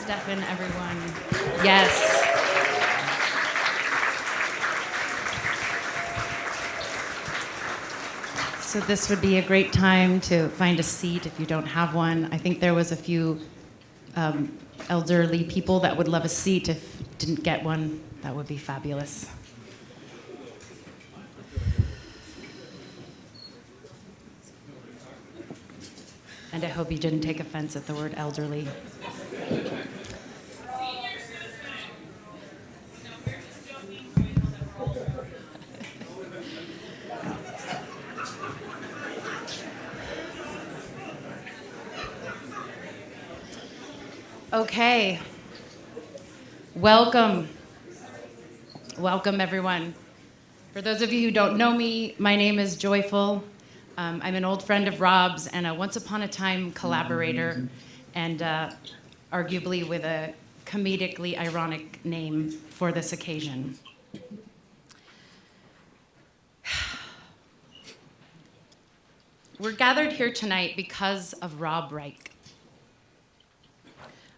Steph and everyone. Yes. So this would be a great time to find a seat if you don't have one. I think there was a few elderly people that would love a seat. If didn't get one, that would be fabulous. And I hope you didn't take offense at the word elderly. Okay. Welcome. Welcome, everyone. For those of you who don't know me, my name is Joyful. I'm an old friend of Rob's and a once upon a time collaborator, and arguably with a comedically ironic name for this occasion. We're gathered here tonight because of Rob Reich,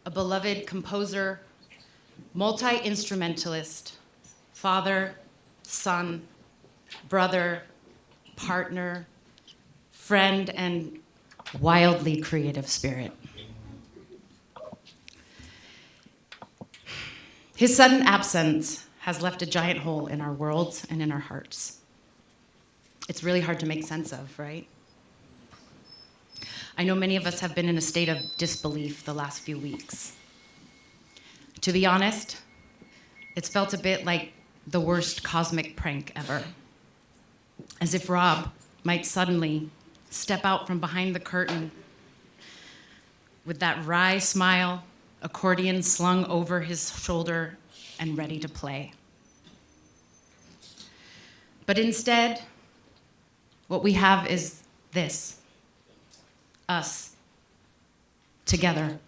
a beloved composer, multi-instrumentalist, father, son, brother, partner, friend, and wildly creative spirit. His sudden absence has left a giant hole in our worlds and in our hearts. It's really hard to make sense of, right? I know many of us have been in a state of disbelief the last few weeks. To be honest, it's felt a bit like the worst cosmic prank ever. As if Rob might suddenly step out from behind the curtain with that wry smile, accordion slung over his shoulder and ready to play. But instead, what we have is this. Us, together.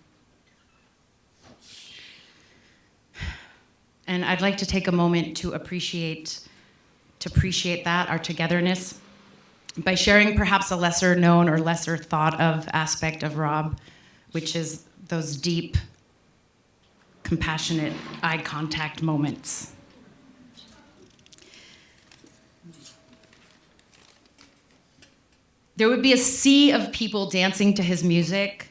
And I'd like to take a moment to appreciate that, our togetherness, by sharing perhaps a lesser known or lesser thought of aspect of Rob, which is those deep, compassionate eye contact moments. There would be a sea of people dancing to his music,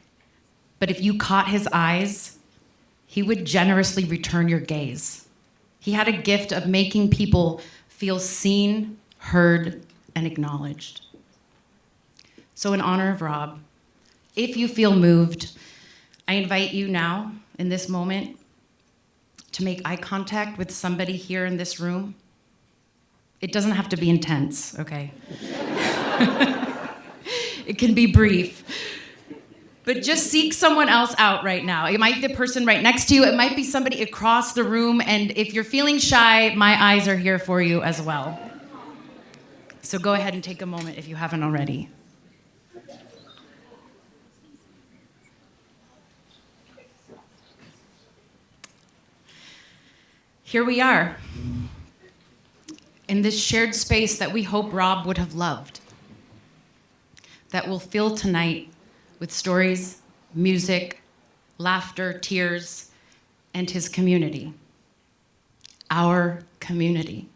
but if you caught his eyes, he would generously return your gaze. He had a gift of making people feel seen, heard, and acknowledged. So in honor of Rob, if you feel moved, I invite you now, in this moment, to make eye contact with somebody here in this room. It doesn't have to be intense, okay? It can be brief. But just seek someone else out right now. It might be the person right next to you. It might be somebody across the room. And if you're feeling shy, my eyes are here for you as well. So go ahead and take a moment if you haven't already. Here we are, in this shared space that we hope Rob would have loved, that will fill tonight with stories, music, laughter, tears, and his community. Our community.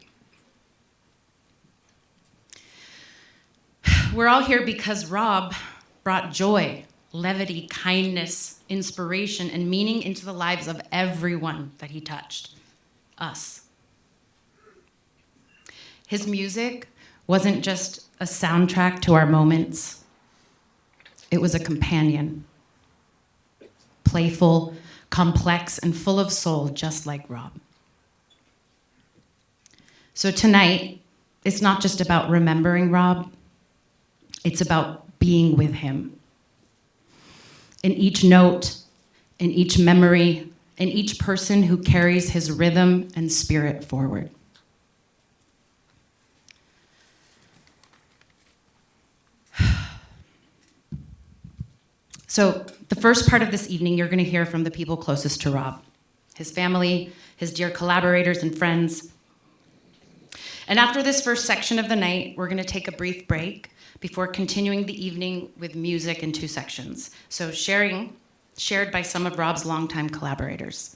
We're all here because Rob brought joy, levity, kindness, inspiration, and meaning into the lives of everyone that he touched, us. His music wasn't just a soundtrack to our moments. It was a companion, playful, complex, and full of soul, just like Rob. So tonight, it's not just about remembering Rob, it's about being with him. In each note, in each memory, in each person who carries his rhythm and spirit forward. So the first part of this evening, you're going to hear from the people closest to Rob, his family, his dear collaborators and friends. And after this first section of the night, we're going to take a brief break before continuing the evening with music in two sections. So sharing shared by some of Rob's longtime collaborators.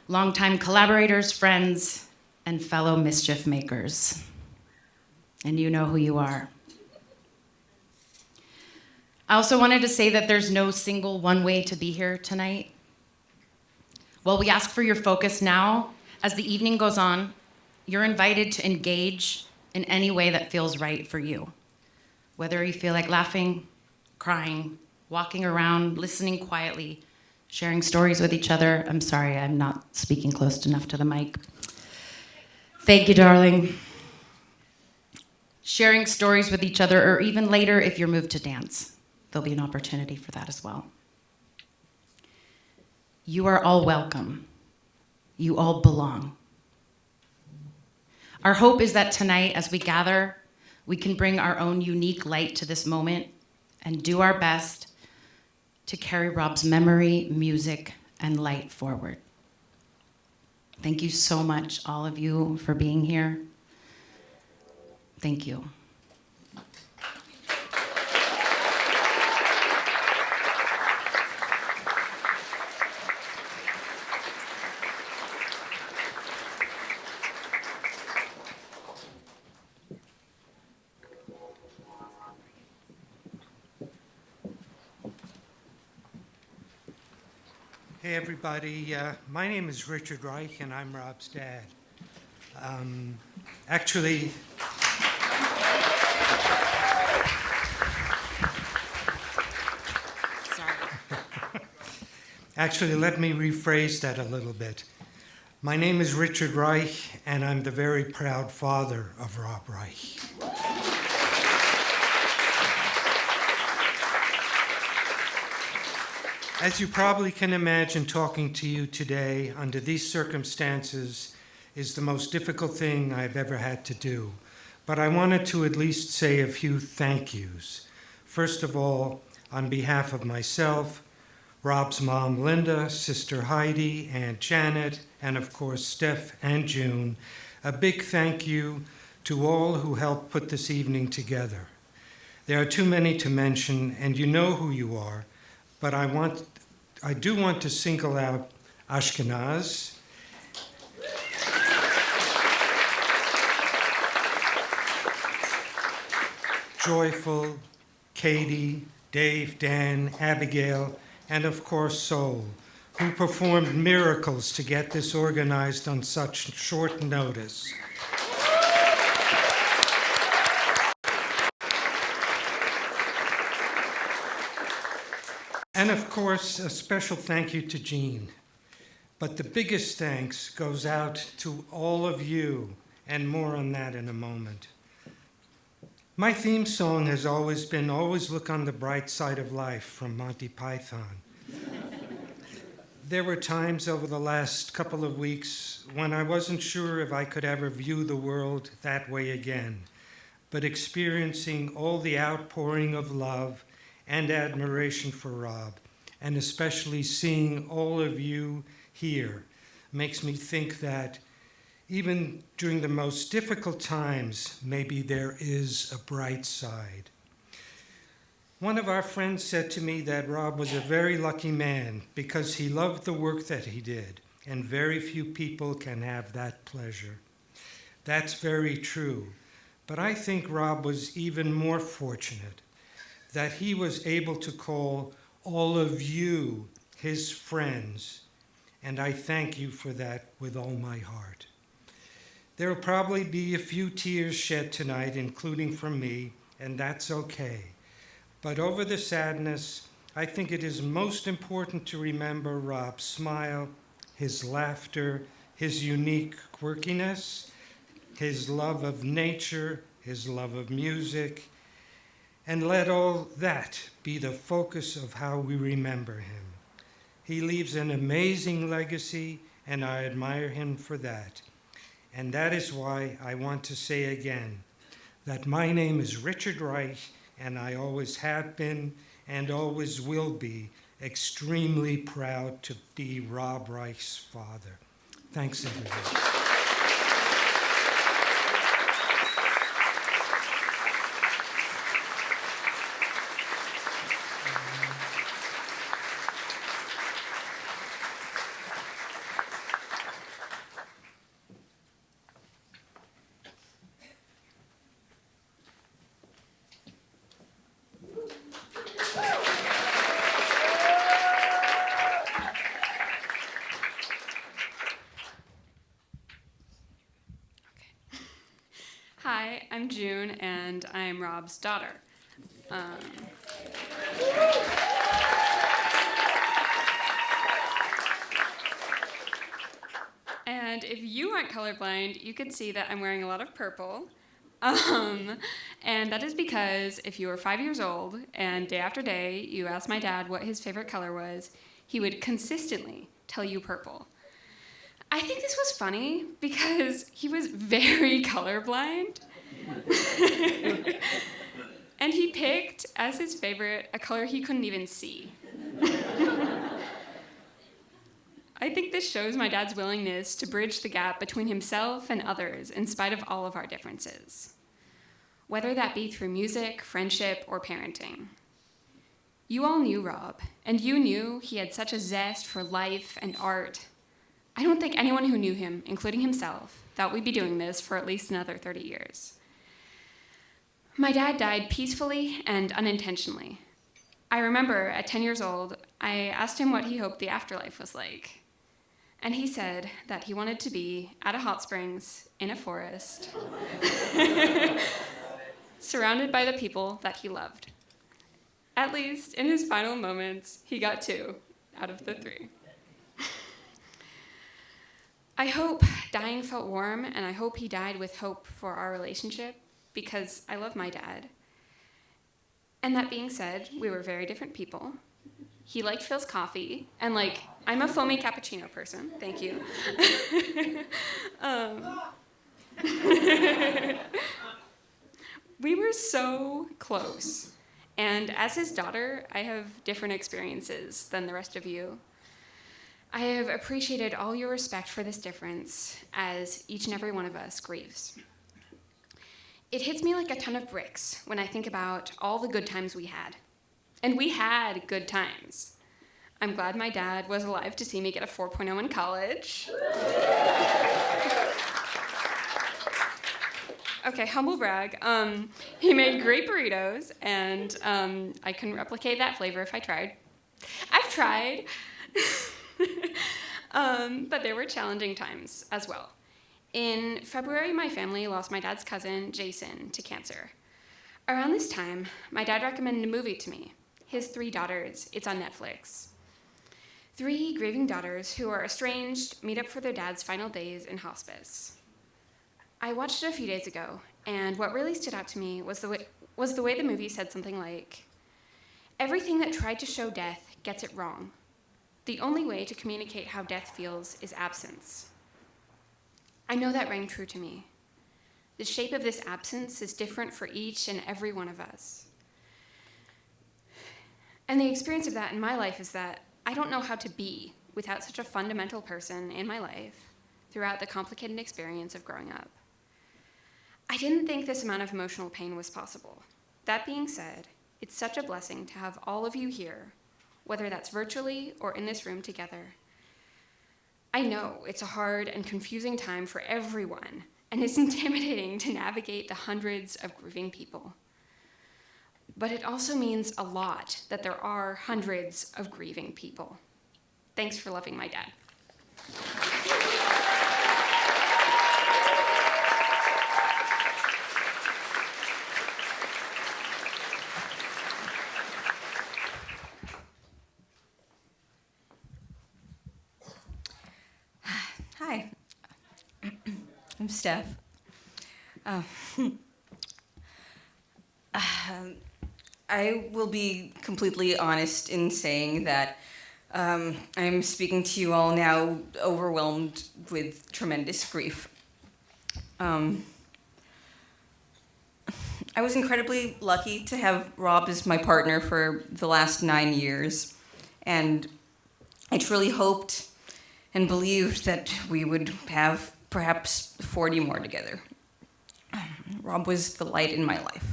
Longtime collaborators, friends, and fellow mischief makers. And you know who you are. I also wanted to say that there's no single one way to be here tonight. While we ask for your focus now, as the evening goes on, you're invited to engage in any way that feels right for you. Whether you feel like laughing, crying, walking around, listening quietly, sharing stories with each other. I'm sorry, I'm not speaking close enough to the mic. Thank you, darling. Sharing stories with each other, or even later if you're moved to dance. There'll be an opportunity for that as well. You are all welcome. You all belong. Our hope is that tonight, as we gather, we can bring our own unique light to this moment and do our best to carry Rob's memory, music, and light forward. Thank you so much, all of you, for being here. Thank you. Hey everybody, my name is Richard Reich and I'm Rob's dad. Actually, let me rephrase that a little bit. My name is Richard Reich and I'm the very proud father of Rob Reich. As you probably can imagine, talking to you today under these circumstances is the most difficult thing I've ever had to do. But I wanted to at least say a few thank yous. First of all, on behalf of myself, Rob's mom, Linda, sister Heidi, Aunt Janet, and of course, Steph and June, a big thank you to all who helped put this evening together. There are too many to mention, and you know who you are. But I do want to single out Ashkenaz, Joyful, Katie, Dave, Dan, Abigail, and of course Sol, who performed miracles to get this organized on such short notice. And of course, a special thank you to Jean. But the biggest thanks goes out to all of you, and more on that in a moment. My theme song has always been Always Look on the Bright Side of Life from Monty Python. There were times over the last couple of weeks when I wasn't sure if I could ever view the world that way again, but experiencing all the outpouring of love and admiration for Rob, and especially seeing all of you here, makes me think that even during the most difficult times, maybe there is a bright side. One of our friends said to me that Rob was a very lucky man because he loved the work that he did, and very few people can have that pleasure. That's very true, but I think Rob was even more fortunate that he was able to call all of you his friends, and I thank you for that with all my heart. There will probably be a few tears shed tonight, including from me, and that's okay. But over the sadness, I think it is most important to remember Rob's smile, his laughter, his unique quirkiness, his love of nature, his love of music, and let all that be the focus of how we remember him. He leaves an amazing legacy, and I admire him for that. And that is why I want to say again that my name is Richard Reich, and I always have been and always will be extremely proud to be Rob Reich's father. Thanks, everybody. am Rob's daughter. And if you aren't colorblind, you can see that I'm wearing a lot of purple. And that is because if you were 5 years old and day after day you asked my dad what his favorite color was, he would consistently tell you purple. I think this was funny because he was very colorblind. And he picked as his favorite a color he couldn't even see. I think this shows my dad's willingness to bridge the gap between himself and others in spite of all of our differences, whether that be through music, friendship, or parenting. You all knew Rob, and you knew he had such a zest for life and art. I don't think anyone who knew him, including himself, thought we'd be doing this for at least another 30 years. My dad died peacefully and unintentionally. I remember at 10 years old, I asked him what he hoped the afterlife was like. And he said that he wanted to be at a hot springs in a forest, surrounded by the people that he loved. At least in his final moments, he got 2 out of the 3. I hope dying felt warm, and I hope he died with hope for our relationship, because I love my dad. And that being said, we were very different people. He liked Phil's coffee, and I'm a foamy cappuccino person, thank you. We were so close, and as his daughter, I have different experiences than the rest of you. I have appreciated all your respect for this difference as each and every one of us grieves. It hits me like a ton of bricks when I think about all the good times we had. And we had good times. I'm glad my dad was alive to see me get a 4.0 in college. Okay, humble brag. He made great burritos, and I couldn't replicate that flavor if I tried. I've tried. But there were challenging times as well. In February, my family lost my dad's cousin, Jason, to cancer. Around this time, my dad recommended a movie to me, his 3 daughters. It's on Netflix. 3 grieving daughters who are estranged meet up for their dad's final days in hospice. I watched it a few days ago, and what really stood out to me was the way the movie said something like, "Everything that tried to show death gets it wrong. The only way to communicate how death feels is absence." I know that rang true to me. The shape of this absence is different for each and every one of us. And the experience of that in my life is that I don't know how to be without such a fundamental person in my life throughout the complicated experience of growing up. I didn't think this amount of emotional pain was possible. That being said, it's such a blessing to have all of you here, whether that's virtually or in this room together. I know it's a hard and confusing time for everyone, and it's intimidating to navigate the hundreds of grieving people. But it also means a lot that there are hundreds of grieving people. Thanks for loving my dad. Hi, I'm Steph. I will be completely honest in saying that I'm speaking to you all now overwhelmed with tremendous grief. I was incredibly lucky to have Rob as my partner for the last 9 years, and I truly hoped and believed that we would have perhaps 40 more together. Rob was the light in my life.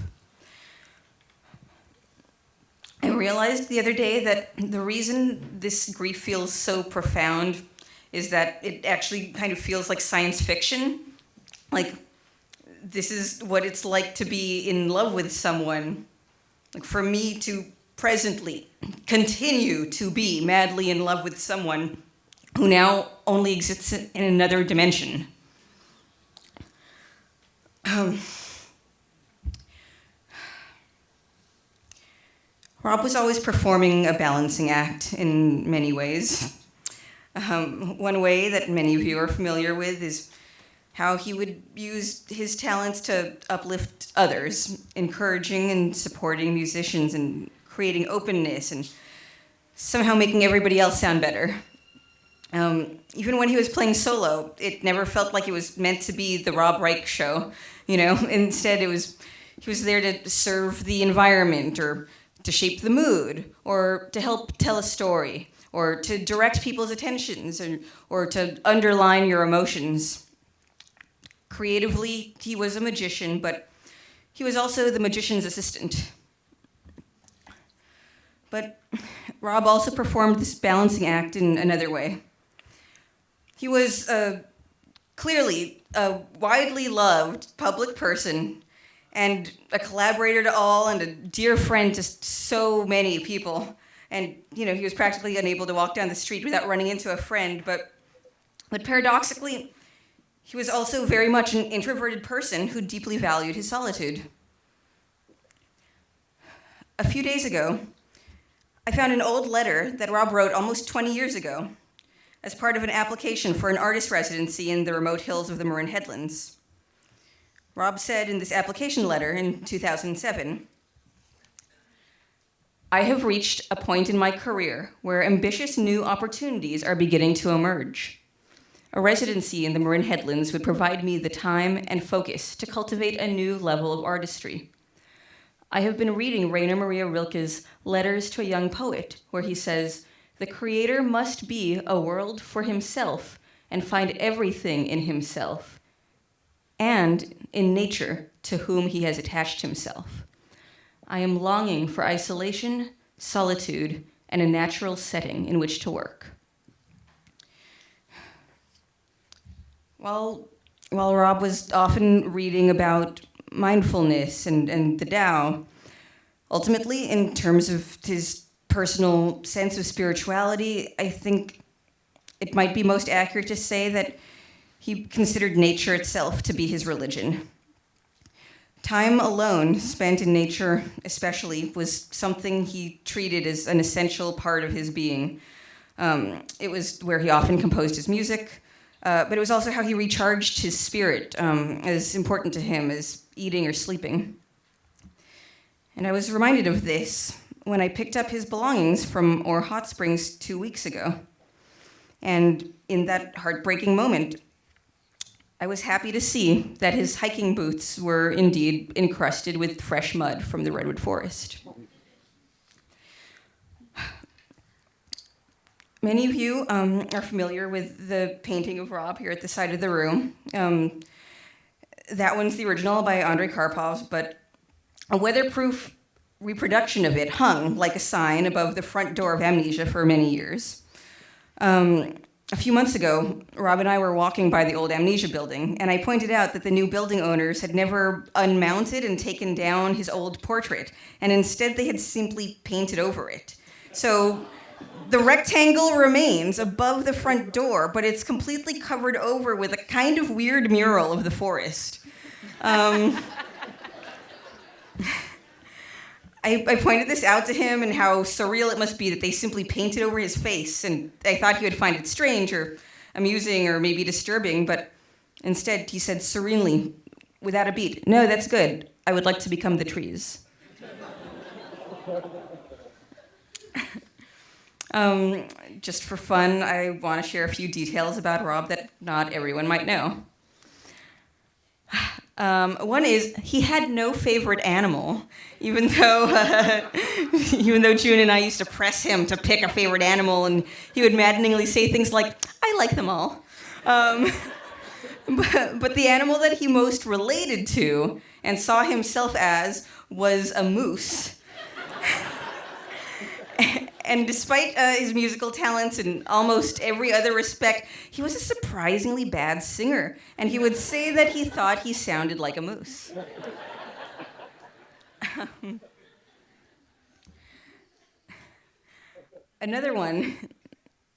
I realized the other day that the reason this grief feels so profound is that it actually kind of feels like science fiction. Like, this is what it's like to be in love with someone. Like, for me to presently continue to be madly in love with someone who now only exists in another dimension. Rob was always performing a balancing act in many ways. One way that many of you are familiar with is how he would use his talents to uplift others, encouraging and supporting musicians and creating openness and somehow making everybody else sound better. Even when he was playing solo, it never felt like it was meant to be the Rob Reich show, you know? Instead, he was there to serve the environment or to shape the mood or to help tell a story or to direct people's attentions or to underline your emotions. Creatively, he was a magician, but he was also the magician's assistant. But Rob also performed this balancing act in another way. He was clearly a widely loved public person and a collaborator to all and a dear friend to so many people. And, you know, he was practically unable to walk down the street without running into a friend. But paradoxically, he was also very much an introverted person who deeply valued his solitude. A few days ago, I found an old letter that Rob wrote almost 20 years ago as part of an application for an artist residency in the remote hills of the Marin Headlands. Rob said in this application letter in 2007, "I have reached a point in my career where ambitious new opportunities are beginning to emerge. A residency in the Marin Headlands would provide me the time and focus to cultivate a new level of artistry. I have been reading Rainer Maria Rilke's Letters to a Young Poet, where he says, 'The creator must be a world for himself and find everything in himself, and in nature to whom he has attached himself. I am longing for isolation, solitude, and a natural setting in which to work.'" While Rob was often reading about mindfulness and the Tao, ultimately, in terms of his personal sense of spirituality, I think it might be most accurate to say that he considered nature itself to be his religion. Time alone, spent in nature especially, was something he treated as an essential part of his being. It was where he often composed his music, but it was also how he recharged his spirit, as important to him as eating or sleeping. And I was reminded of this when I picked up his belongings from Ore Hot Springs 2 weeks ago. And in that heartbreaking moment, I was happy to see that his hiking boots were indeed encrusted with fresh mud from the redwood forest. Many of you are familiar with the painting of Rob here at the side of the room. That one's the original by Andrei Karpov, but a weatherproof reproduction of it hung like a sign above the front door of Amnesia for many years. A few months ago, Rob and I were walking by the old Amnesia building, and I pointed out that the new building owners had never unmounted and taken down his old portrait, and instead they had simply painted over it. So the rectangle remains above the front door, but it's completely covered over with a kind of weird mural of the forest. I pointed this out to him and how surreal it must be that they simply painted over his face, and I thought he would find it strange or amusing or maybe disturbing, but instead he said serenely, without a beat, "No, that's good. I would like to become the trees." Just for fun, I want to share a few details about Rob that not everyone might know. One is he had no favorite animal, even though June and I used to press him to pick a favorite animal, and he would maddeningly say things like, "I like them all." But the animal that he most related to and saw himself as was a moose. And despite his musical talents in almost every other respect, he was a surprisingly bad singer, and he would say that he thought he sounded like a moose. Another one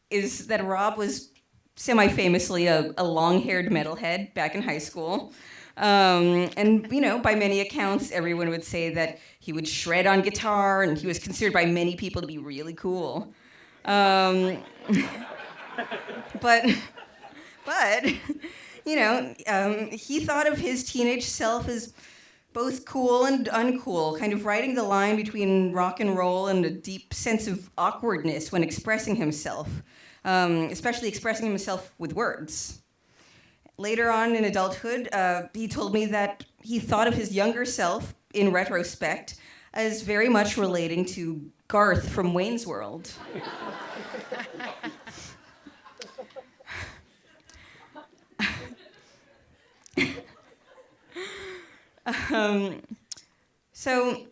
is that Rob was semi-famously a long-haired metalhead back in high school. And, by many accounts, everyone would say that he would shred on guitar, and he was considered by many people to be really cool. But he thought of his teenage self as both cool and uncool, kind of riding the line between rock and roll and a deep sense of awkwardness when expressing himself, especially expressing himself with words. Later on in adulthood, he told me that he thought of his younger self, in retrospect, as very much relating to Garth from Wayne's World. So,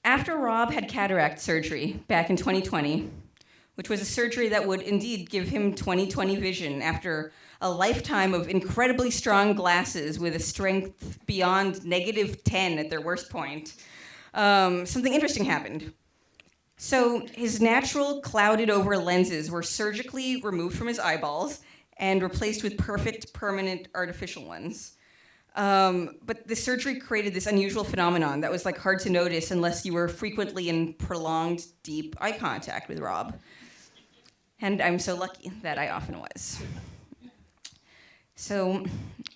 after Rob had cataract surgery back in 2020, which was a surgery that would indeed give him 20/20 vision after a lifetime of incredibly strong glasses with a strength beyond -10 at their worst point, something interesting happened. So his natural clouded over lenses were surgically removed from his eyeballs and replaced with perfect, permanent artificial ones. But the surgery created this unusual phenomenon that was hard to notice unless you were frequently in prolonged, deep eye contact with Rob. And I'm so lucky that I often was. So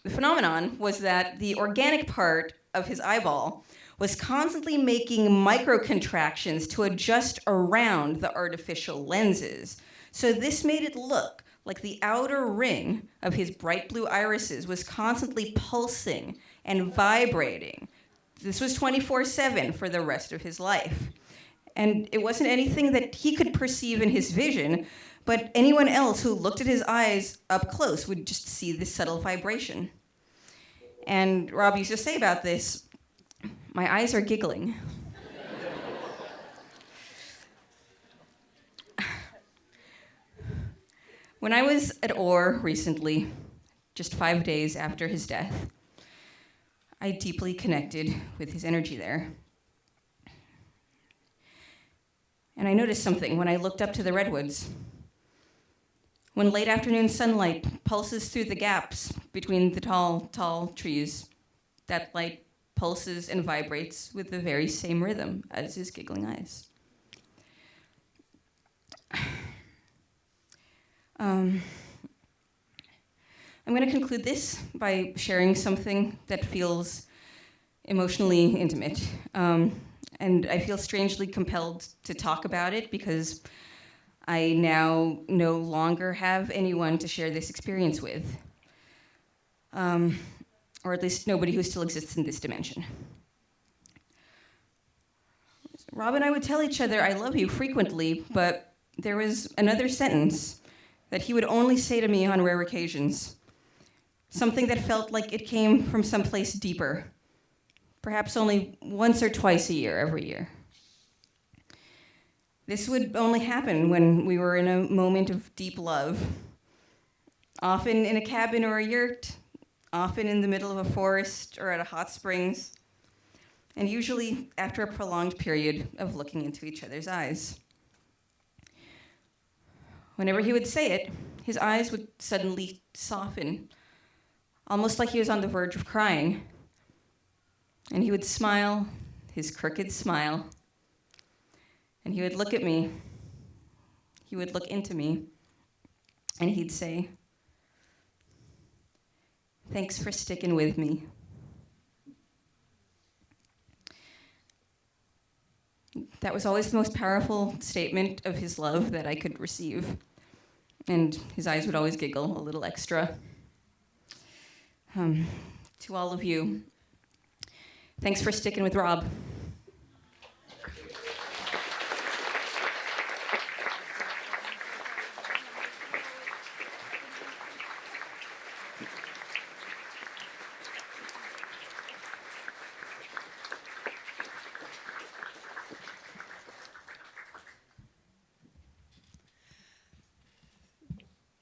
the phenomenon was that the organic part of his eyeball was constantly making microcontractions to adjust around the artificial lenses. So this made it look like the outer ring of his bright blue irises was constantly pulsing and vibrating. This was 24/7 for the rest of his life. And it wasn't anything that he could perceive in his vision, but anyone else who looked at his eyes up close would just see this subtle vibration. And Rob used to say about this, "My eyes are giggling." When I was at Orr recently, just 5 days after his death, I deeply connected with his energy there. And I noticed something when I looked up to the redwoods. When late afternoon sunlight pulses through the gaps between the tall trees, that light pulses and vibrates with the very same rhythm as his giggling eyes. I'm going to conclude this by sharing something that feels emotionally intimate. And I feel strangely compelled to talk about it because I now no longer have anyone to share this experience with. Or at least nobody who still exists in this dimension. Rob and I would tell each other, "I love you," frequently, but there was another sentence that he would only say to me on rare occasions. Something that felt like it came from someplace deeper, perhaps only once or twice a year, every year. This would only happen when we were in a moment of deep love, often in a cabin or a yurt, often in the middle of a forest or at a hot springs, and usually after a prolonged period of looking into each other's eyes. Whenever he would say it, his eyes would suddenly soften, almost like he was on the verge of crying. And he would smile, his crooked smile, and he would look at me, he would look into me, and he'd say, "Thanks for sticking with me." That was always the most powerful statement of his love that I could receive. And his eyes would always giggle a little extra. To all of you, thanks for sticking with Rob.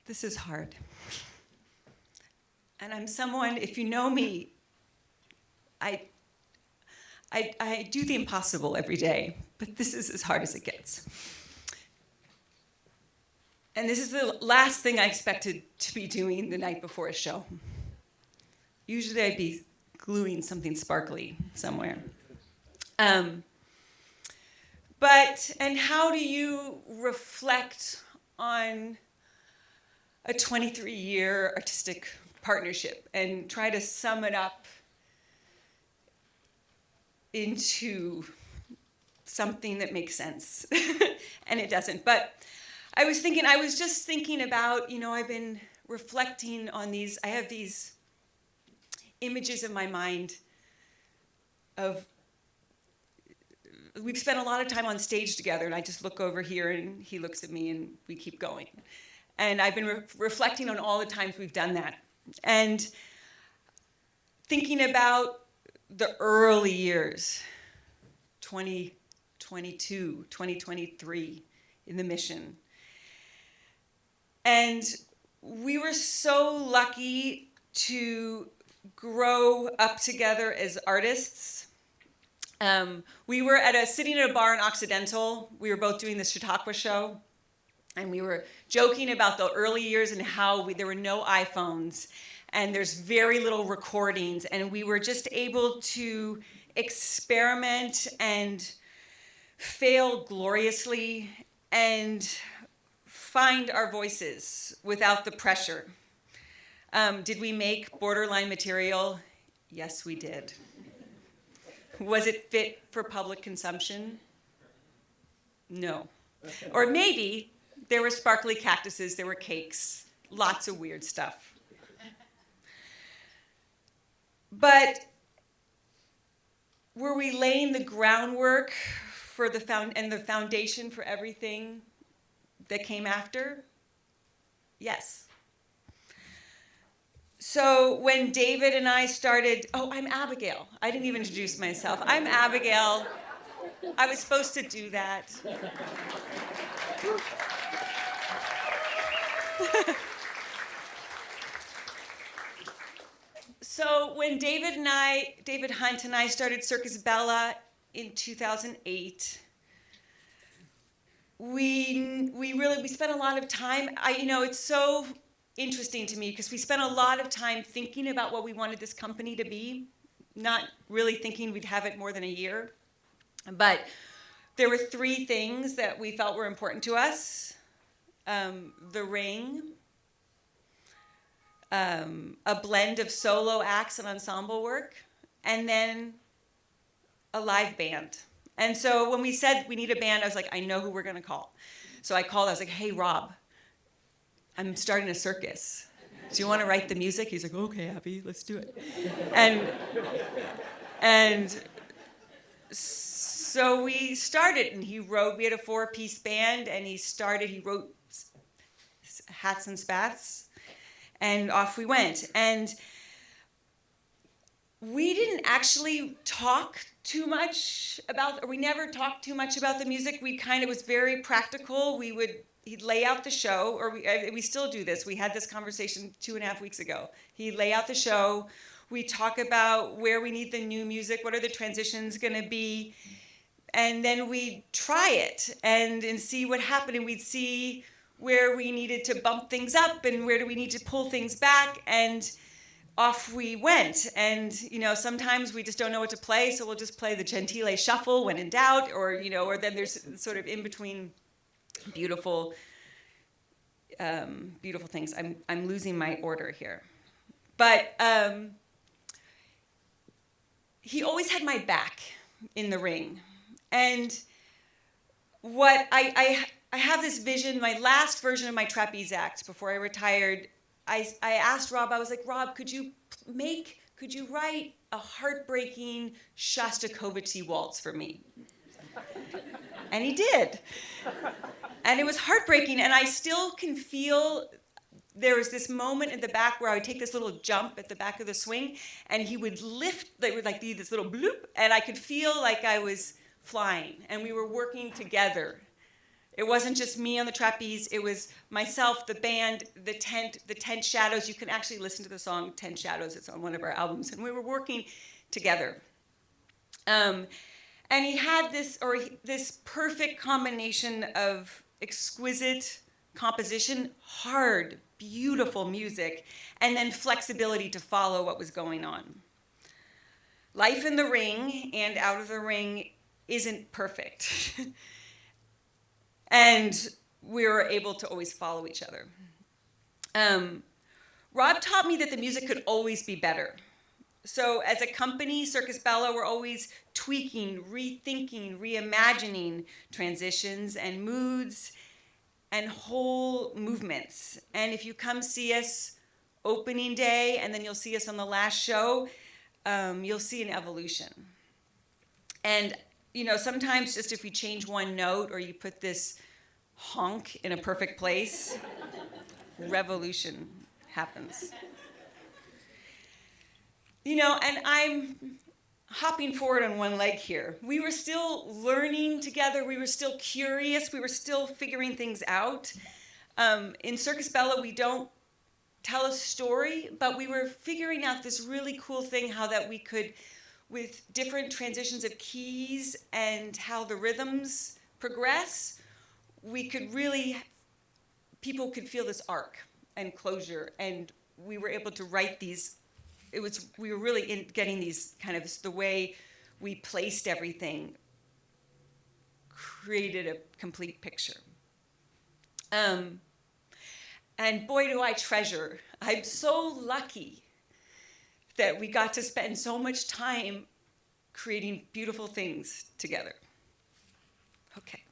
This is hard. And I'm someone, if you know me, I do the impossible every day, but this is as hard as it gets. And this is the last thing I expected to be doing the night before a show. Usually I'd be gluing something sparkly somewhere. And how do you reflect on a 23-year artistic partnership and try to sum it up into something that makes sense? And it doesn't. But I was just thinking about, I've been reflecting on these. I have these images in my mind of, we've spent a lot of time on stage together, and I just look over here and he looks at me and we keep going. And I've been reflecting on all the times we've done that. And thinking about the early years, 2022, 2023 in the mission. And we were so lucky to grow up together as artists. We were sitting at a bar in Occidental. We were both doing the Chautauqua show. And we were joking about the early years and how there were no iPhones. And there's very little recordings. And we were just able to experiment and fail gloriously and find our voices without the pressure. Did we make borderline material? Yes, we did. Was it fit for public consumption? No. Or maybe there were sparkly cactuses, there were cakes, lots of weird stuff. But were we laying the groundwork for the foundation for everything that came after? Yes. So when David and I started, I'm Abigail. I didn't even introduce myself. I'm Abigail. I was supposed to do that. So when David Hunt and I started Circus Bella in 2008, we spent a lot of time. It's so interesting to me because we spent a lot of time thinking about what we wanted this company to be, not really thinking we'd have it more than a year. But there were 3 things that we felt were important to us. The ring, a blend of solo acts and ensemble work, and then a live band. And so when we said we need a band, I was like, I know who we're going to call. So I called, I was like, hey, Rob, I'm starting a circus. Do you want to write the music? He's like, okay, Abby, let's do it. And so we started, and we had a 4-piece band, and he wrote Hats and Spats, and off we went. And we didn't actually talk too much we never talked too much about the music. It was very practical. He'd lay out the show, or we still do this. We had this conversation 2.5 weeks ago. He'd lay out the show. We talk about where we need the new music, what are the transitions going to be, and then we'd try it and see what happened, and we'd see where we needed to bump things up and where do we need to pull things back, and off we went. And sometimes we just don't know what to play, so we'll just play the Gentile shuffle when in doubt, or then there's sort of in between beautiful things. I'm losing my order here, but he always had my back in the ring. And what I have this vision. My last version of my trapeze act before I retired, I asked Rob. I was like, Rob, could you write a heartbreaking Shostakovich waltz for me? And he did. And it was heartbreaking, and I still can feel there was this moment in the back where I would take this little jump at the back of the swing, and he would lift, there would be this little bloop, and I could feel like I was flying, and we were working together. It wasn't just me on the trapeze, it was myself, the band, the tent shadows. You can actually listen to the song Tent Shadows, it's on one of our albums, and we were working together. And he had this perfect combination of exquisite composition, hard, beautiful music, and then flexibility to follow what was going on. Life in the ring and out of the ring isn't perfect. And we were able to always follow each other. Rob taught me that the music could always be better. So as a company, Circus Bella, we're always tweaking, rethinking, reimagining transitions and moods and whole movements. And if you come see us opening day, and then you'll see us on the last show, you'll see an evolution. And sometimes just if we change one note or you put this honk in a perfect place, revolution happens. And I'm hopping forward on one leg here. We were still learning together. We were still curious. We were still figuring things out. In Circus Bella, we don't tell a story, but we were figuring out this really cool thing, how that we could, with different transitions of keys and how the rhythms progress, people could feel this arc and closure, and we were able to write these. We were really getting these kind of, the way we placed everything created a complete picture. And boy, do I treasure. I'm so lucky that we got to spend so much time creating beautiful things together. Okay,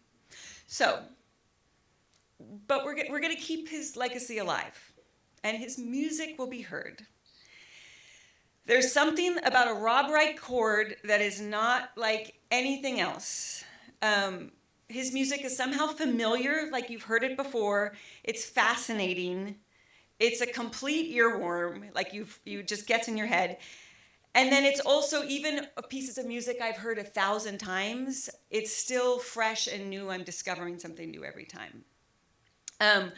but we're going to keep his legacy alive, and his music will be heard. There's something about a Rob Reich chord that is not like anything else. His music is somehow familiar, like you've heard it before. It's fascinating. It's a complete earworm, like you just gets in your head. And then it's also, even pieces of music I've heard 1,000 times, it's still fresh and new. I'm discovering something new every time. I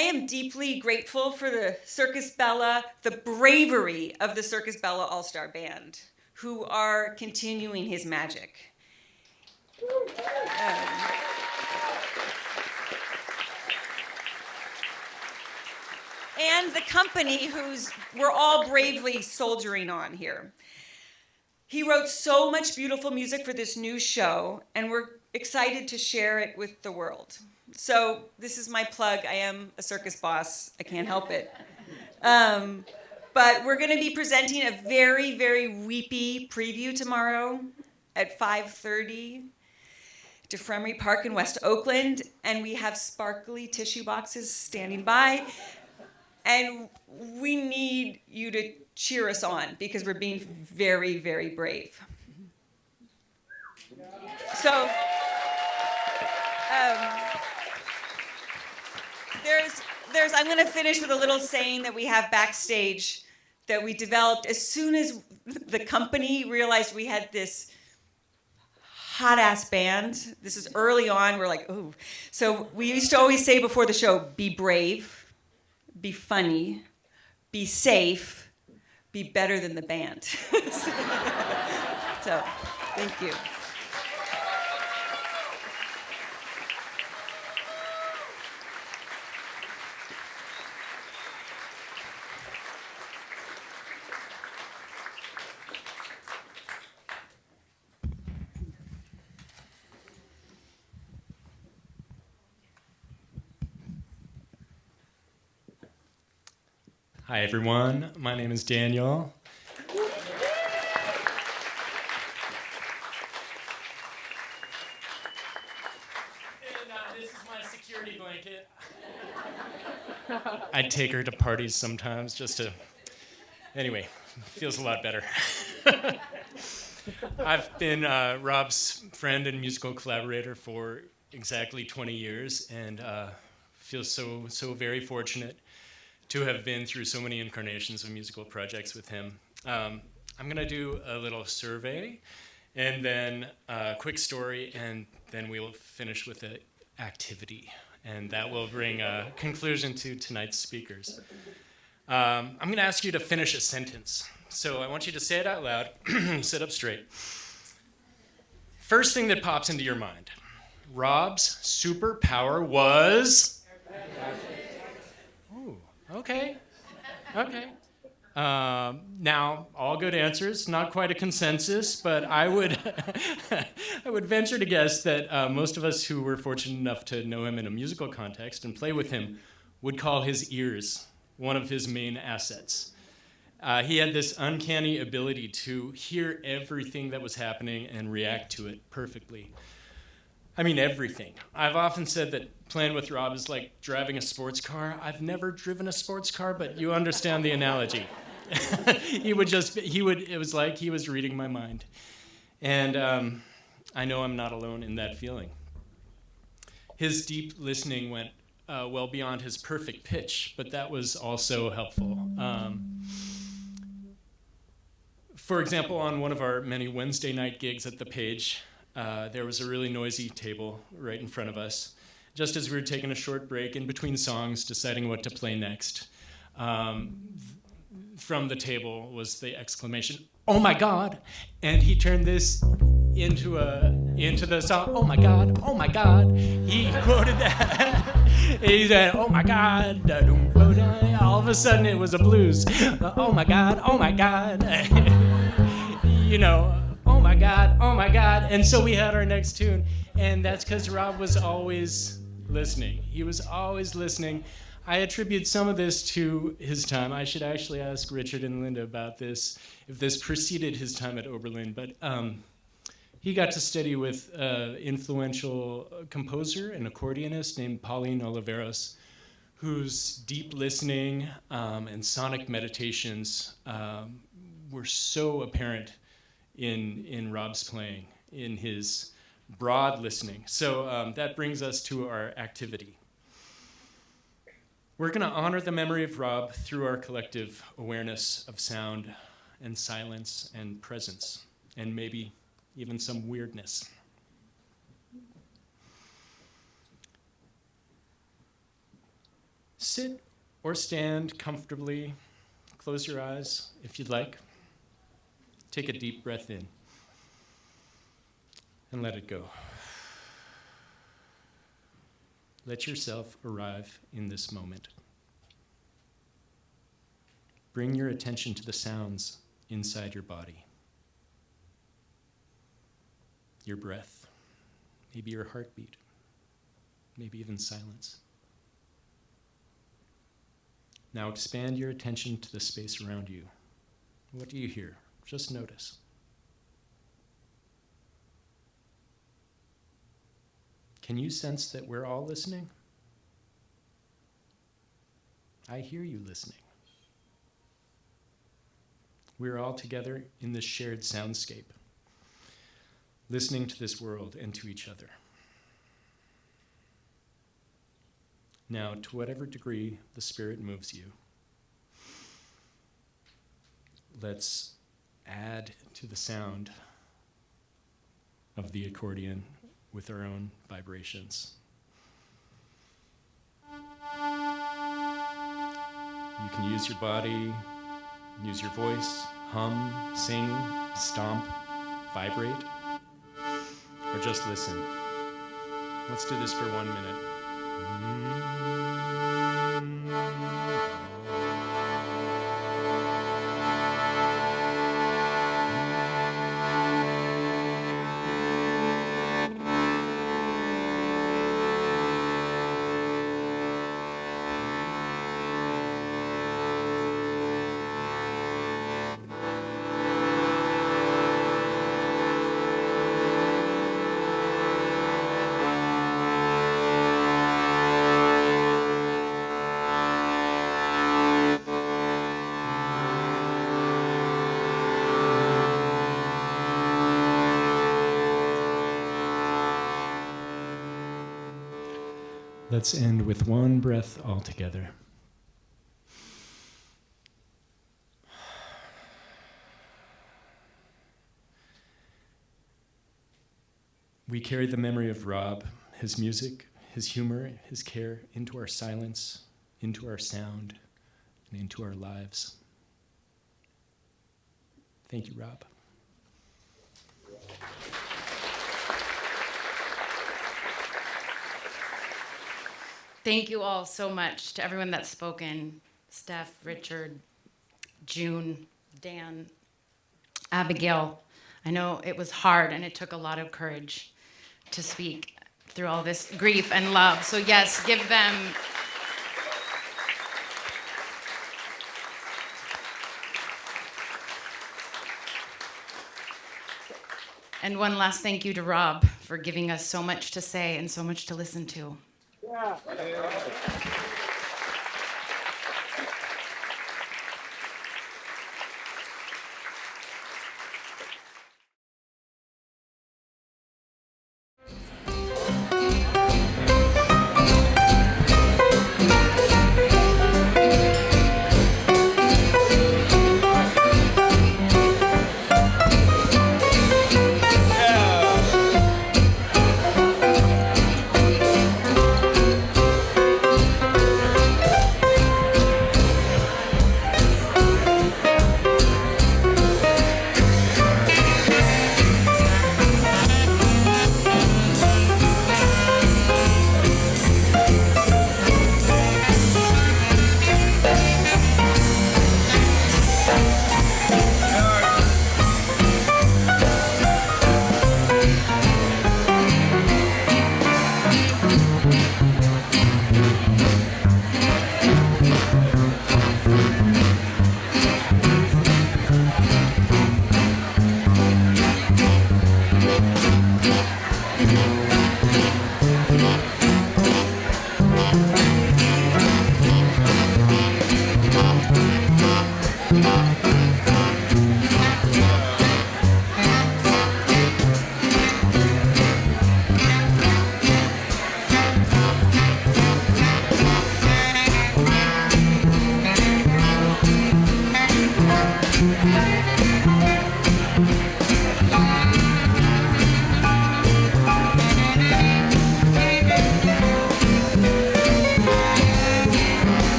am deeply grateful for the Circus Bella, the bravery of the Circus Bella All-Star Band, who are continuing his magic. And the company we're all bravely soldiering on here. He wrote so much beautiful music for this new show, and we're excited to share it with the world. So this is my plug. I am a circus boss. I can't help it. But we're going to be presenting a very, very weepy preview tomorrow at 5:30 to Fremry Park in West Oakland. And we have sparkly tissue boxes standing by. And we need you to cheer us on because we're being very, very brave. So I'm going to finish with a little saying that we have backstage that we developed as soon as the company realized we had this hot-ass band. This is early on. We're like, ooh. So we used to always say before the show, be brave, be funny, be safe, be better than the band. So, thank you. Hi, everyone. My name is Daniel. And this is my security blanket. I take her to parties sometimes just to... Anyway, feels a lot better. I've been Rob's friend and musical collaborator for exactly 20 years and feel so very fortunate to have been through so many incarnations of musical projects with him. I'm going to do a little survey and then a quick story, and then we'll finish with an activity. And that will bring a conclusion to tonight's speakers. I'm going to ask you to finish a sentence. So I want you to say it out loud, sit up straight. First thing that pops into your mind. Rob's superpower was... Okay. Now, all good answers, not quite a consensus, but I would I would venture to guess that most of us who were fortunate enough to know him in a musical context and play with him would call his ears one of his main assets. He had this uncanny ability to hear everything that was happening and react to it perfectly. I mean, everything. I've often said that playing with Rob is like driving a sports car. I've never driven a sports car, but you understand the analogy. It was like he was reading my mind. And I know I'm not alone in that feeling. His deep listening went well beyond his perfect pitch, but that was also helpful. For example, on one of our many Wednesday night gigs at the Page, there was a really noisy table right in front of us, just as we were taking a short break in between songs, deciding what to play next. From the table was the exclamation, "Oh my God!" And he turned this into the song, "Oh my God, oh my God." He quoted that. He said, "Oh my God." All of a sudden it was a blues. "Oh my God, oh my God." You know, "Oh my God, oh my God." And so we had our next tune. And that's because Rob was always listening. He was always listening. I attribute some of this to his time. I should actually ask Richard and Linda about this, if this preceded his time at Oberlin. But he got to study with an influential composer and accordionist named Pauline Oliveros, whose deep listening and sonic meditations were so apparent in Rob's playing, in his broad listening. So that brings us to our activity. We're going to honor the memory of Rob through our collective awareness of sound and silence and presence, and maybe even some weirdness. Sit or stand comfortably. Close your eyes if you'd like. Take a deep breath in and let it go. Let yourself arrive in this moment. Bring your attention to the sounds inside your body. Your breath, maybe your heartbeat, maybe even silence. Now expand your attention to the space around you. What do you hear? Just notice. Can you sense that we're all listening? I hear you listening. We're all together in this shared soundscape, listening to this world and to each other. Now, to whatever degree the Spirit moves you, let's add to the sound of the accordion with our own vibrations. You can use your body, use your voice, hum, sing, stomp, vibrate, or just listen. Let's do this for 1 minute. Let's end with one breath all together. We carry the memory of Rob, his music, his humor, his care into our silence, into our sound, and into our lives. Thank you, Rob. Thank you all so much to everyone that's spoken. Steph, Richard, June, Dan, Abigail. I know it was hard and it took a lot of courage to speak through all this grief and love. So yes, give them. And one last thank you to Rob for giving us so much to say and so much to listen to. Yeah.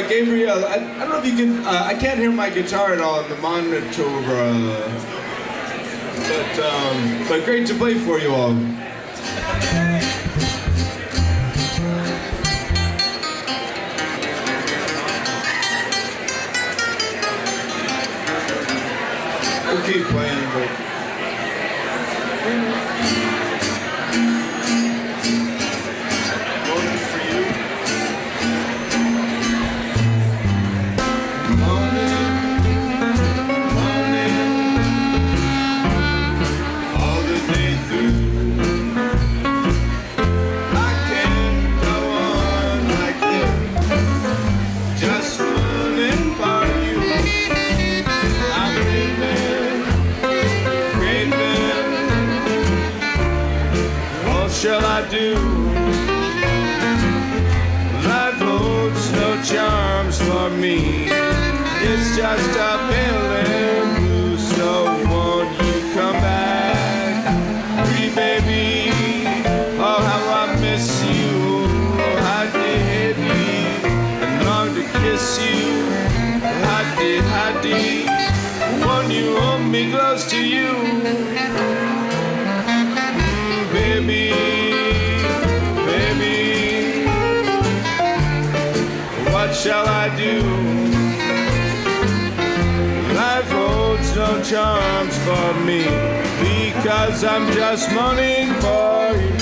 Gabriel, I don't know if you can, I can't hear my guitar at all on the monitor, but great to play for you all. We'll keep playing, but... Shall I do? Life holds no charms for me. It's just a feeling blue. So won't you come back, pretty baby? Oh, how I miss you. How did me and long to kiss you. How did won't you hold me close to you, baby? What shall I do? charms for me, because I'm just mourning for you.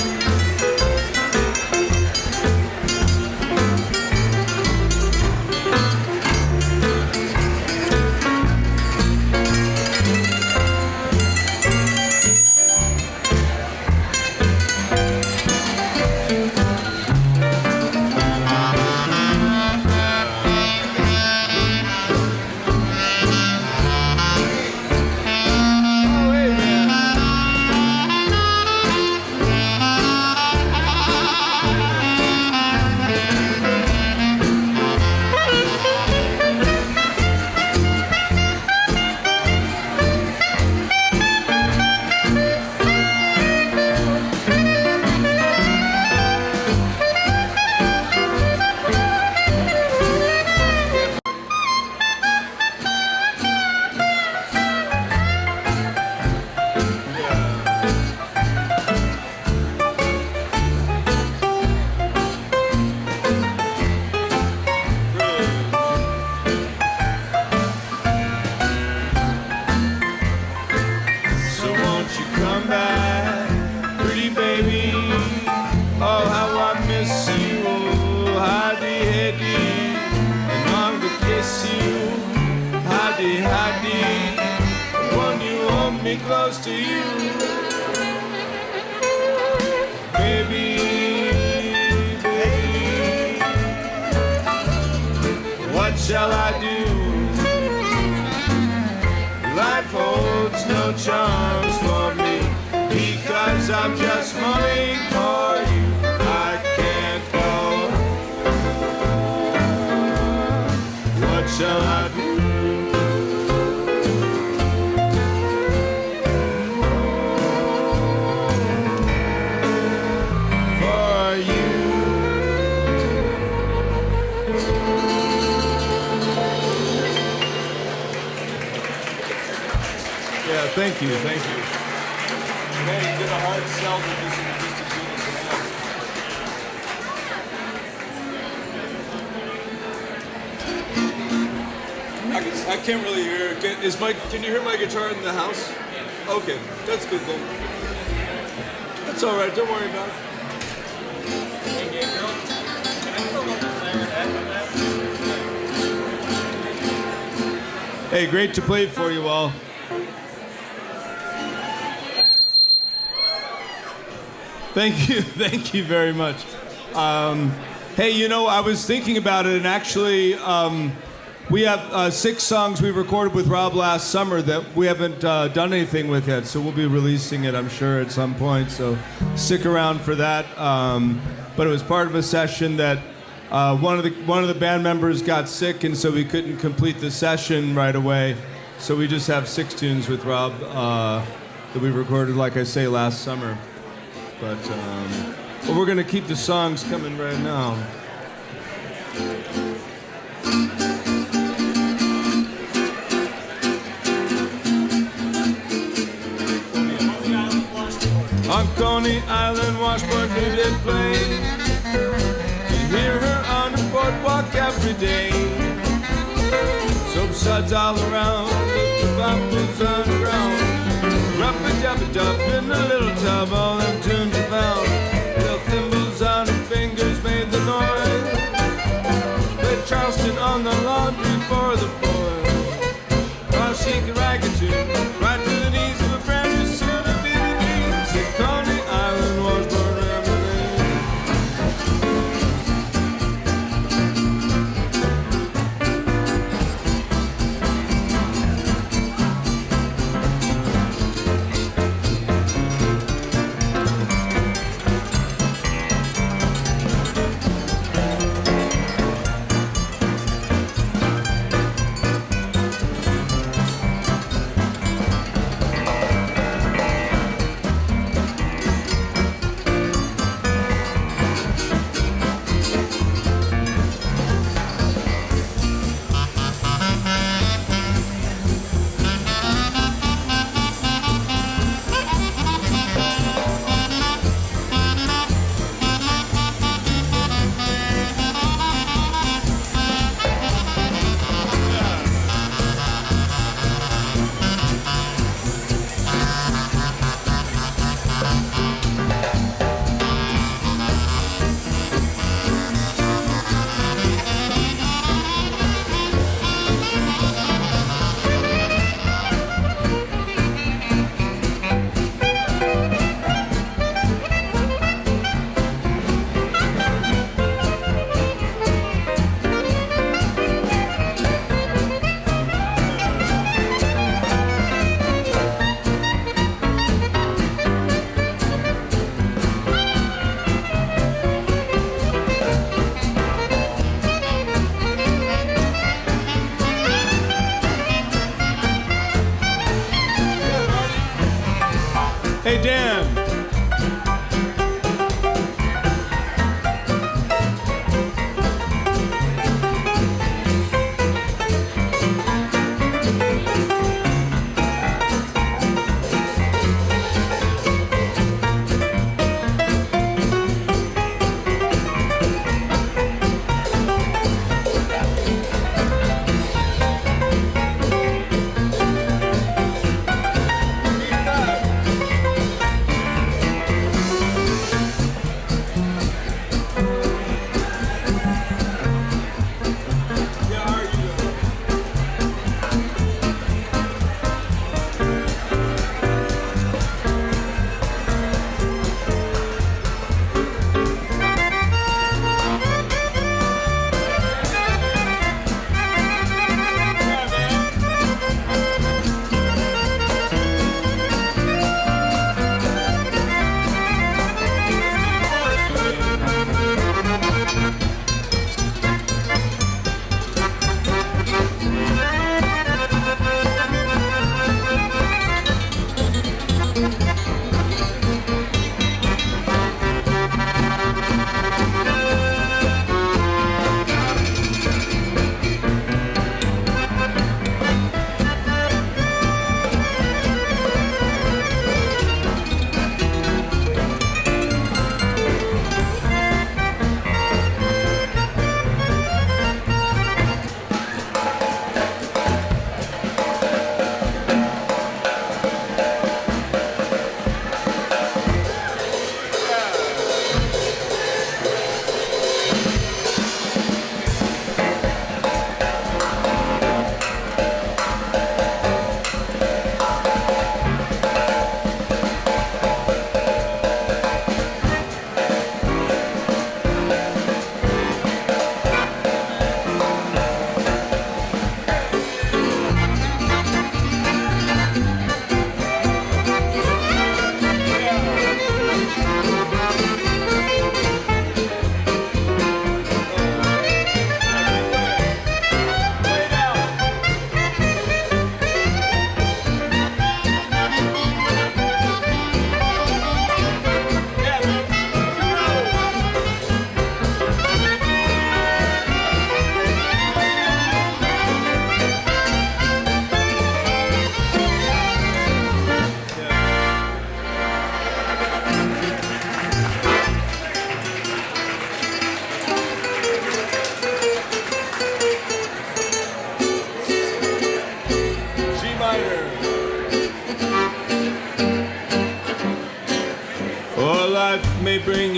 Close to you, baby, baby. What shall I do? Life holds no charms for me, because I'm just mourning for you. I can't go. What shall I do? Thank you, thank you. Man, you did a hard sell to this I can't really hear. Can you hear my guitar in the house? Okay, that's good then. That's all right. Don't worry about it. Hey, great to play for you all. Thank you very much. Hey, you know, I was thinking about it, and actually, we have 6 songs we recorded with Rob last summer that we haven't done anything with yet, so we'll be releasing it, I'm sure, at some point, so stick around for that. But it was part of a session that one of the band members got sick, and so we couldn't complete the session right away, so we just have 6 tunes with Rob that we recorded, like I say, last summer. But we're going to keep the songs coming right now. On Coney Island, washboard we did play. You hear her on the boardwalk every day. Soap suds all around, the bubbles on the ground. Rub-a-dub-a-dub in a little tub, all them tunes are found. Little thimbles on her fingers made the noise. Played Charleston on the laundry for the boys. While she could rag a tune right to the knees of a brand new suit of DVDs. Said Coney Island was born every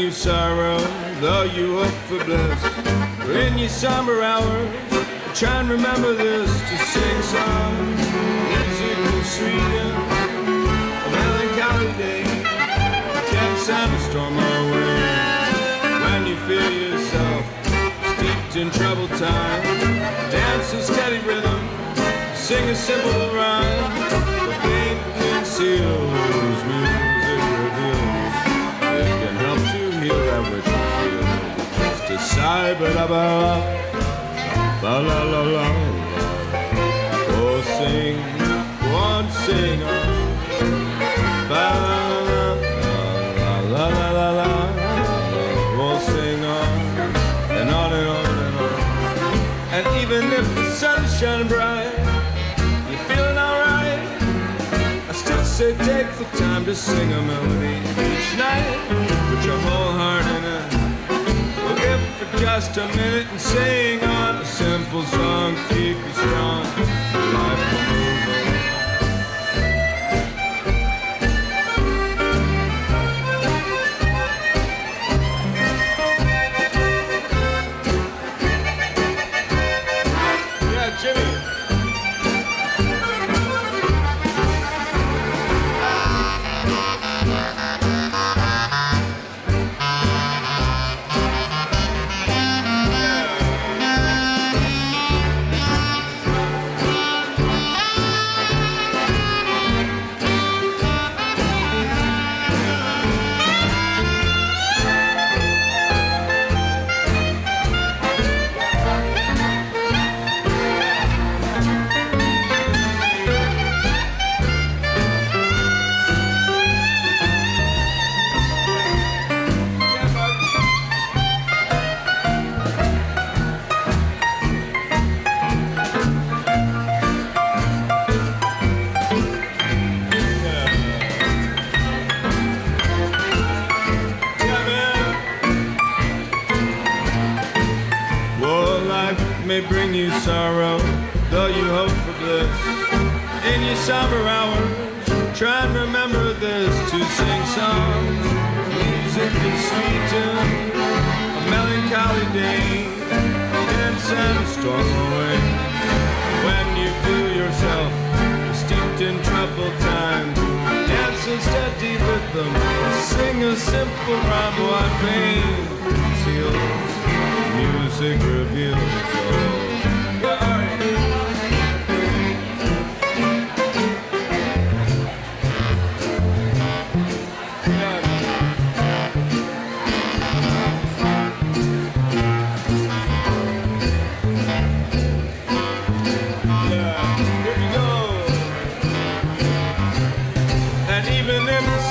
you sorrow, though you hope for bliss. For in your somber hours, try and remember this, to sing songs, music is sweet and a melancholy day. Can't send a storm our way. When you feel yourself steeped in troubled time, dance a steady rhythm, sing a simple rhyme. The pain conceals, music reveals. It can help to heal that which you feel. Just a sigh, ba-da-ba-ba, ba-la-la-la. Oh, sing, go on, sing on. Ba-la-la-la-la-la-la-la. Oh, sing on, and on and on and on. And even if the sun's shining bright, you're feeling alright, I still say take the time to sing a melody each night. Put your whole heart in it. Forgive for just a minute and sing on a simple song. Keep you strong. Life will move on. Yeah, Jimmy. May bring you sorrow, though you hope for bliss. In your somber hours, try and remember this, to sing songs, music and sweeten a melancholy day, and send a storm away. When you feel yourself steeped in troubled times, dance a steady rhythm, sing a simple rhyme. What pain conceals, music reveals.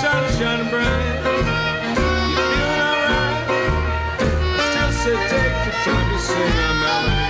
Sunshine bright, you feeling alright? I still say take the time to sing a melody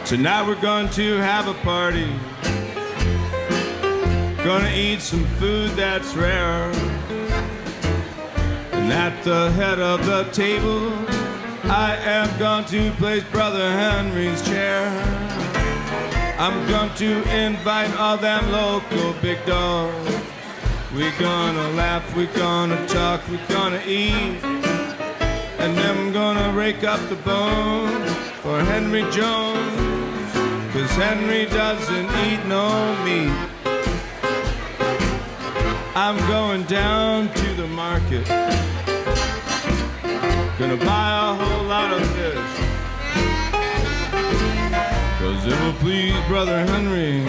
Tonight we're going to have a party. Gonna eat some food that's rare. And at the head of the table, I am going to place Brother Henry's chair. I'm going to invite all them local big dogs. We're gonna laugh, we're gonna talk, we're gonna eat. And then I'm gonna rake up the bones for Henry Jones, 'cause Henry doesn't eat no meat. I'm going down to the market, gonna buy a whole lot of fish, 'cause it will please Brother Henry.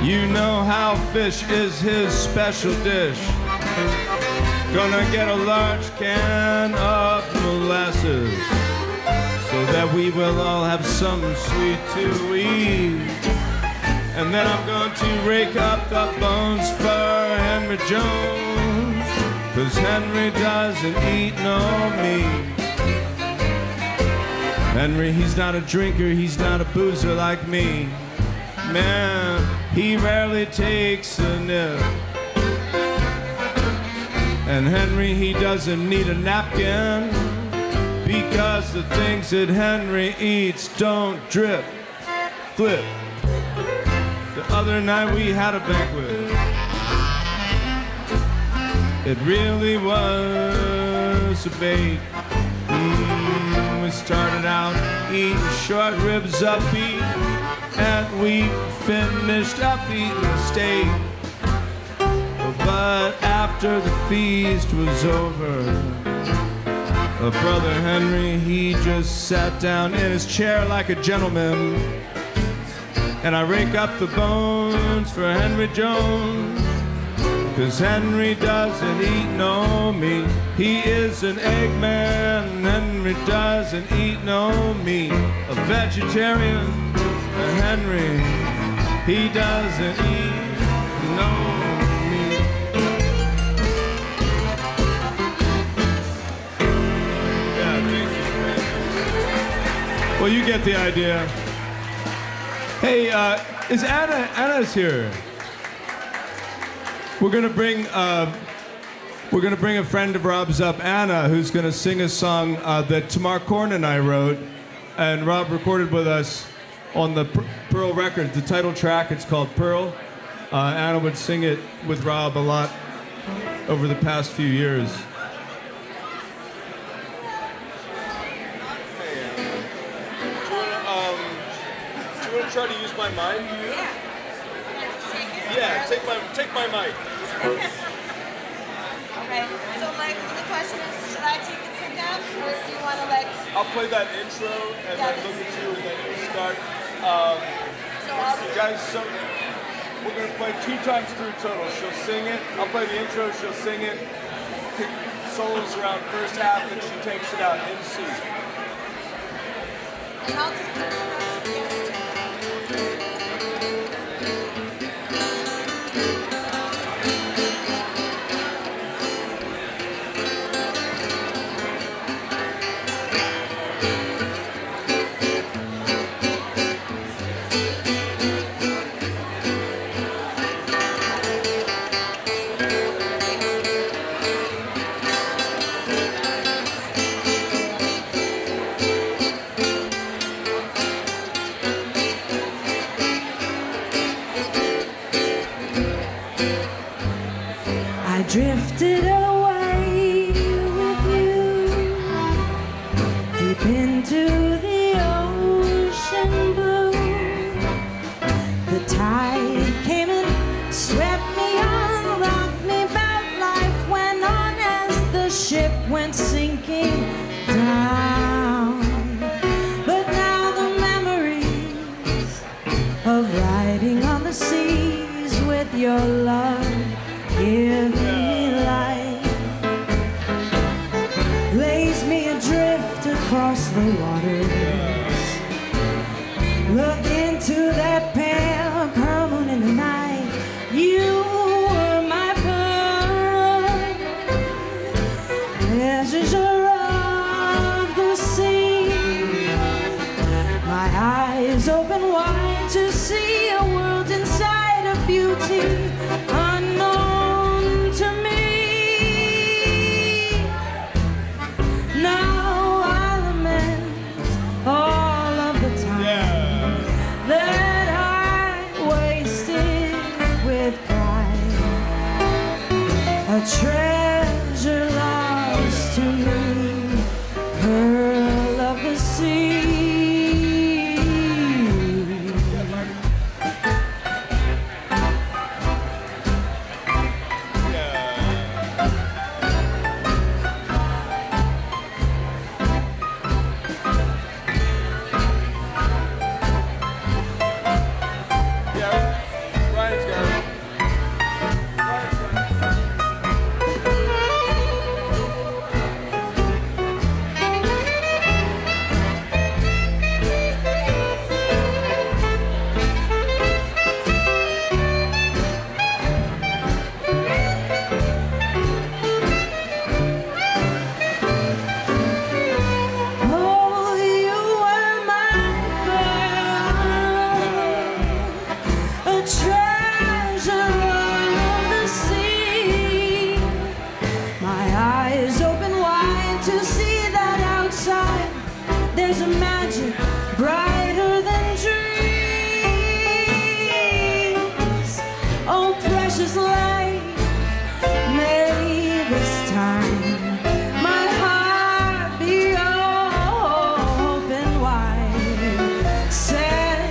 You know how fish is his special dish. Gonna get a large can of molasses, so that we will all have something sweet to eat. And then I'm going to rake up the bones for Henry Jones, 'cause Henry doesn't eat no meat. Henry, he's not a drinker, he's not a boozer like me. Man, he rarely takes a nip. And Henry, he doesn't need a napkin, because the things that Henry eats don't drip, flip. The other night we had a banquet. It really was a bait. We started out eating short ribs up beef, and we finished up eating steak. But after the feast was over, Brother Henry, he just sat down in his chair like a gentleman. And I rake up the bones for Henry Jones, 'cause Henry doesn't eat no meat. He is an eggman. Henry doesn't eat no meat. A vegetarian. Henry, he doesn't eat no meat. Yeah, thank you. Well, you get the idea. Hey, is Anna? Anna's here. We're gonna bring a friend of Rob's up, Anna, who's gonna sing a song that Tamar Korn and I wrote, and Rob recorded with us on the Pearl record. The title track, it's called Pearl. Anna would sing it with Rob a lot over the past few years. Try to use my mic? Yeah, take my mic. Okay, so like the question is, should I take it to them, or do you want to like? I'll play that intro and then look at you and then you start. Guys, so we're gonna play 2 times through total. She'll sing it. I'll play the intro. She'll sing it. Kick solos around first half, and she takes it out in C. And I'll take it. Drifted away with you deep into the ocean blue. The tide came and swept me on, rocked me back. Life went on as the ship went sinking down. But now the memories of riding on the seas with your love give me life, lays me adrift across the waters. Look into that pale pearl moon in the night. You were my pearl, treasure of the sea. My eyes beauty unknown to me. Now I lament all of the time that I wasted with pride. A treasure lost to me, pearl of the sea. There's a magic brighter than dreams. Oh, precious life, may this time my heart be open wide. Set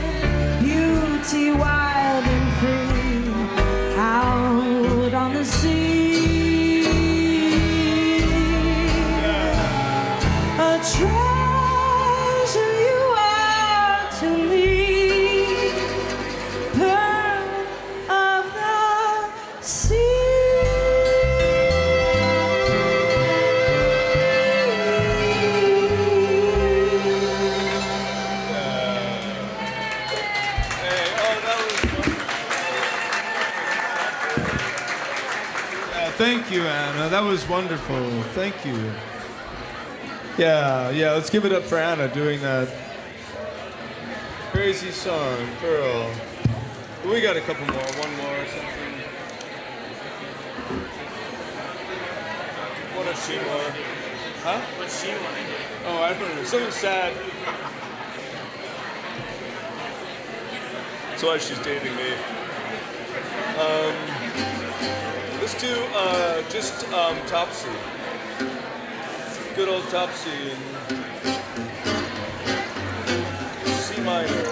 beauty wild and free out on the sea. A treasure you are to me, pearl of the sea. Thank you, Anna. That was wonderful. Thank you. Yeah, let's give it up for Anna doing that crazy song, Pearl. We got a couple more, one more or something. What does she want? Huh? What's she want? Oh, I don't know. Something sad. That's why she's dating me. Let's do just Topsy. Good old Topsy in C minor.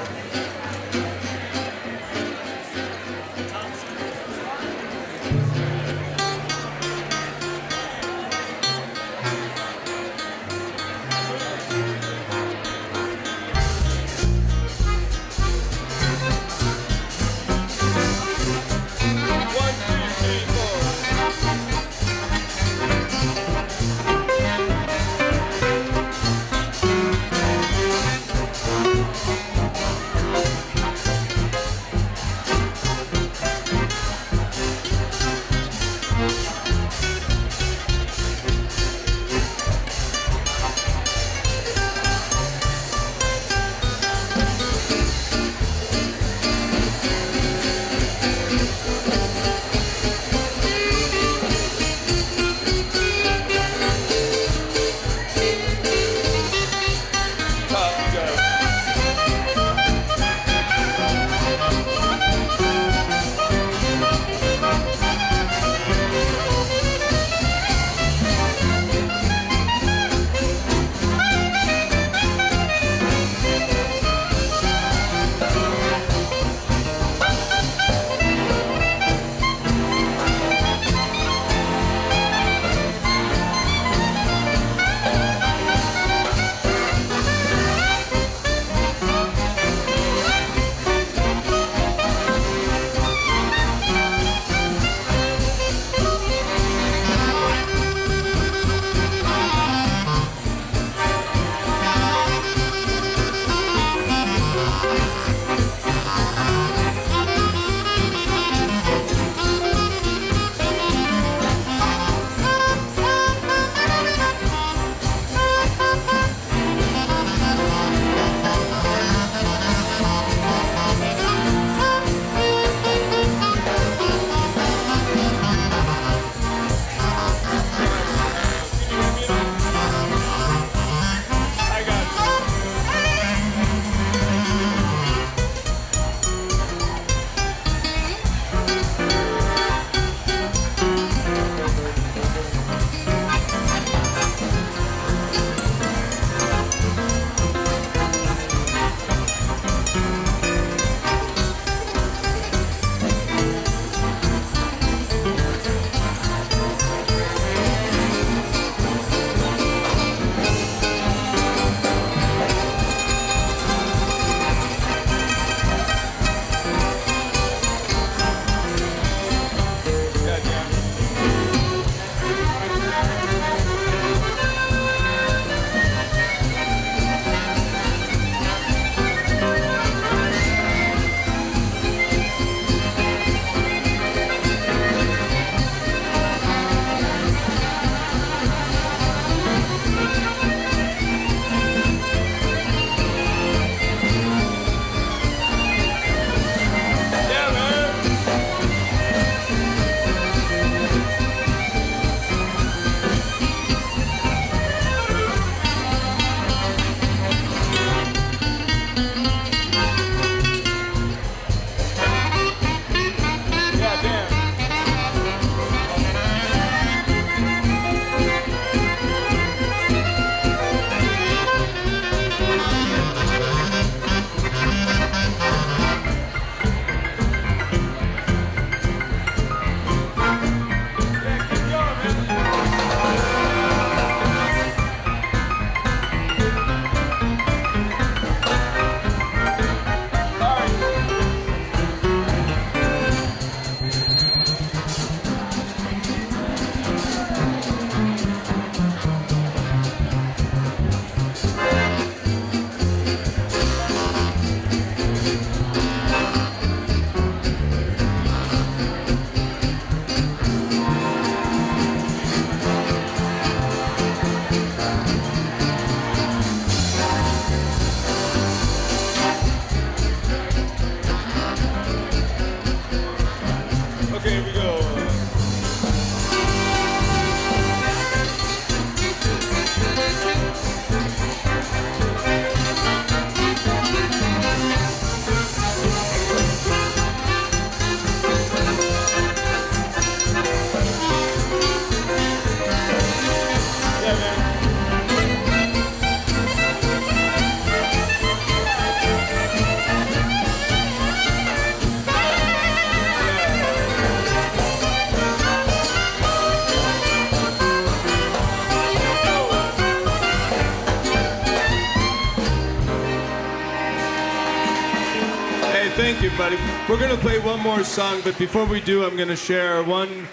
you, everybody. We're going to play one more song, but before we do, I'm going to share one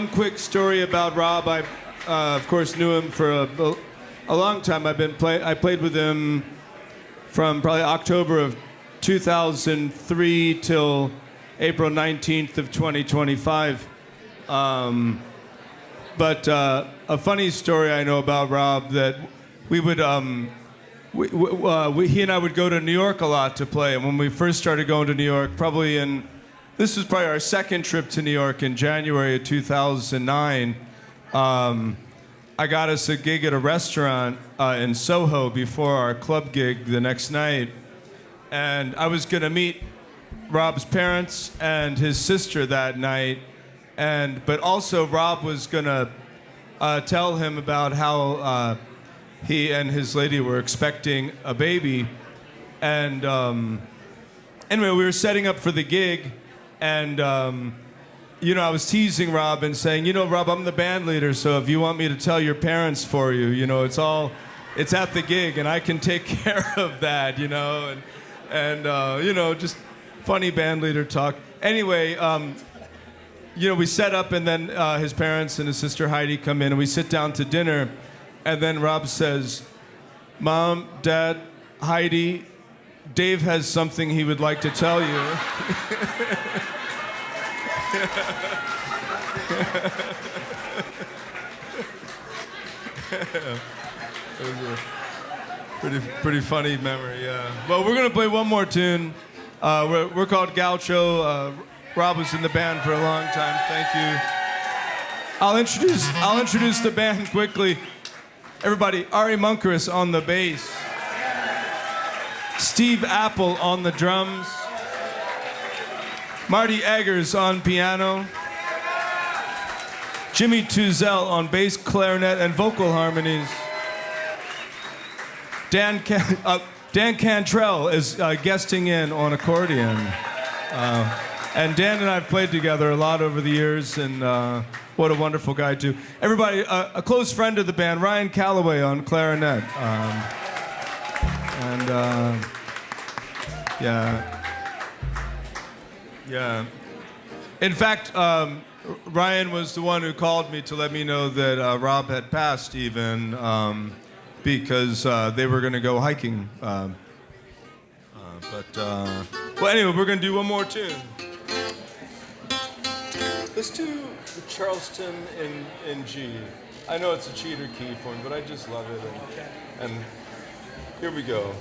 quick story about Rob. I, of course, knew him for a long time. I played with him from probably October of 2003 till April 19th of 2025. But a funny story I know about Rob that we would, he and I would go to New York a lot to play. And when we first started going to New York, this was probably our second trip to New York in January of 2009. I got us a gig at a restaurant in Soho before our club gig the next night. And I was going to meet Rob's parents and his sister that night. But also Rob was going to tell him about how he and his lady were expecting a baby. And anyway, we were setting up for the gig. And, I was teasing Rob and saying, Rob, I'm the band leader, so if you want me to tell your parents for you, it's at the gig, and I can take care of that, and just funny band leader talk. Anyway, we set up, and then his parents and his sister Heidi come in, and we sit down to dinner, and then Rob says, Mom, Dad, Heidi, Dave has something he would like to tell you. It was a pretty funny memory, yeah. Well, we're gonna play one more tune. We're called Gaucho. Rob was in the band for a long time. Thank you. I'll introduce the band quickly. Everybody, Ari Munkeris on the bass. Steve Apple on the drums. Marty Eggers on piano. Jimmy Tuzel on bass, clarinet, and vocal harmonies. Dan Cantrell is guesting in on accordion. And Dan and I have played together a lot over the years, and what a wonderful guy, too. Everybody, a close friend of the band, Ryan Calloway on clarinet. Yeah. In fact, Ryan was the one who called me to let me know that Rob had passed, even because they were going to go hiking. Well, anyway, we're going to do one more tune. Let's do the Charleston in G. I know it's a cheater key for me, but I just love it. And here we go.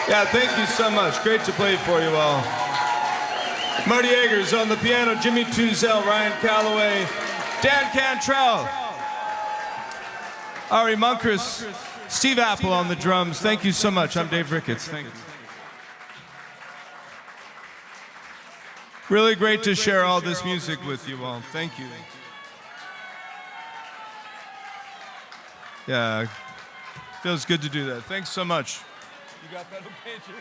Yeah, thank you so much. Great to play for you all. Marty Eggers on the piano, Jimmy Tuzel, Ryan Calloway, Dan Cantrell, Ari Munkers, Steve Apple on the drums. Thank you so much. I'm Dave Ricketts. Thank you. Really great to share all this music with you all. Thank you. Yeah, feels good to do that. Thanks so much. You got that okay, Jimmy?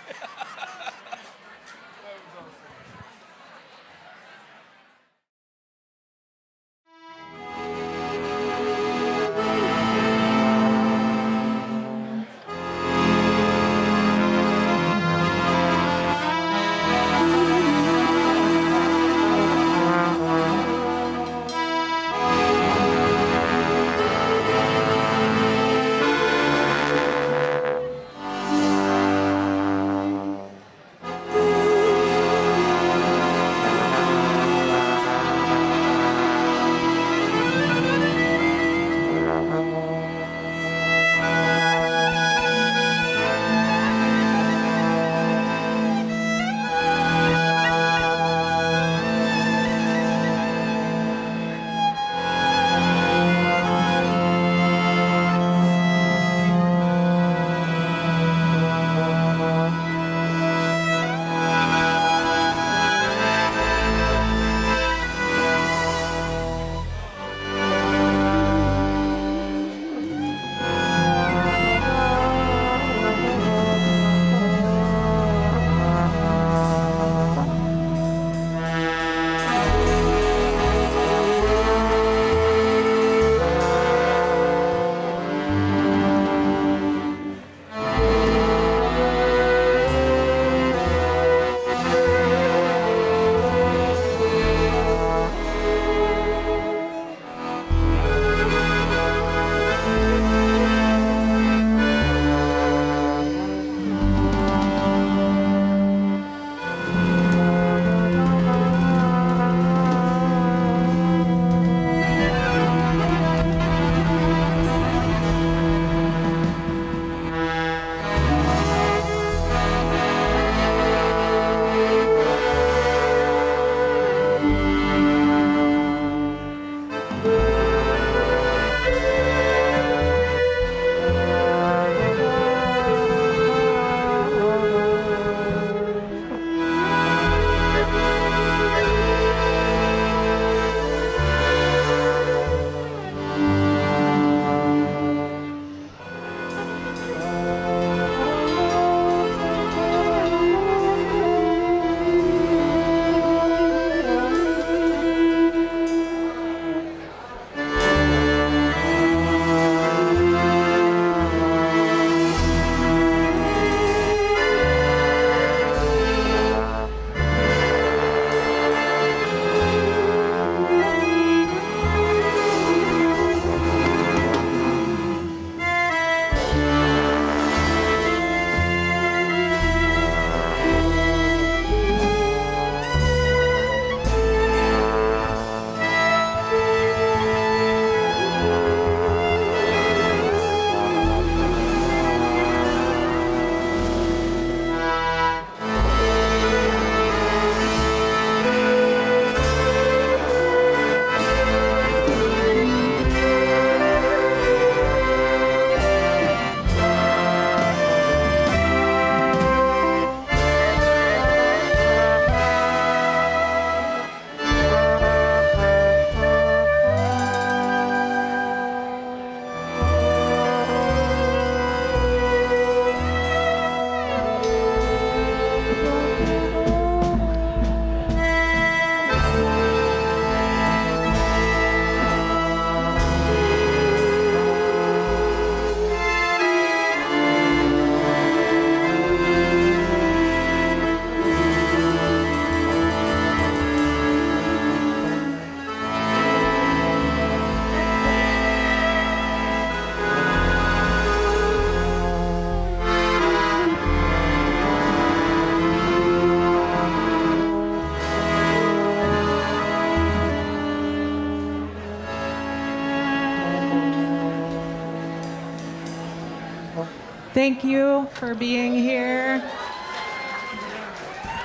Thank you for being here.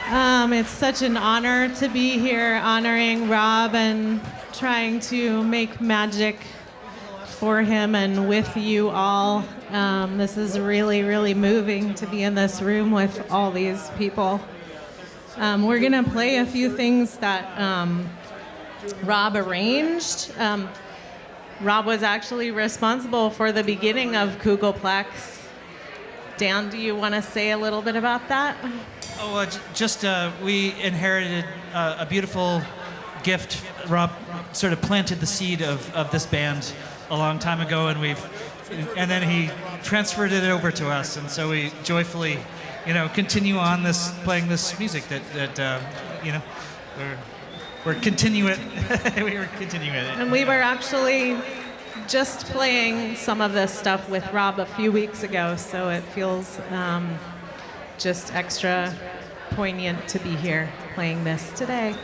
It's such an honor to be here honoring Rob and trying to make magic for him and with you all. This is really, really moving to be in this room with all these people. We're gonna play a few things that Rob arranged. Rob was actually responsible for the beginning of Kugelplex. Dan, do you want to say a little bit about that? We inherited a beautiful gift. Rob sort of planted the seed of this band a long time ago, and then he transferred it over to us, and so we joyfully, continue on playing this music that we're continuing it. We were continuing it. And we were actually just playing some of this stuff with Rob a few weeks ago, so it feels just extra poignant to be here playing this today.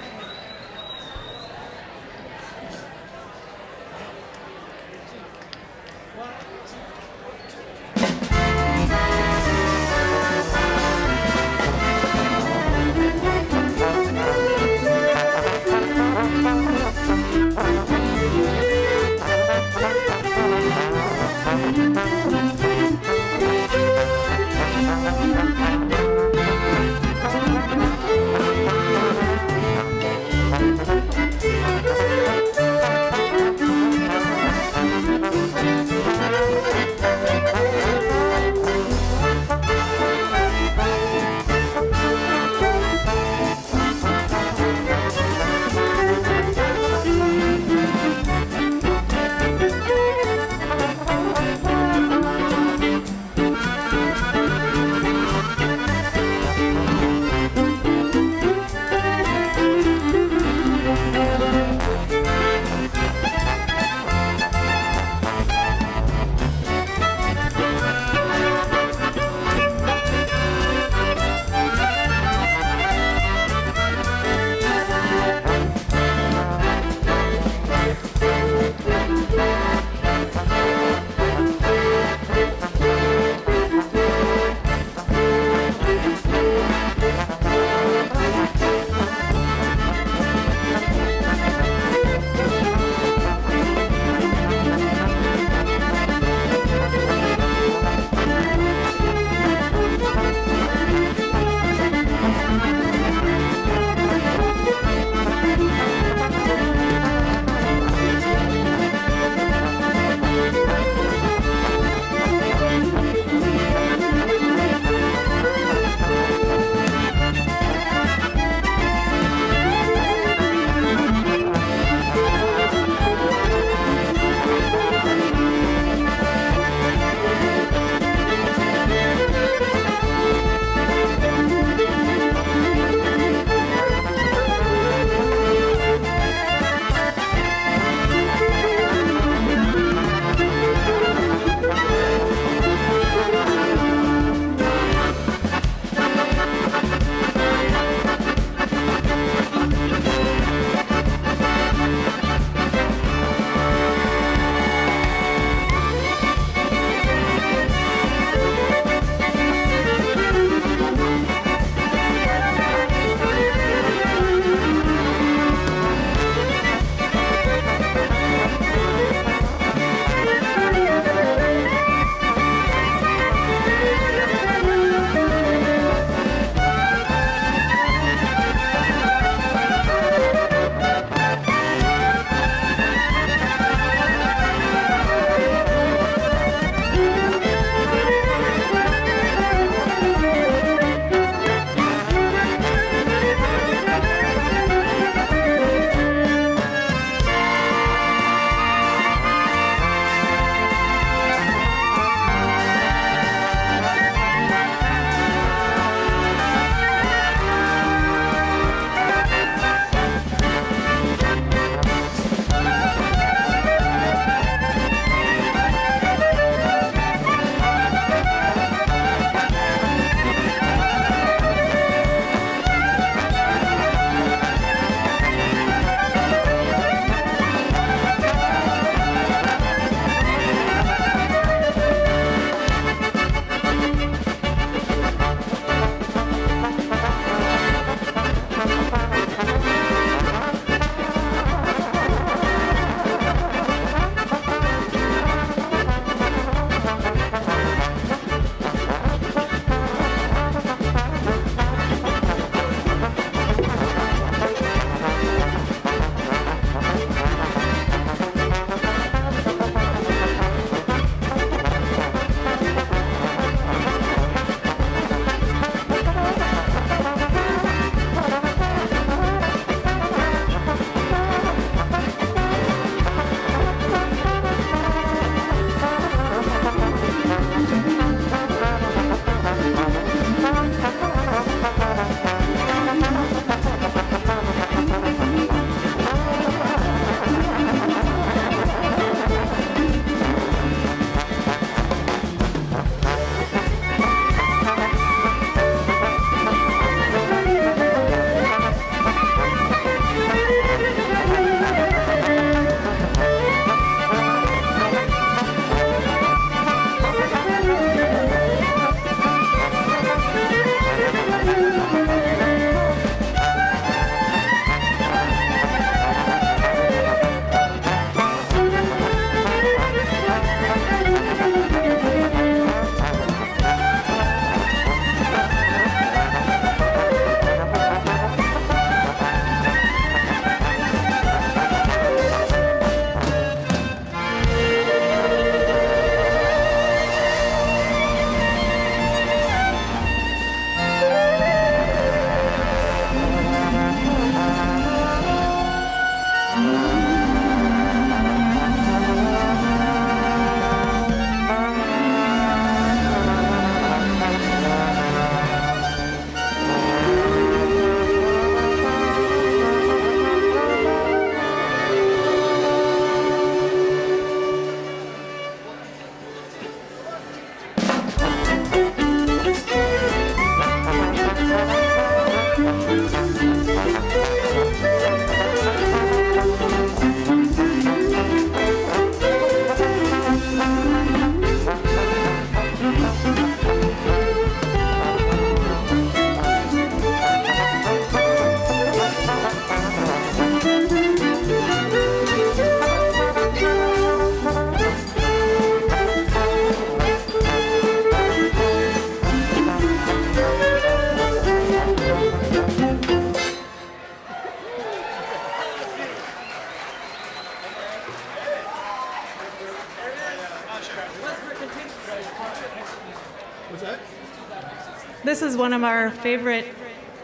This is one of our favorite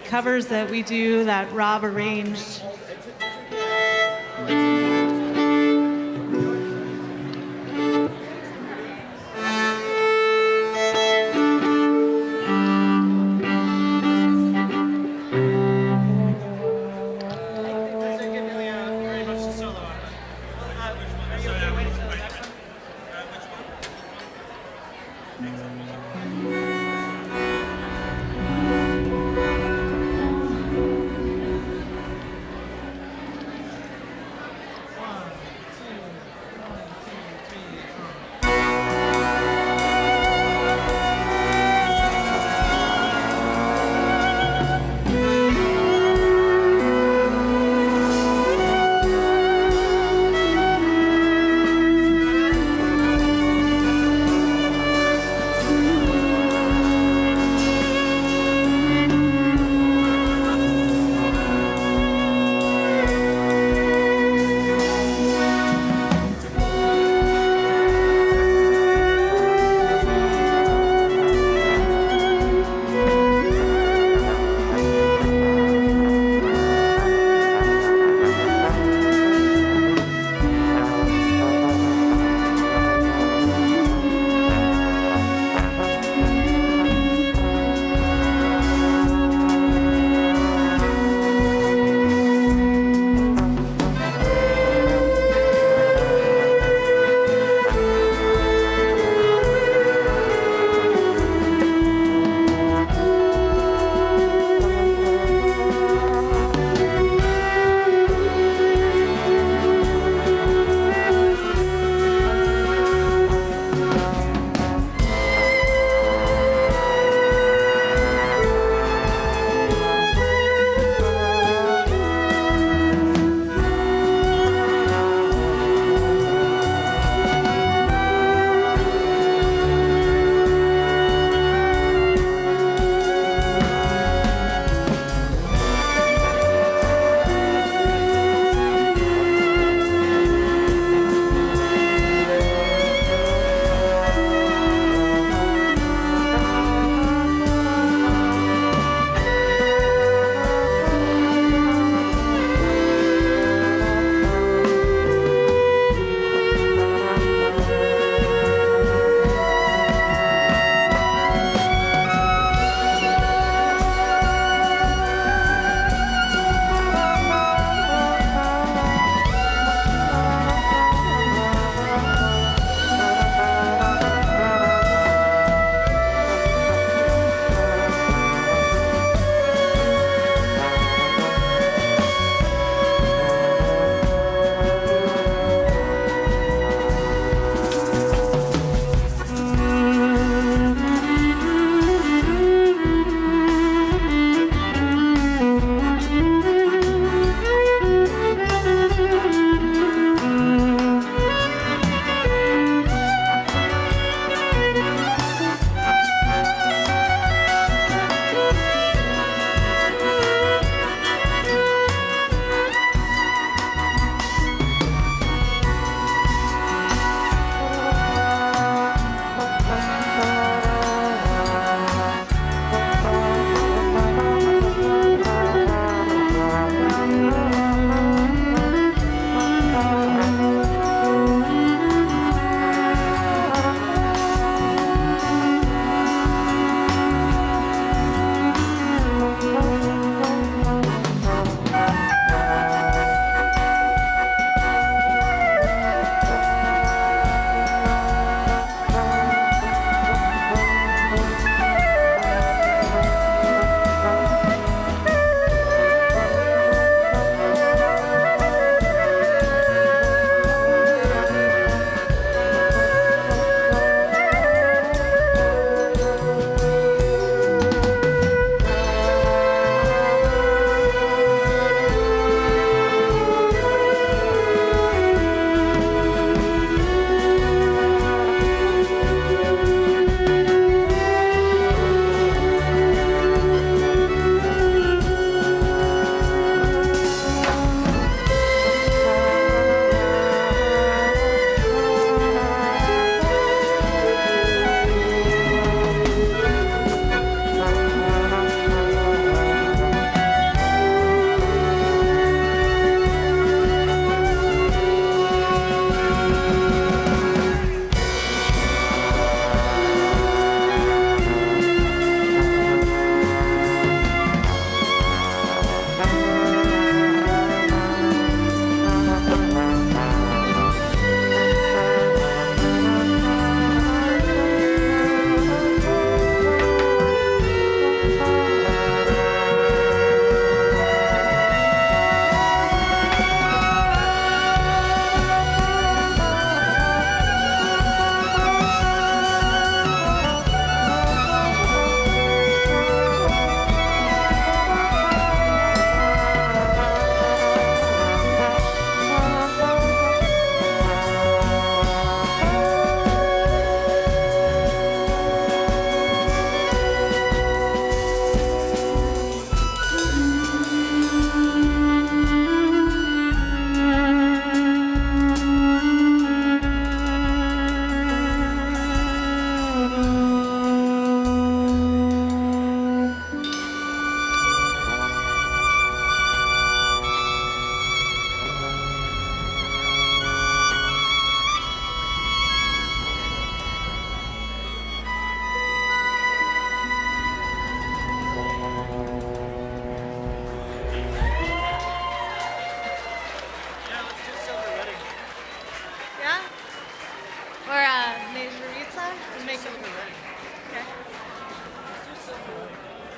covers that we do that Rob arranged.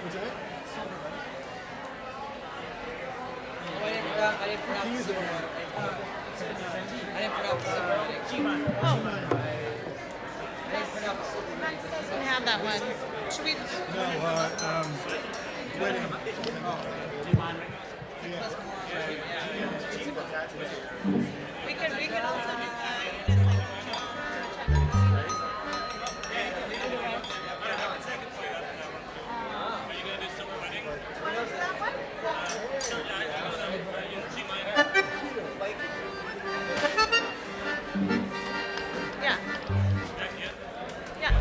We have that one. Should we? We can also do yeah. Yeah.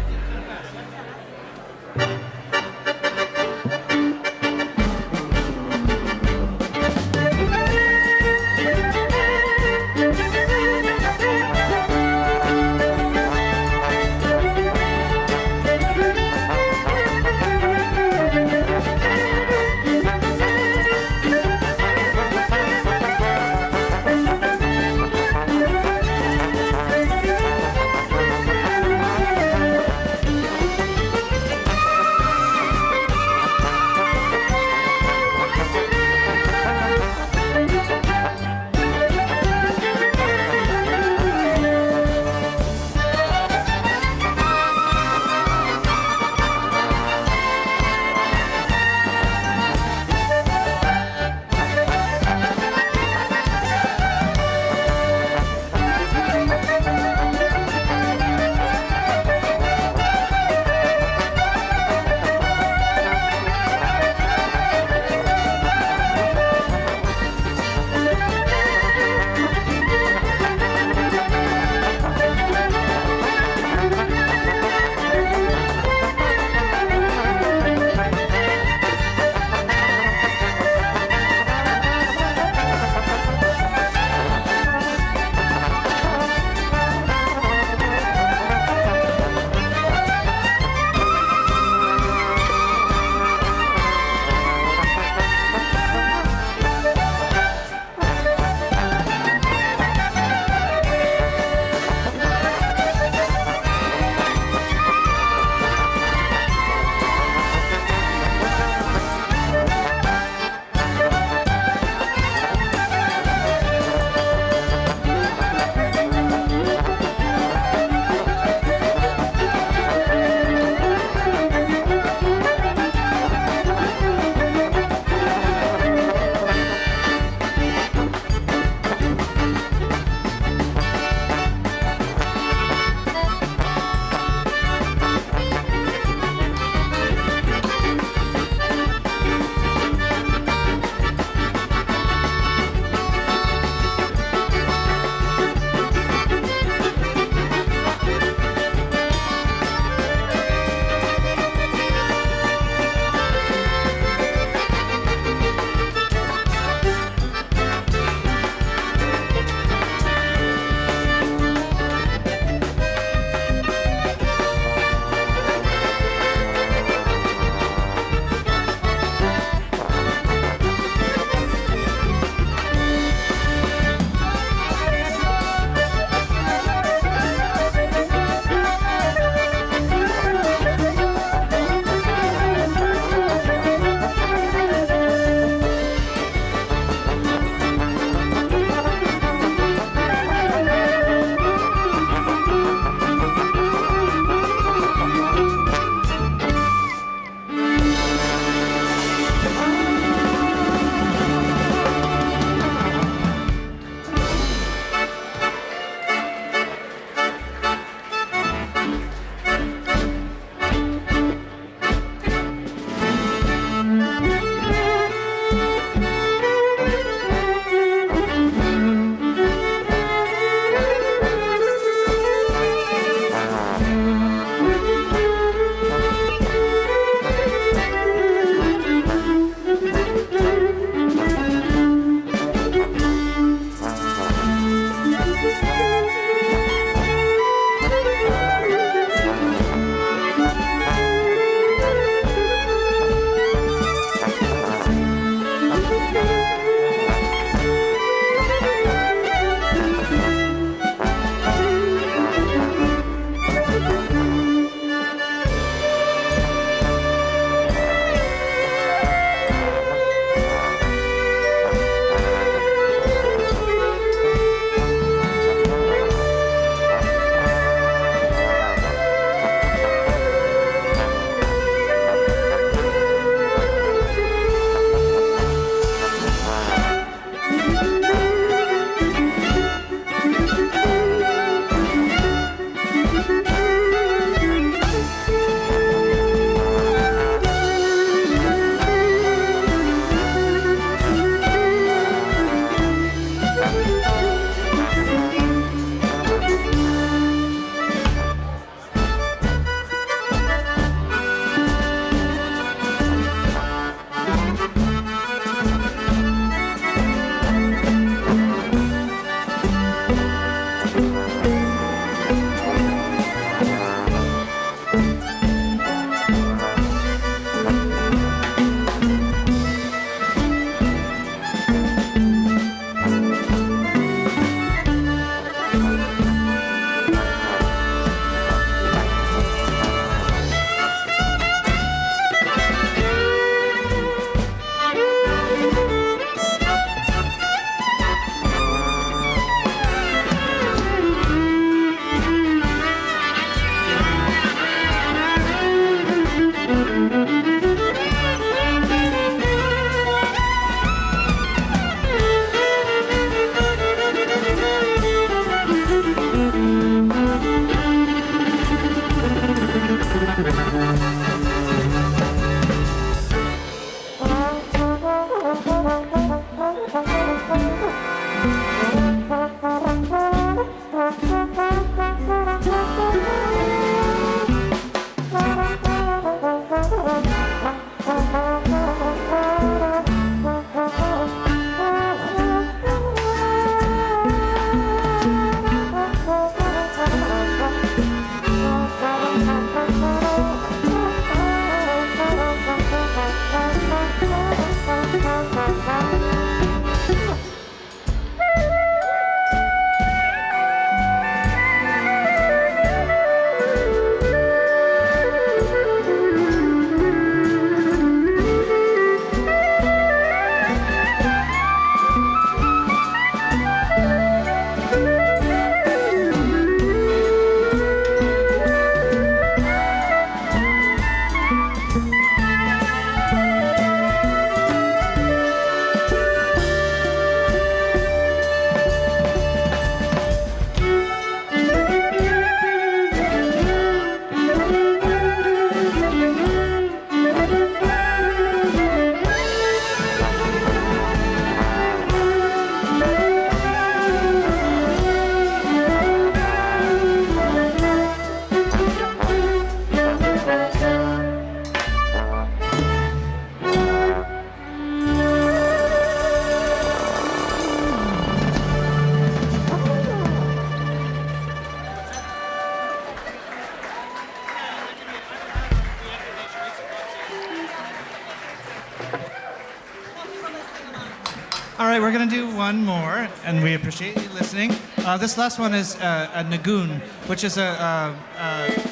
All right, we're going to do one more, and we appreciate you listening. This last one is a nagun, which is a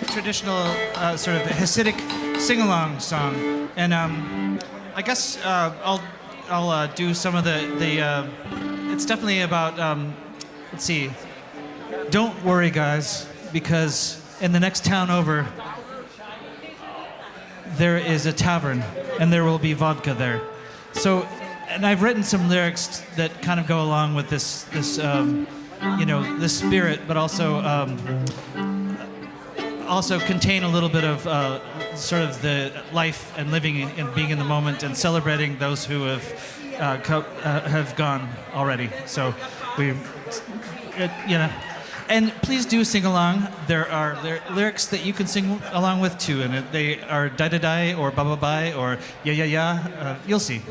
traditional sort of Hasidic sing-along song. And I guess I'll do some of the it's definitely about, let's see. Don't worry, guys, because in the next town over, there is a tavern, and there will be vodka there. So, and I've written some lyrics that kind of go along with this spirit, but also contain a little bit of sort of the life and living and being in the moment and celebrating those who have gone already. So and please do sing along. There are lyrics that you can sing along with too, and they are da da da or ba ba bye or ya ya ya. You'll see.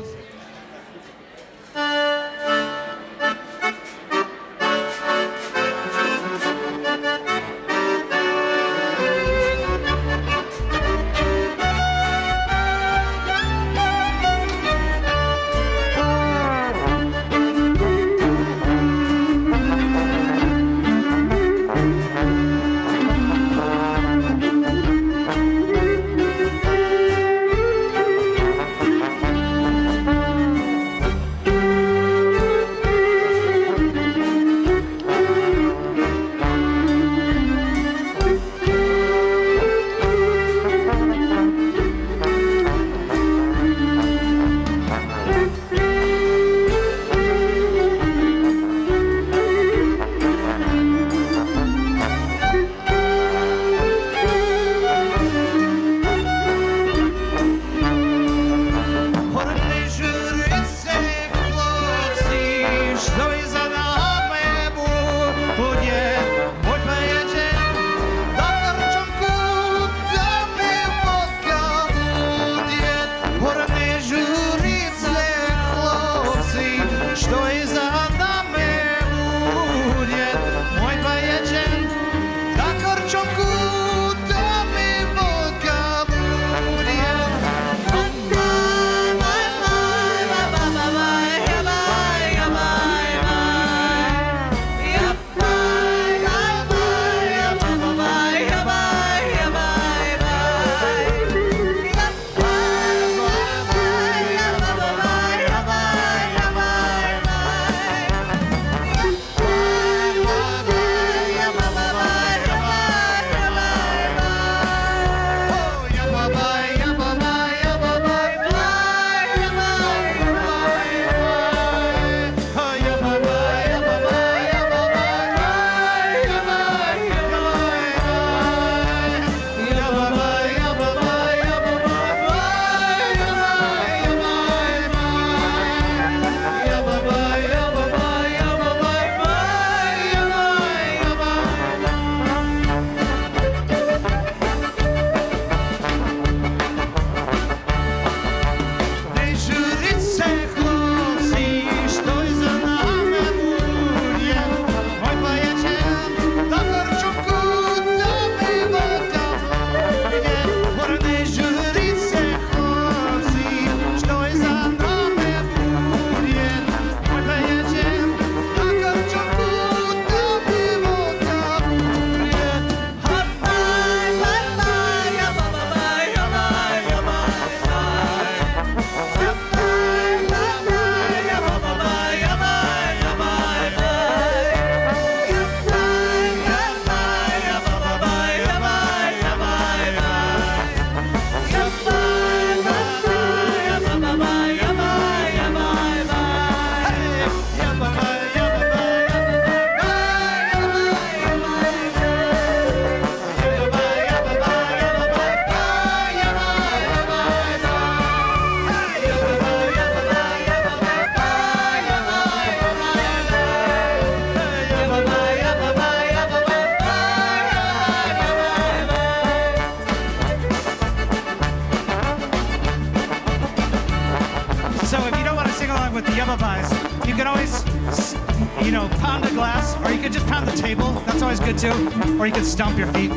Pound a glass, or you could just pound the table. That's always good too. Or you could stomp your feet.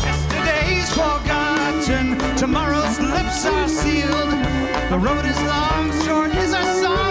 Yesterday's forgotten, tomorrow's lips are sealed. The road is long, short is our song.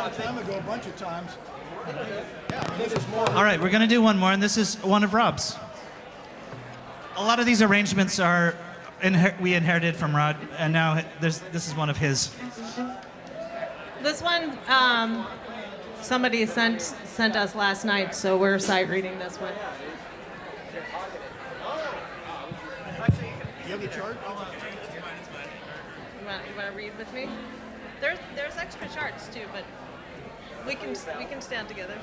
time ago, a bunch of times. All right, we're going to do one more, and this is one of Rob's. A lot of these arrangements are we inherited from Rod, and now this is one of his. This one, somebody sent us last night, so we're sight reading this one. You have a chart? You want to read with me? There's extra charts too, but we can stand together.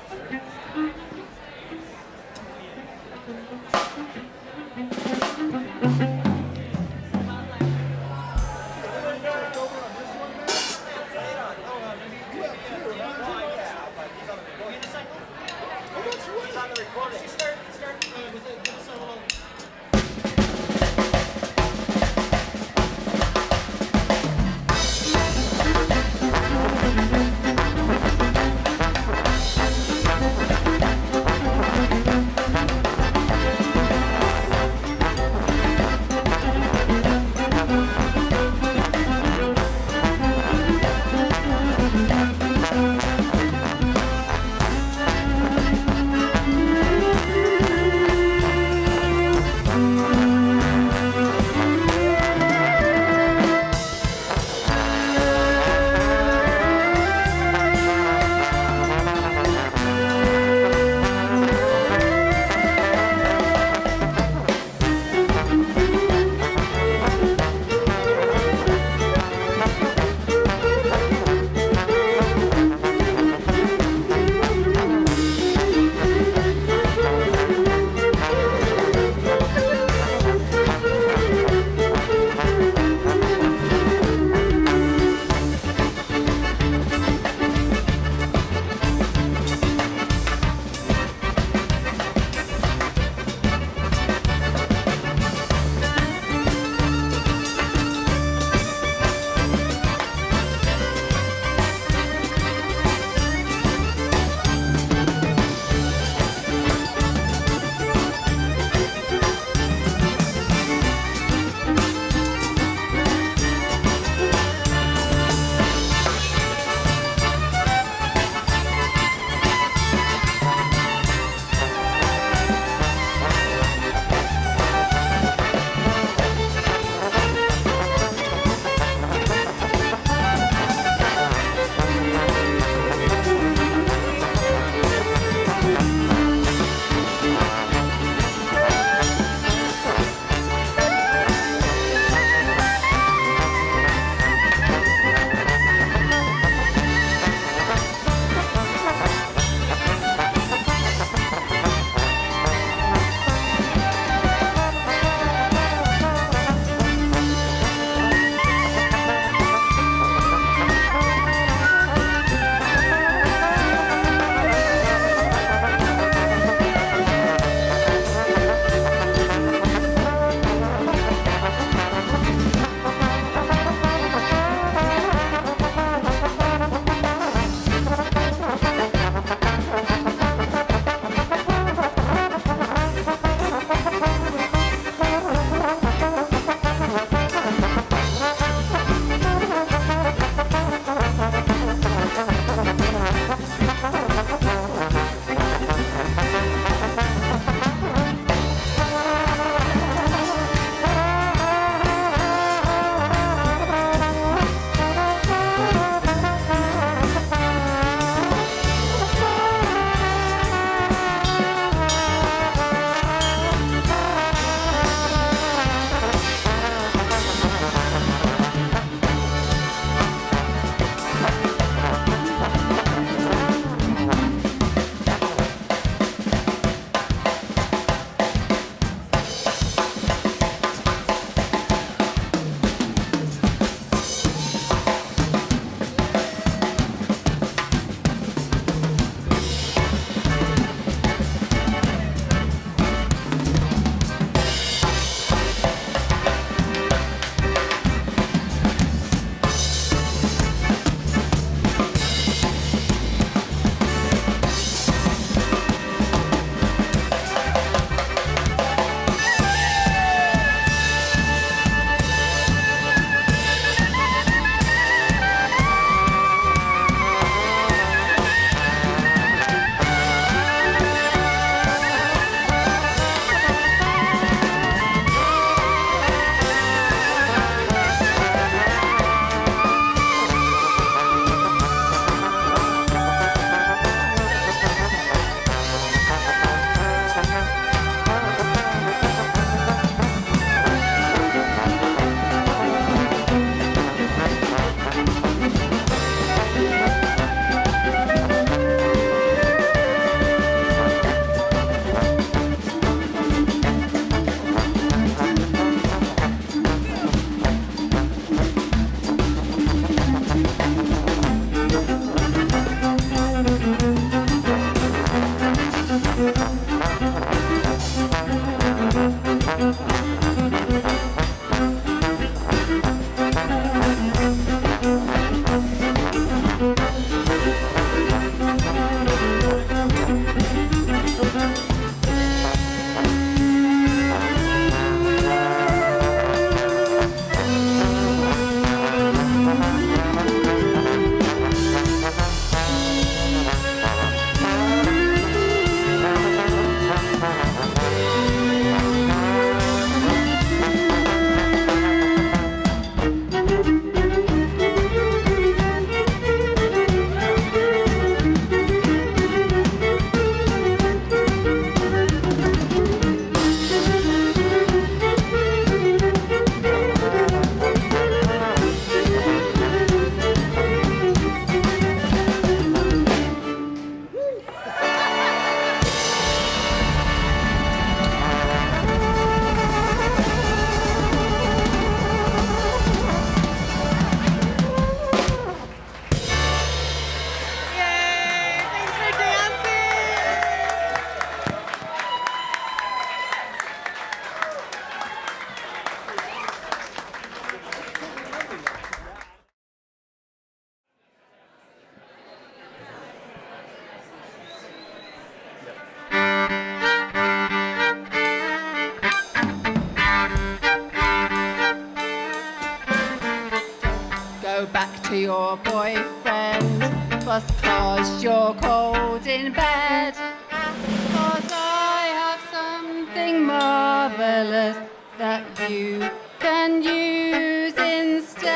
to your boyfriend just 'cause you're cold in bed. 'Cause I have something marvelous that you can use instead.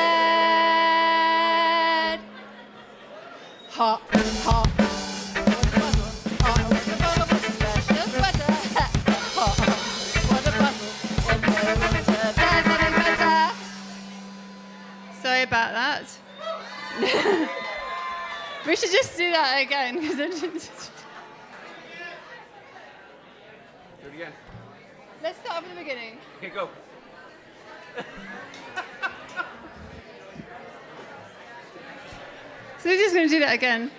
Hot, hot. Sorry about that. We should just do that again. Do it again. Let's start from the beginning. Okay, go. So we're just going to do that again.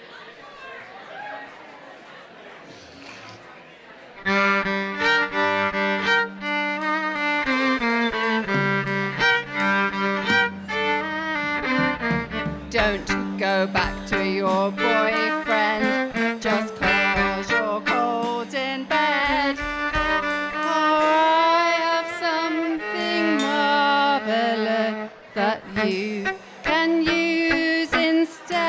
Don't go back to your boyfriend just 'cause you're cold in bed. I have something marvelous that you can use instead.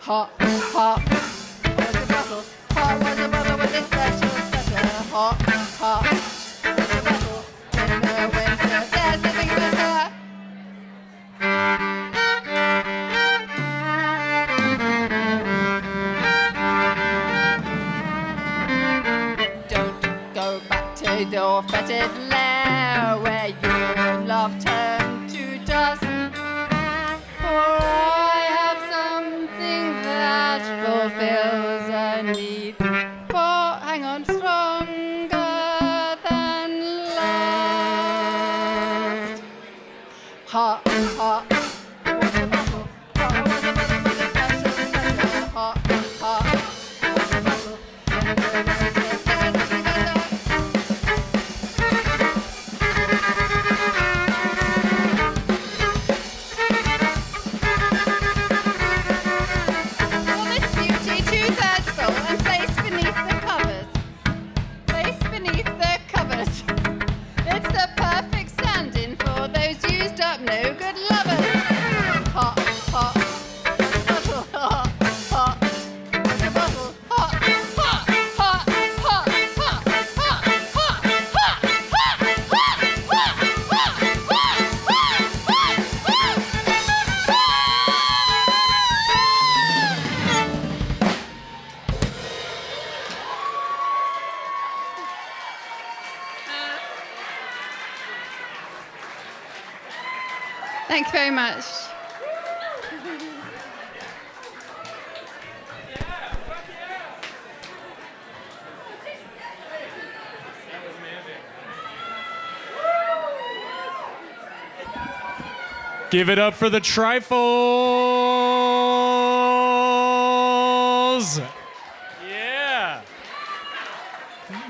Hot, hot, was a bottle. Hot was a bottle with a special sweater. Hot, hot, was a bottle in the winter. There's nothing better. Don't go back to your fetid lair where your love turned to dust. For I have something that fulfills a need for, hang on, stronger than lust. Hot, hot, was a bottle. Hot was a bottle with a special sweater. Hot, hot, was a bottle. In the winter, there's nothing better. For this beauty, 2/3 full and placed beneath the covers. Placed beneath the covers. It's the perfect stand-in for those used up no good lovers. Hot, hot, bottle, hot, hot, the bottle, hot, hot, hot, hot, hot, hot, hot, hot, hot, Thanks very much. Give it up for the Trifles! Yeah!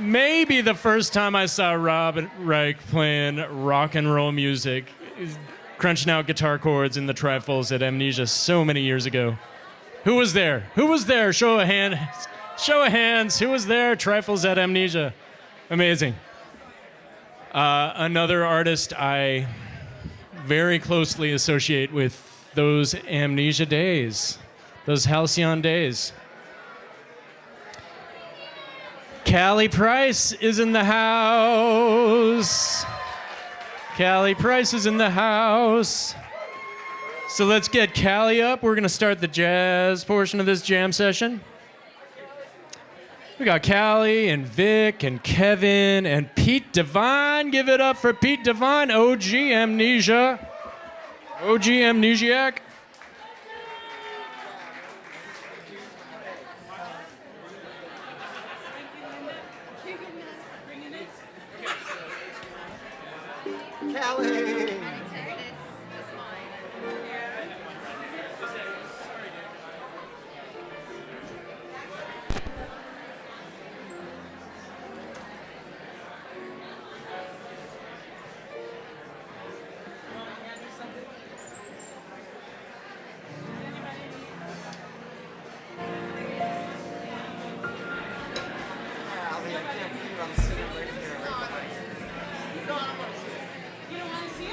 Maybe the first time I saw Rob Reich playing rock and roll music, crunching out guitar chords in the Trifles at Amnesia so many years ago. Who was there? Who was there? Show of hands. Show of hands. Who was there? Trifles at Amnesia. Amazing. Another artist I very closely associate with those Amnesia days, those halcyon days. Callie Price is in the house. Callie Price is in the house. So let's get Callie up. We're gonna start the jazz portion of this jam session. We got Callie and Vic and Kevin and Pete Devine. Give it up for Pete Devine, OG Amnesia. OG Amnesiac. Callie. You don't want to see it?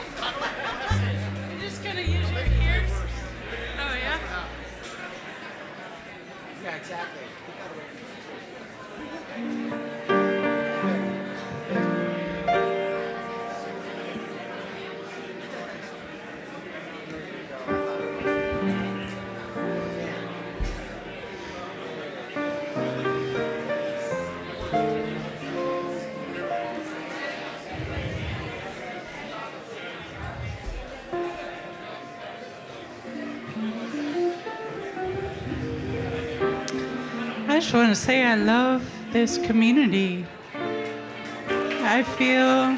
just want to say I love this community. I feel,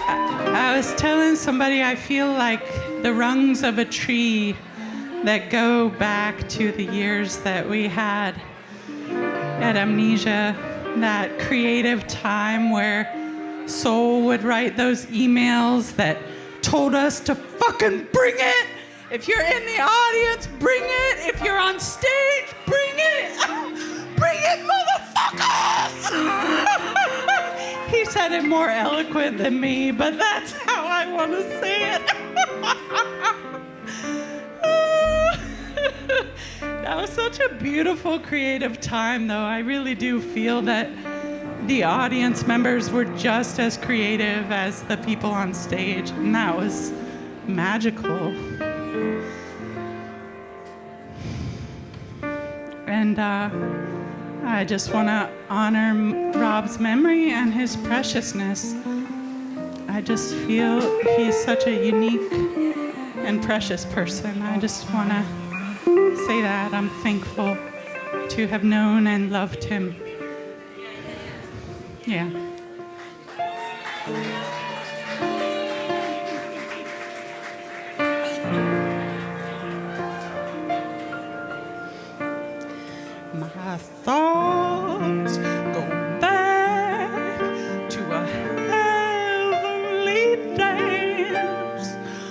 I was telling somebody I feel like the rungs of a tree that go back to the years that we had at Amnesia, that creative time where Soul would write those emails that told us to fucking bring it. If you're in the audience, bring it. If you're on stage, bring it. Bring it, motherfuckers! He said it more eloquent than me, but that's how I want to say it. That was such a beautiful, creative time, though. I really do feel that the audience members were just as creative as the people on stage, and that was magical. And I just want to honor Rob's memory and his preciousness. I just feel he's such a unique and precious person. I just want to say that. I'm thankful to have known and loved him. Yeah. My thoughts go back to a heavenly dance,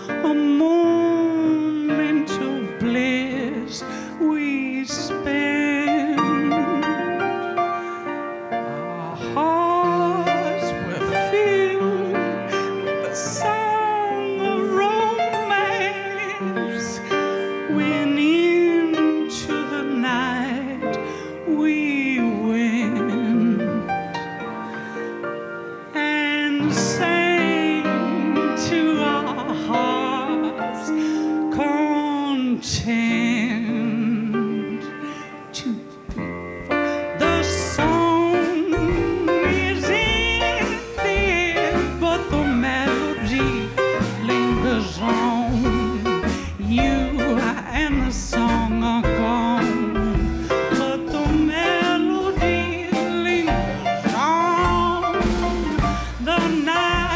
a moment of bliss we spent. Our hearts were filled with the song of romance when into the night we went and sang to our hearts' content. The song is ended, but the melody lingers on. You and the song are gone, but the melody lingers on. The night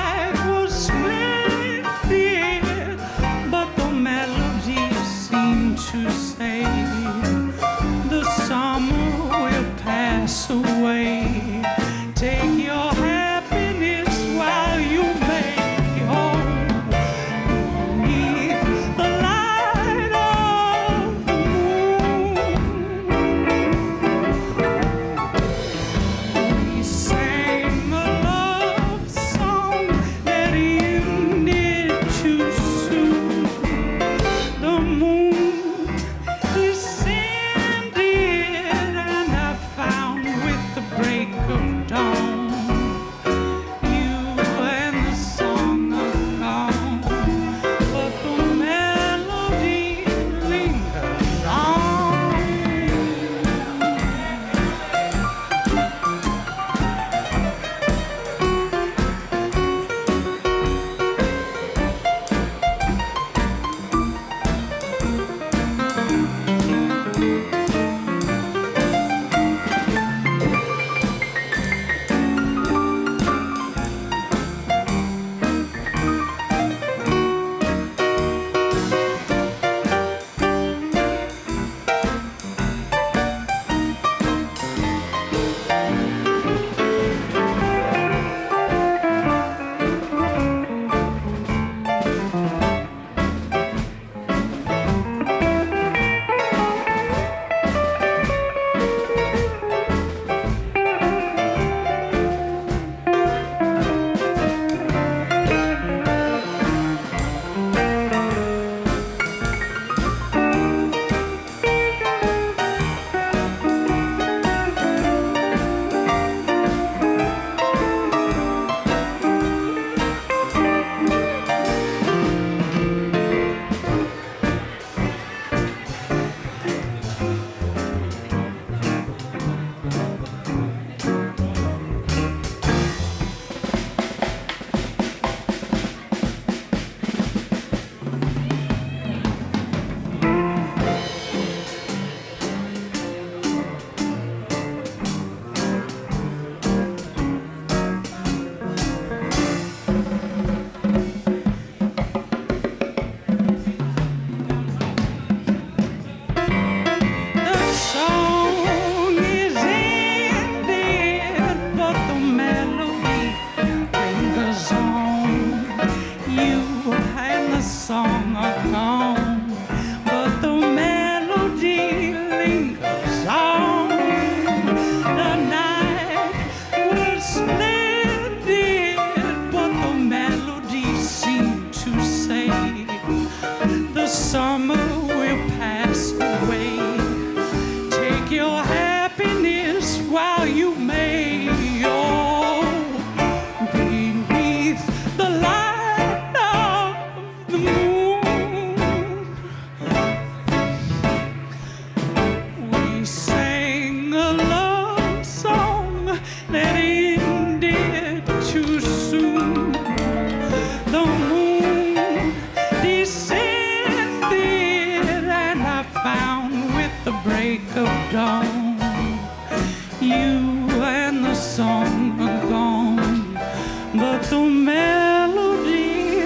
but the melody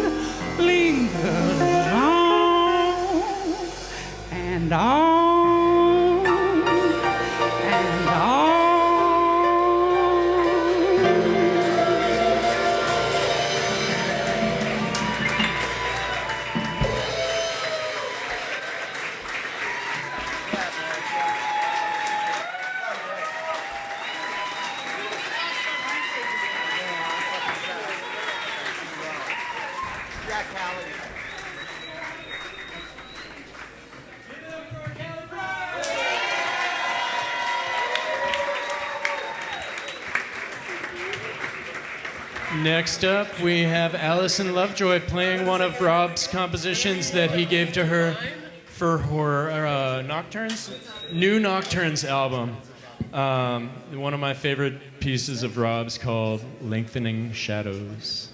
lingers on and on and on. Next up, we have Allison Lovejoy playing one of Rob's compositions that he gave to her for her Nocturnes? New Nocturnes album. One of my favorite pieces of Rob's called Lengthening Shadows.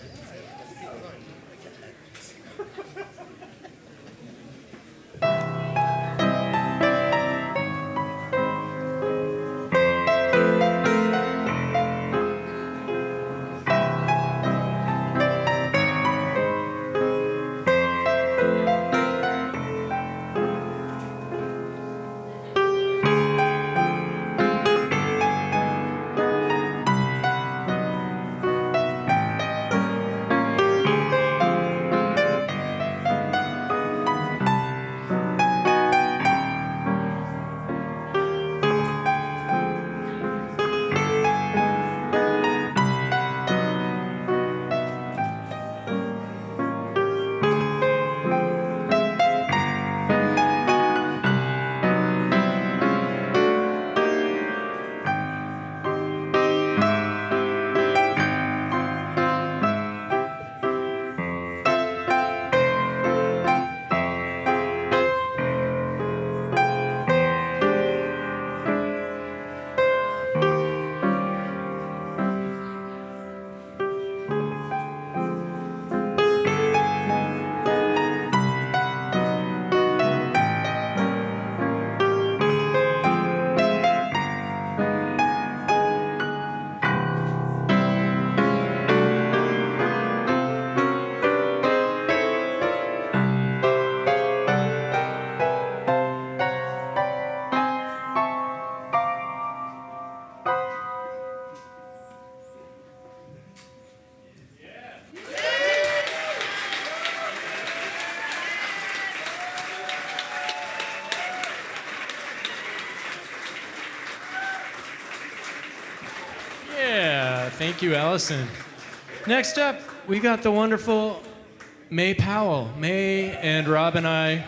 Thank you, Allison. Next up, we got the wonderful May Powell. May and Rob and I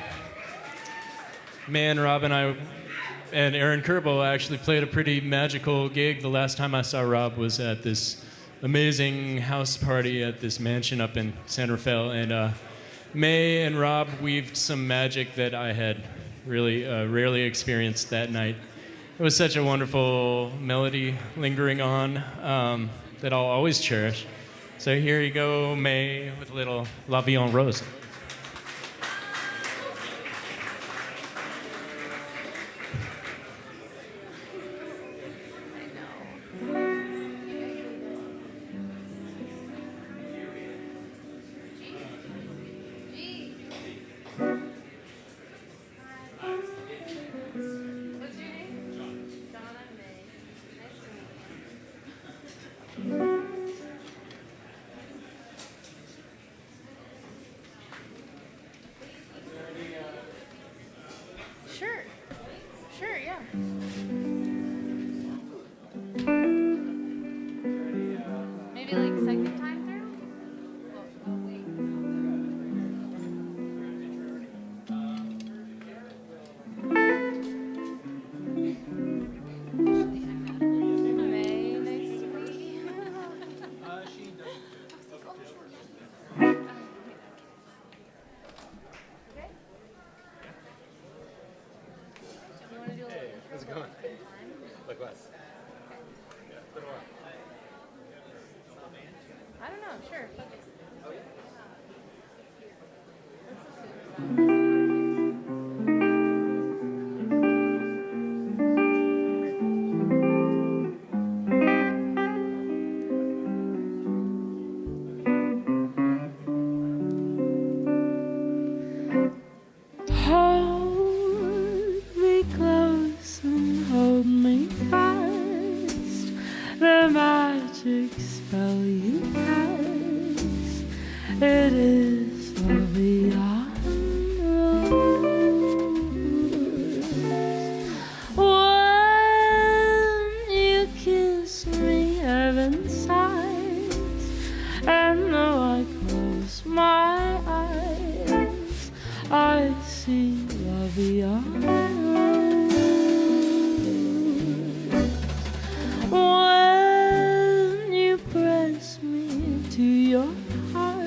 and Aaron Kerbo actually played a pretty magical gig. The last time I saw Rob was at this amazing house party at this mansion up in San Rafael. And May and Rob weaved some magic that I had really rarely experienced that night. It was such a wonderful melody lingering on that I'll always cherish. So here you go, May, with a little La Vie en Rose. It is the beyond rose. When you kiss me, heaven sighs, and though I close my eyes, I see the beyond rose. When you press me to your heart,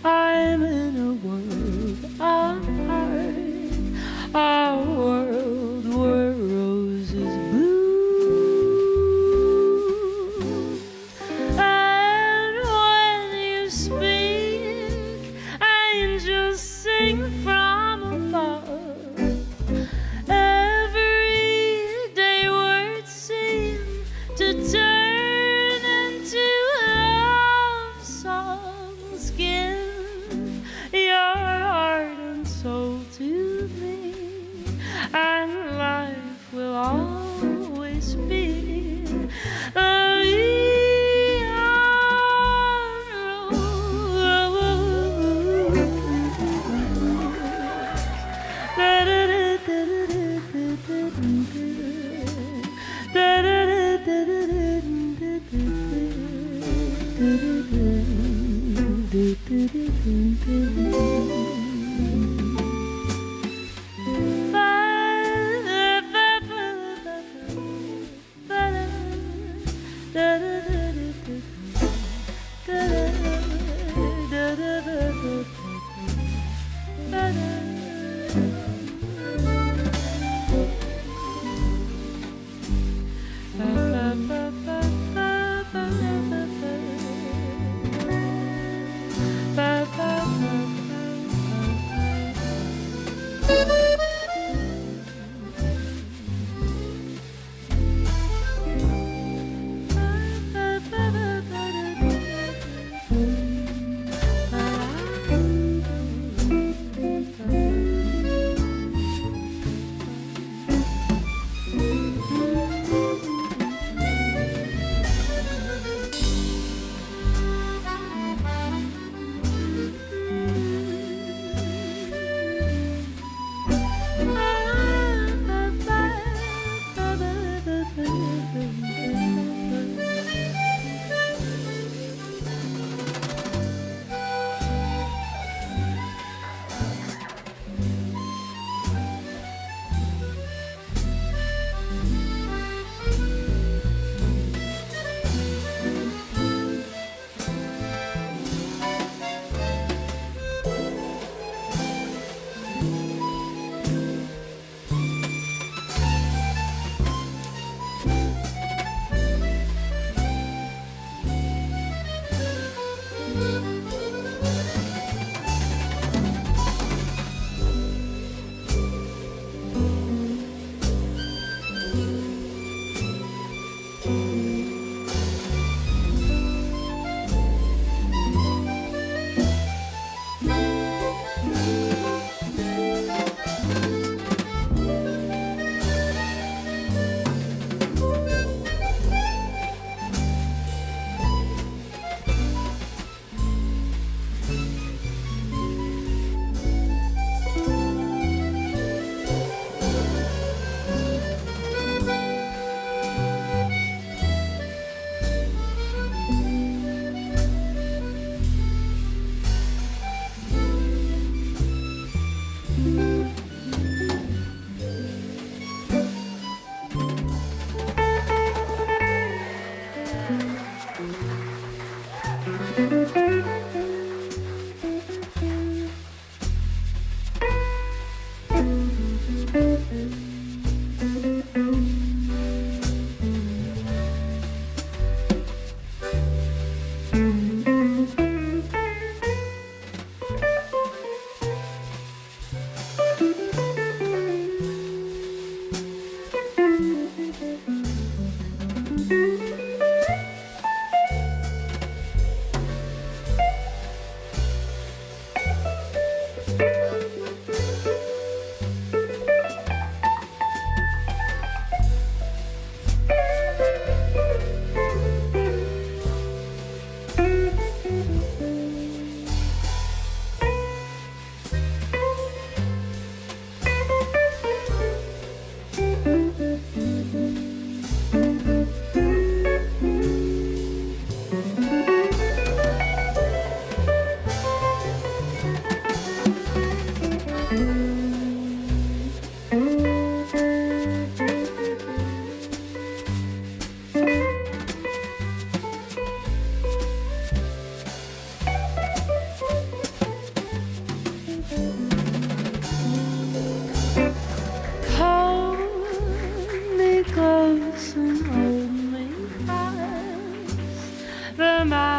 I'm in a world apart, a world where roses bloom. And when you speak, angels sing from above. Everyday words seem to turn into love songs. Give your heart and soul to me, and life will always be a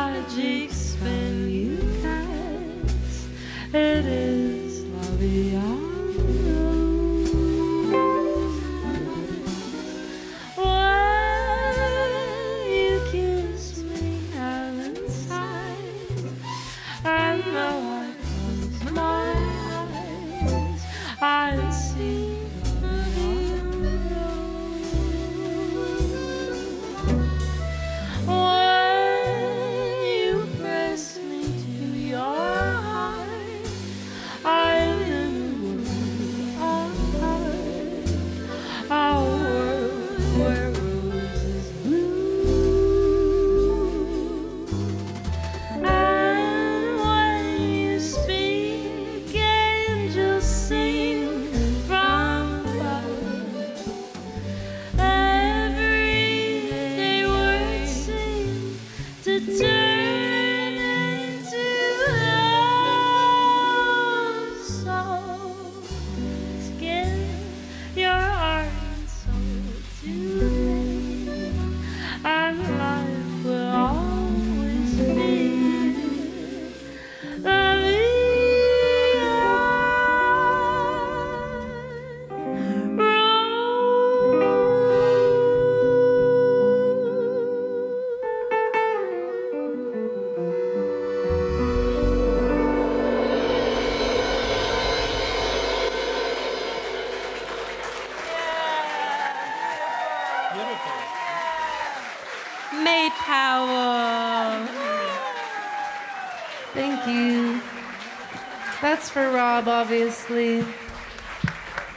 magic spell you cast. It is La Vie. May Powell. Thank you. That's for Rob, obviously.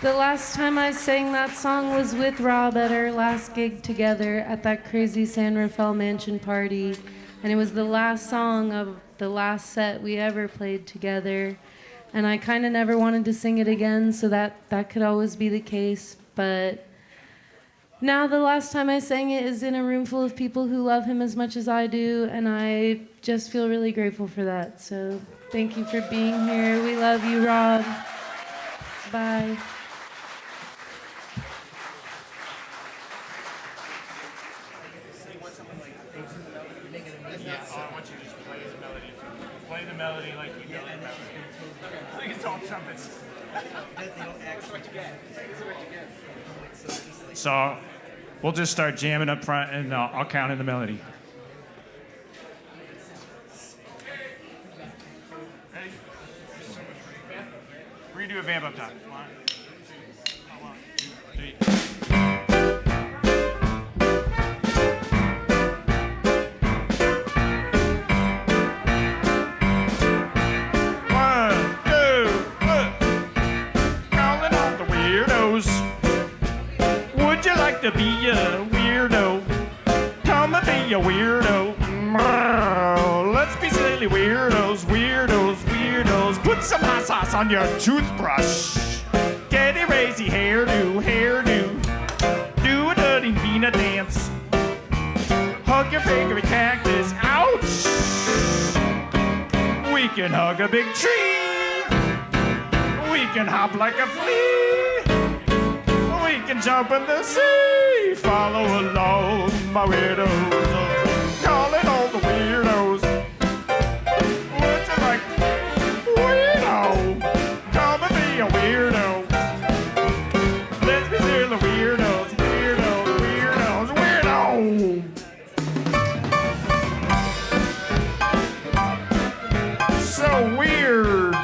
The last time I sang that song was with Rob at our last gig together at that crazy San Rafael Mansion party. And it was the last song of the last set we ever played together. And I kind of never wanted to sing it again, so that could always be the case. But now the last time I sang it is in a room full of people who love him as much as I do, and I just feel really grateful for that. So thank you for being here. We love you, Rob. Bye. Play the melody like you know the melody. I think it's all trumpets. So we'll just start jamming up front, and I'll count in the melody. Ready? We're gonna do a vamp up top. 1, 2, 3. To be a weirdo, come and be a weirdo. Let's be silly weirdos, weirdos, weirdos. Put some hot sauce on your toothbrush. Get a crazy hairdo, hairdo. Do a dirty Vina dance. Hug your favorite cactus, ouch. We can hug a big tree. We can hop like a flea. We can jump in the sea, follow along, my weirdos, calling all the weirdos. Would you like weirdo? Come and be a weirdo. Let's be silly weirdos, weirdos, weirdos, weirdo. So weird.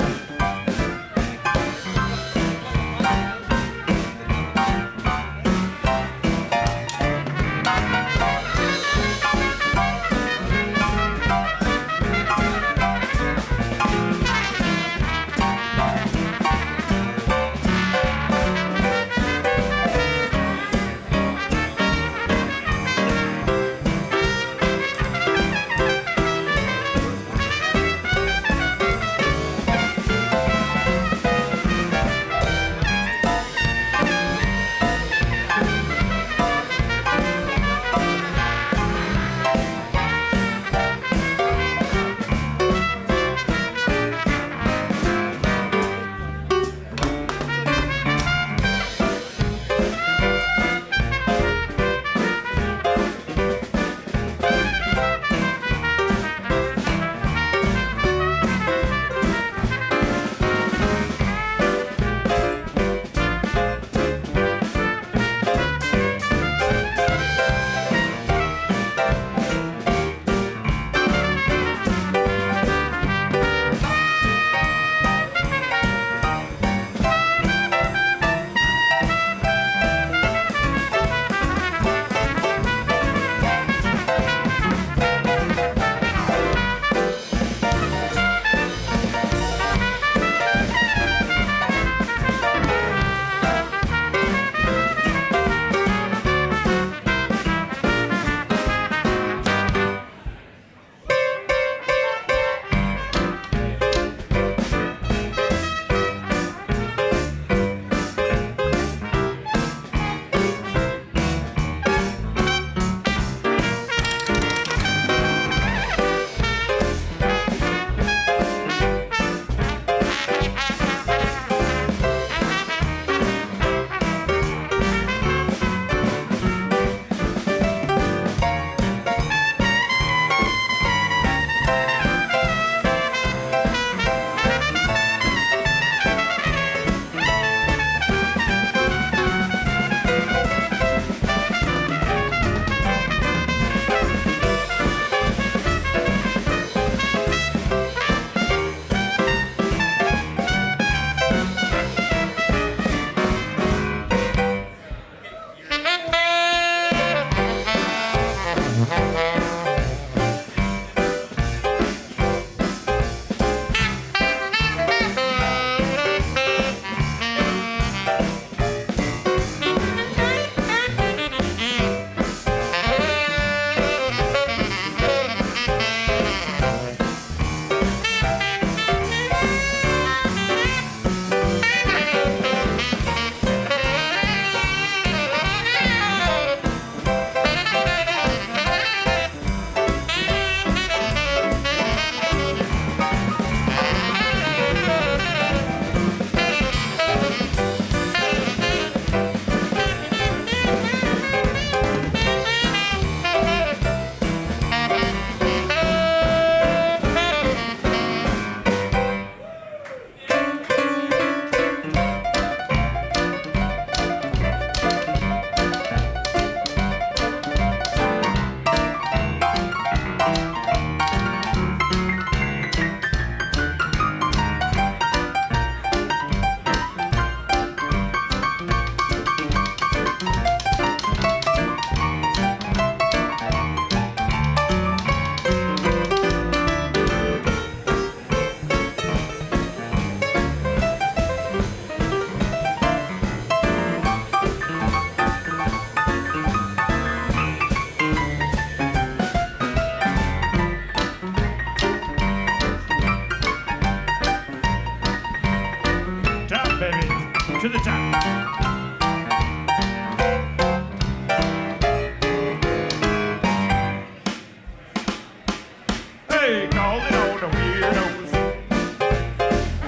Hey, calling all the weirdos.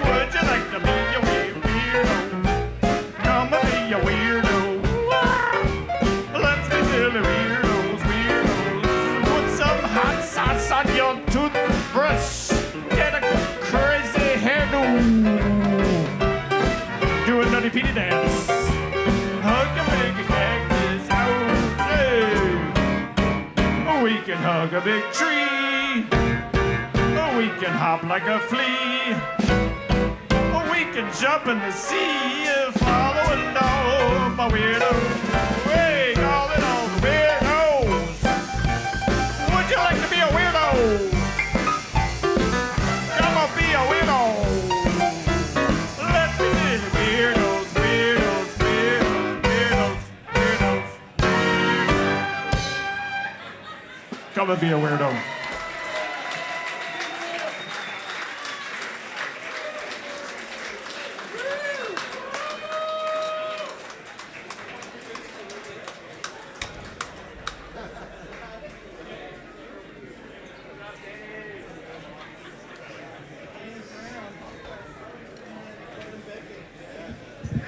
Would you like to be a weirdo? Come and be a weirdo. Let's be silly weirdos, weirdos. Put some hot sauce on your toothbrush. Get a crazy hairdo. Do a nutty petey dance. Hug a big cactus out. Hey. We can hug a big tree. We can hop like a flea. We can jump in the sea. Following all my weirdos. Hey, calling all the weirdos. Would you like to be a weirdo? Come on, be a weirdo. Let's be little weirdos, weirdos, weirdos, weirdos, weirdos. Come and be a weirdo.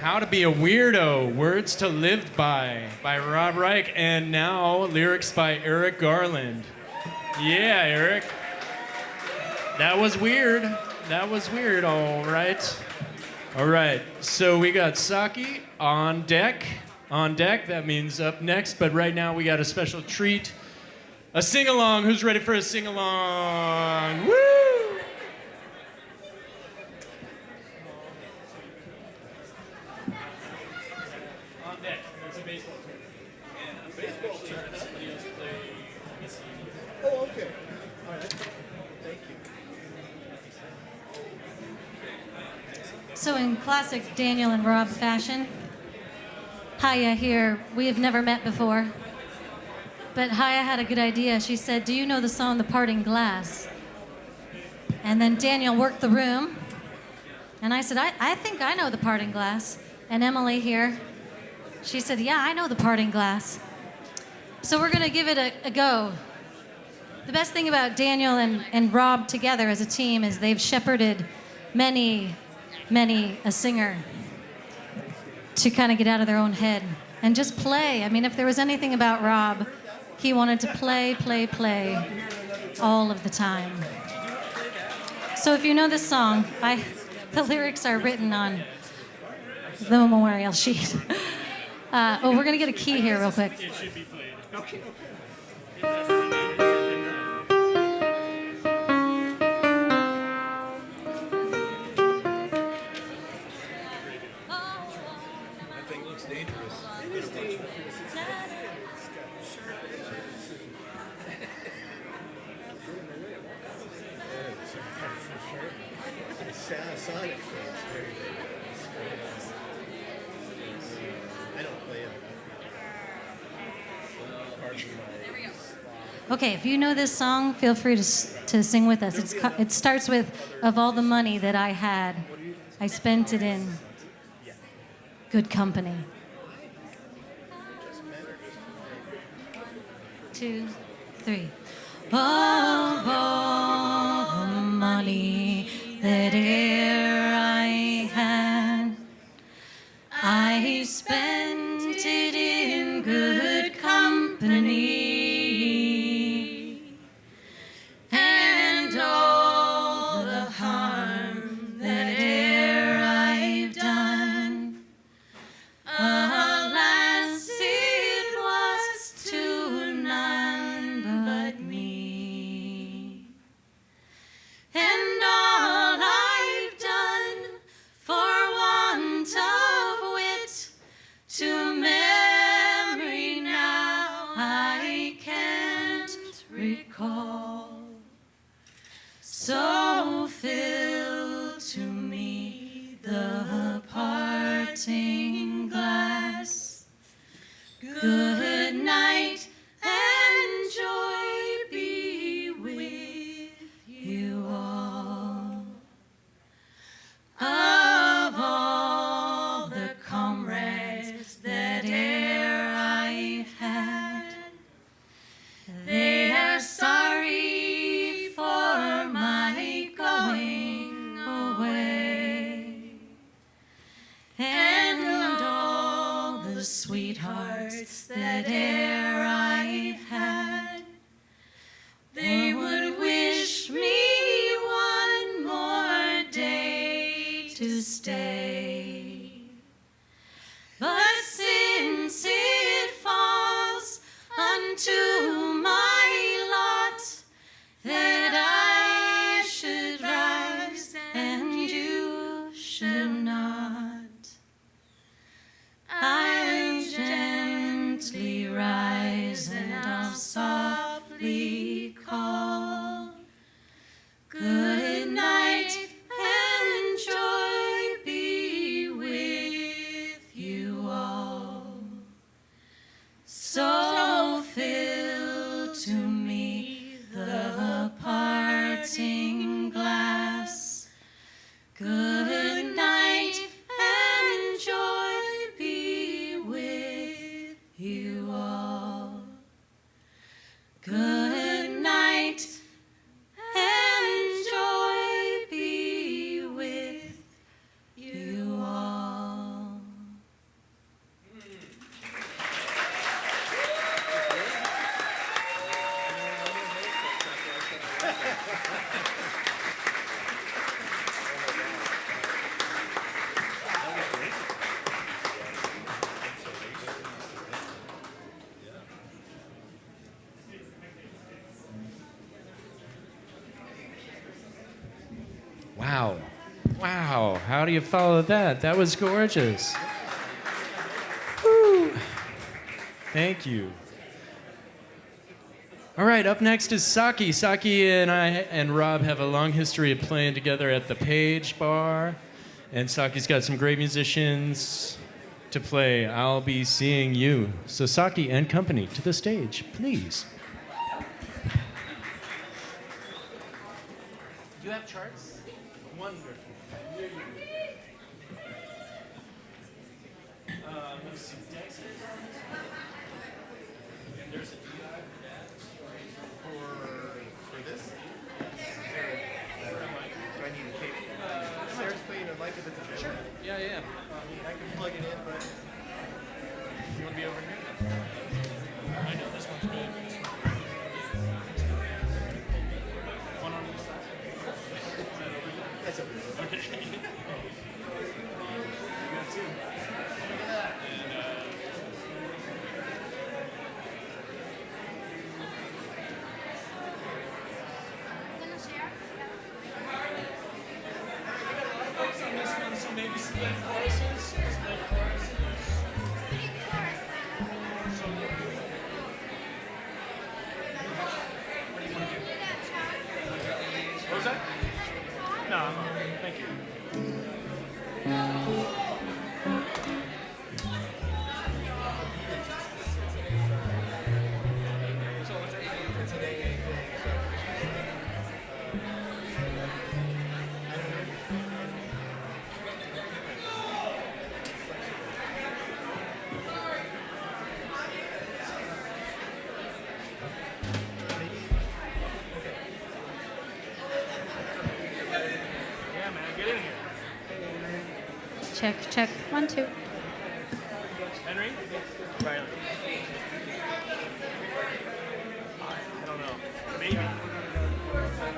How to Be a Weirdo, Words to Live By Rob Reich, and now lyrics by Erich Garland. Yeah, Erich. That was weird. That was weird, all right. All right, so we got Saki on deck. On deck, that means up next, but right now we got a special treat. A sing-along. Who's ready for a sing-along? Woo! Oh, okay. All right. Thank you. So in classic Daniel and Rob fashion, Haya here, we have never met before. But Haya had a good idea. She said, do you know the song The Parting Glass? And then Daniel worked the room. And I said, I think I know The Parting Glass. And Emily here, she said, yeah, I know The Parting Glass. So we're going to give it a go. The best thing about Daniel and Rob together as a team is they've shepherded many a singer to kind of get out of their own head and just play. I mean, if there was anything about Rob, he wanted to play all of the time. So if you know this song, the lyrics are written on the memorial sheet. We're going to get a key here real quick. It should be played. Okay. That thing looks dangerous. It is dangerous. Sonic. I don't play it. Okay, if you know this song, feel free to sing with us. It starts with, of all the money that I had, I spent it in good company. 2, 3. Of all the money that e'er I had, I spent it in good company. And all the harm that e'er I've done, alas, it was to none but me. And all I've done for want of wit to memory now I can't recall. So fill to me the parting glass. Good night and joy be with you all. Of all the comrades that e'er I've had, they are sorry for nights that e'er I've had, they would wish me one more day to stay. But since it falls unto my lot that I should rise and you should not, I'll gently rise and I'll softly call good night and joy be with you all. So fill to me the parting glass. Good night and joy be with you all. Good night and joy be with you all. Wow. Wow. How do you follow that? That was gorgeous. Woo. Thank you. All right, up next is Saki. Saki and I and Rob have a long history of playing together at the Page Bar. And Saki's got some great musicians to play I'll Be Seeing You. So Saki and company to the stage, please. Do you have charts? Wonderful. Let's see, Dexter. And there's a DI For this? Do I need a cable? Sarah's playing a mic if it's a Sure. Yeah. I can plug it in, but you want to be over here? I know this one's good. One on each side. That's over there. Okay. You got two. Look at that. On this one, so maybe split choruses. Split choruses. So, what was that? No, I'm all right. Thank you. So it's an AA thing. Yeah, man, get in here. Check. 1, 2. Henry? Riley. I don't know. Maybe.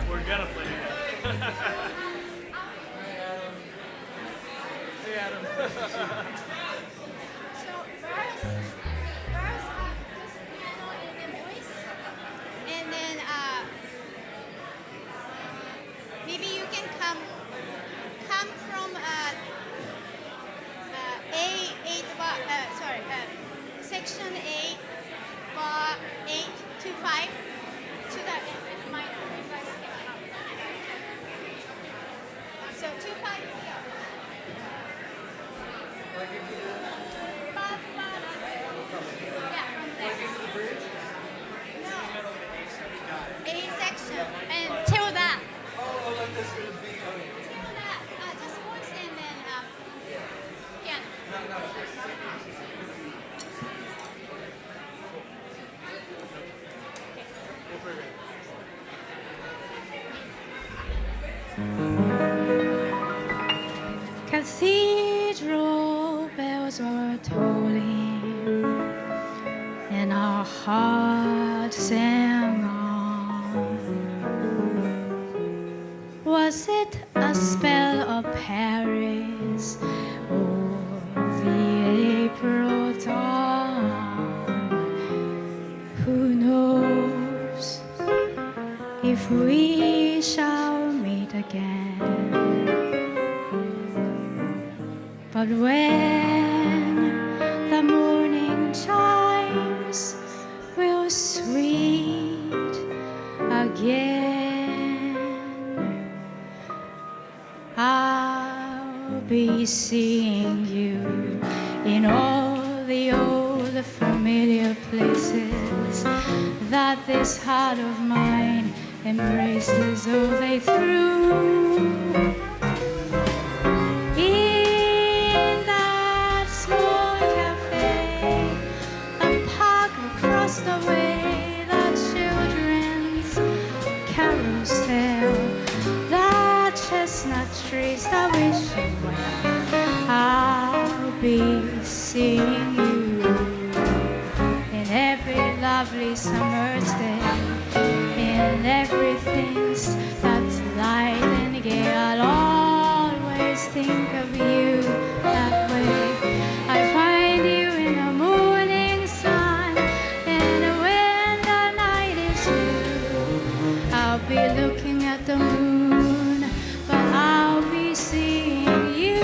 We're gonna play together. Hey, Adam. And then maybe you can come from section 8, bar 8 to 5 to the F minor. You guys can come. So 2, 5 here. Yeah, from there. No. A section and till that. Oh, like this would be. Till that. Just voice and then piano. Cathedral bells are tolling heart sang on. Was it a spell of Paris or the April dawn? Who knows if we shall meet again? But when the morning chimes will sweet again, I'll be seeing you in all the old familiar places that this heart of mine embraces. Oh, they threw in that small cafe, the park across the way, the children's carousel, the chestnut trees, the wishing well. I'll be seeing you in every lovely summer's day, in everything that's light and gay. I'll always think of you that way. I find you in the morning sun, and when the night is through, I'll be looking at the moon, but I'll be seeing you.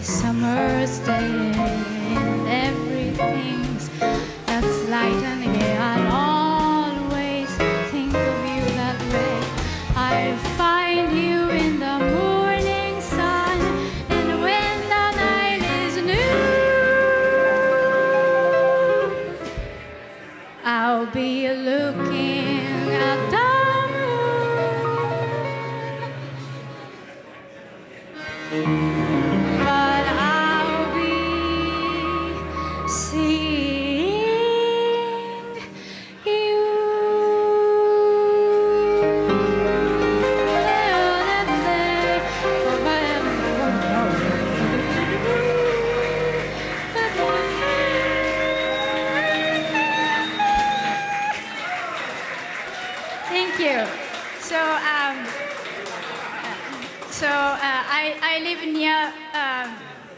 Summer's day, and everything's that's light and gay. I'll always think of you that way. I'll find you in the morning sun, and when the night is new, I'll be looking at the moon. But I'll be Thank you. So, I live near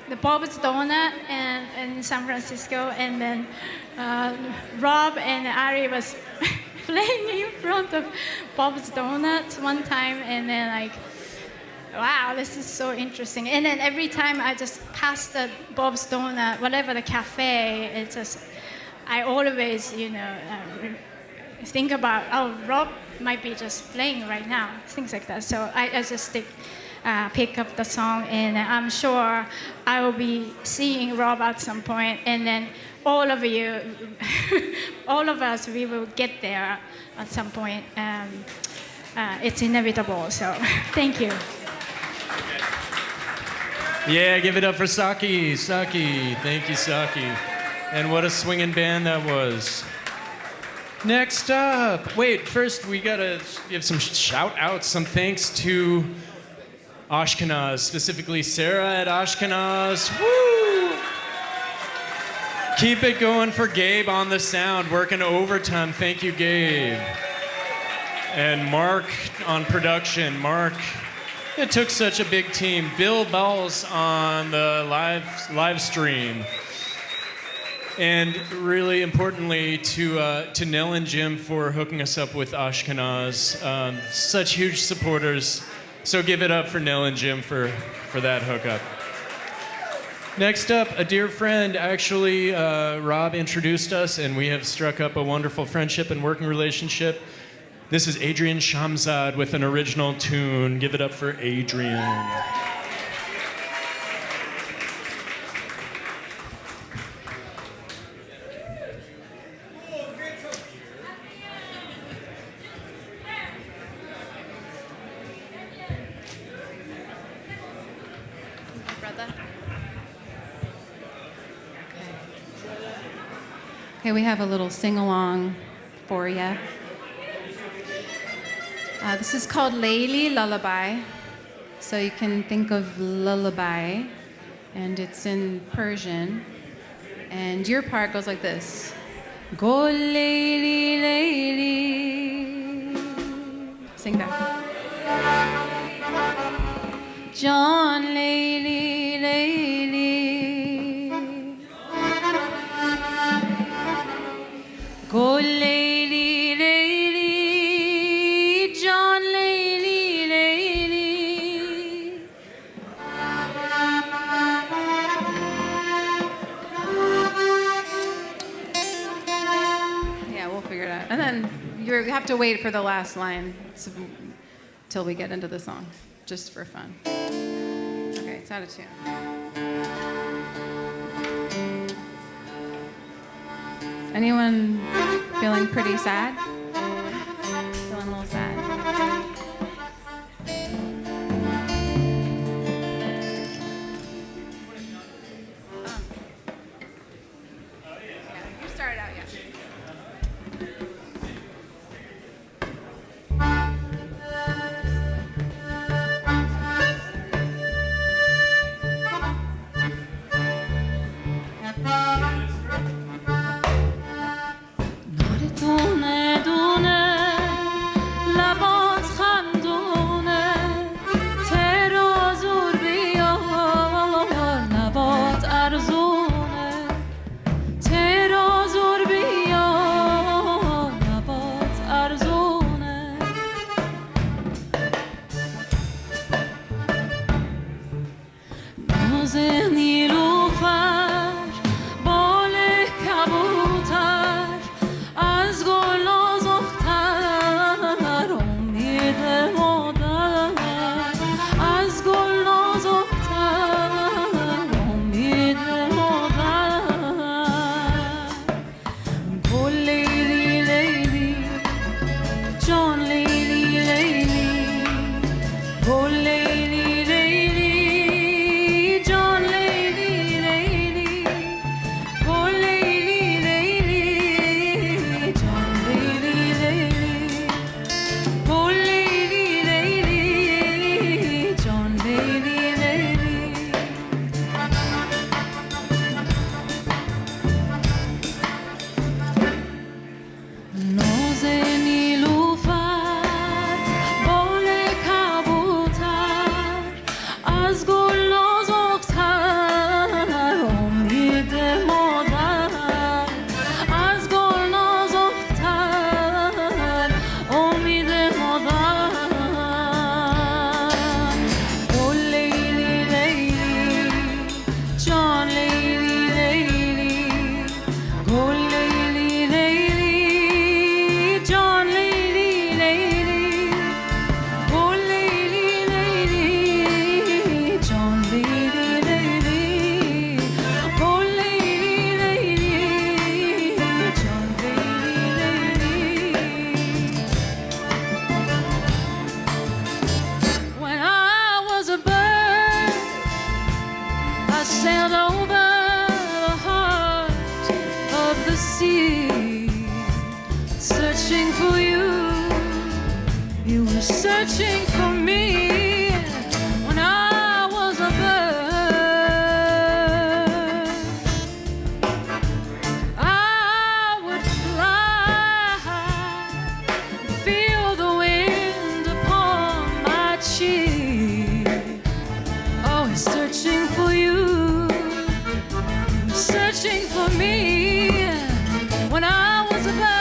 the Bob's Donut in San Francisco, and then Rob and Ari was playing in front of Bob's Donut one time, and then like, wow, this is so interesting. And then every time I just pass the Bob's Donut, whatever the cafe, it's just, I always, think about, oh, Rob might be just playing right now, things like that. So I just pick up the song, and I'm sure I will be seeing Rob at some point, and then all of you, all of us, we will get there at some point. It's inevitable, so thank you. Yeah, give it up for Saki. Saki, thank you, Saki. And what a swinging band that was. Next up, wait, first we gotta give some shout outs, some thanks to Ashkenaz, specifically Sarah at Ashkenaz. Woo! Keep it going for Gabe on the sound, working overtime. Thank you, Gabe. And Mark on production. Mark, it took such a big team. Bill Bowles on the live stream. And really importantly, to Nell and Jim for hooking us up with Ashkenaz. Such huge supporters. So give it up for Nell and Jim for that hookup. Next up, a dear friend. Actually, Rob introduced us, and we have struck up a wonderful friendship and working relationship. This is Adrian Shamzad with an original tune. Give it up for Adrian. Okay, we have a little sing-along for you. This is called Layli Lullaby. So you can think of lullaby, and it's in Persian. And your part goes like this. Go Layli, Layli. Sing back. John Layli, Layli. Go Layli, Layli, John Layli, Layli. Yeah, we'll figure it out. And then you have to wait for the last line till we get into the song, just for fun. Okay, it's out of tune. Anyone feeling pretty sad? Feeling a little sad? You started out, yeah. Done searching for me when I was a bird. I would fly high, feel the wind upon my cheek. Always searching for you, searching for me when I was a bird.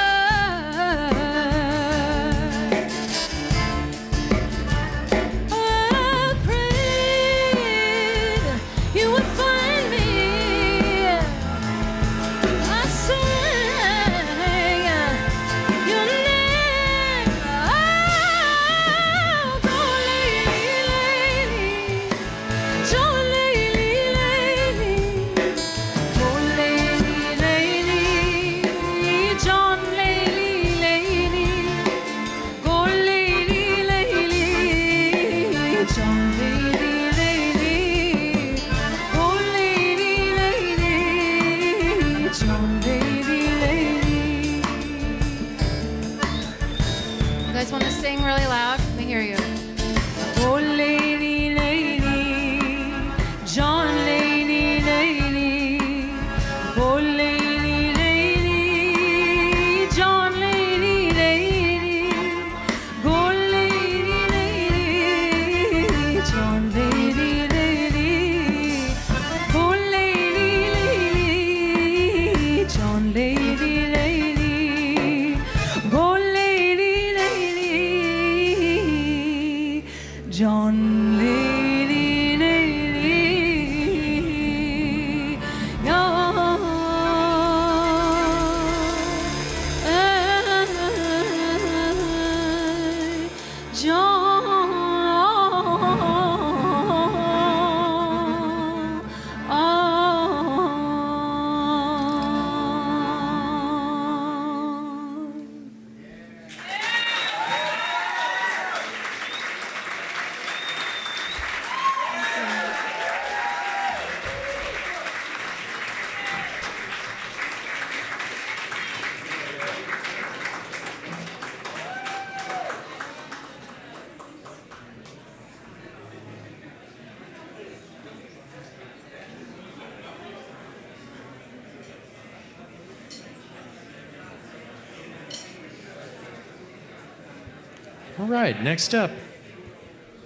All right, next up,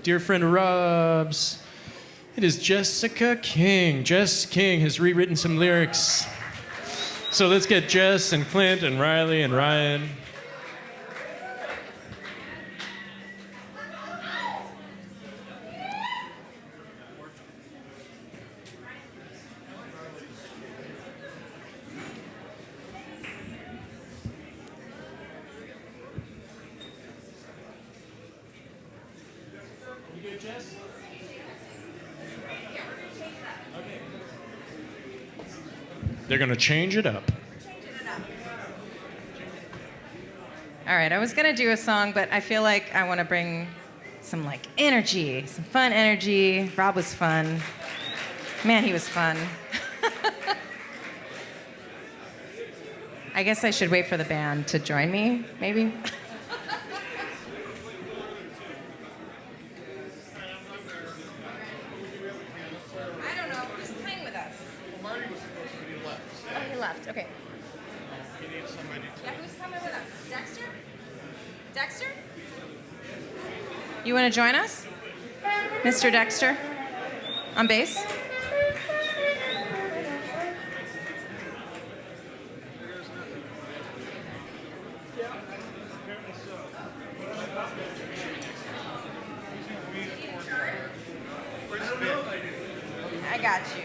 dear friend of Rob's, it is Jessica King. Jess King has rewritten some lyrics. So let's get Jess and Clint and Riley and Ryan. They're going to change it up. All right, I was gonna do a song, but I feel like I want to bring some like energy, some fun energy. Rob was fun. Man, he was fun. I guess I should wait for the band to join me, maybe. I don't know. Who's playing with us? Well, Marty was supposed to be left. Oh, he left. Okay. You need somebody to... Yeah, who's coming with us? Dexter? Dexter? You want to join us? Mr. Dexter? On bass? I got you.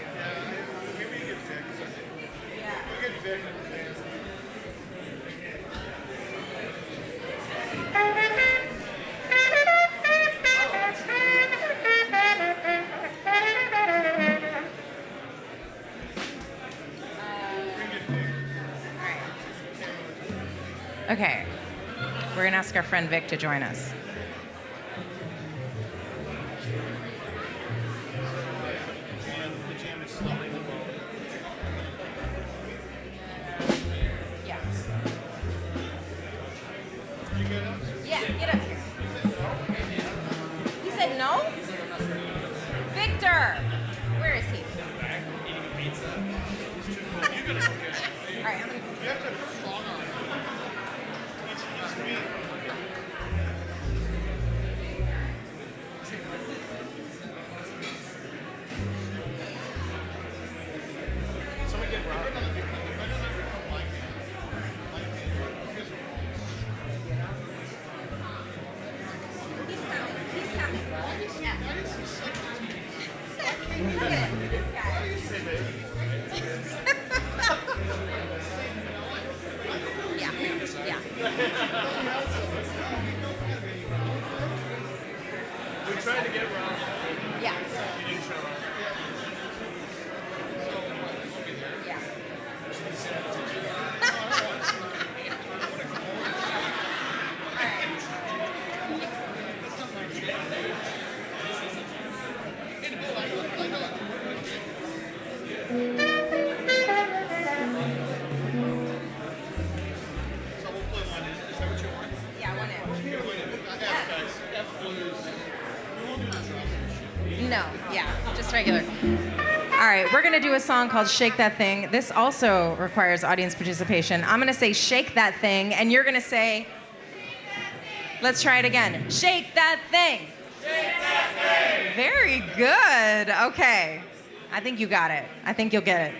Okay, we're gonna ask our friend Vic to join us. Yeah. Yeah, get up here. We tried to get Rob. Yeah. He didn't show up. No, yeah, just regular. All right, we're gonna do a song called Shake That Thing. This also requires audience participation. I'm gonna say shake that thing, and you're gonna say, let's try it again. Shake that thing. Shake that thing. Very good, okay. I think you got it. I think you'll get it.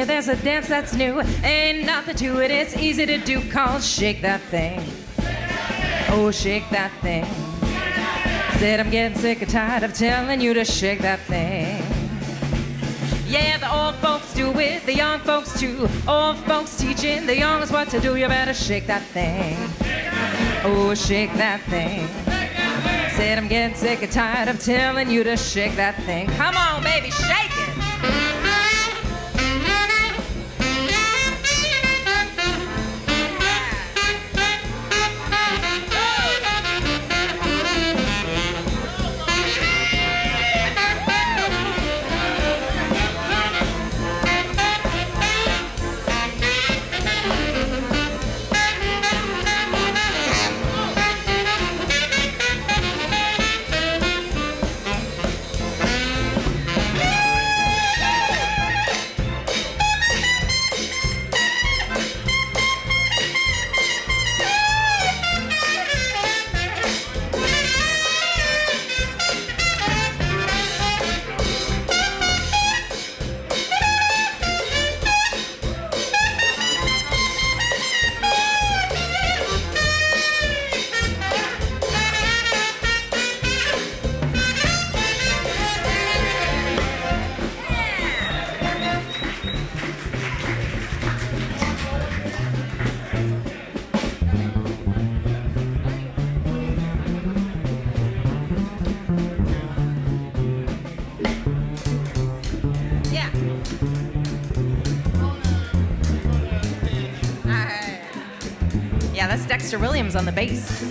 There's a dance that's new, ain't nothing to it, it's easy to do, called shake that thing. Oh, shake that thing. Said I'm getting sick and tired of telling you to shake that thing. Yeah, the old folks do it, the young folks too. Old folks teaching the youngest what to do, you better shake that thing. Oh, shake that thing. Said I'm getting sick and tired of telling you to shake that thing. Come on, baby, shake it. Dexter Williams on the bass.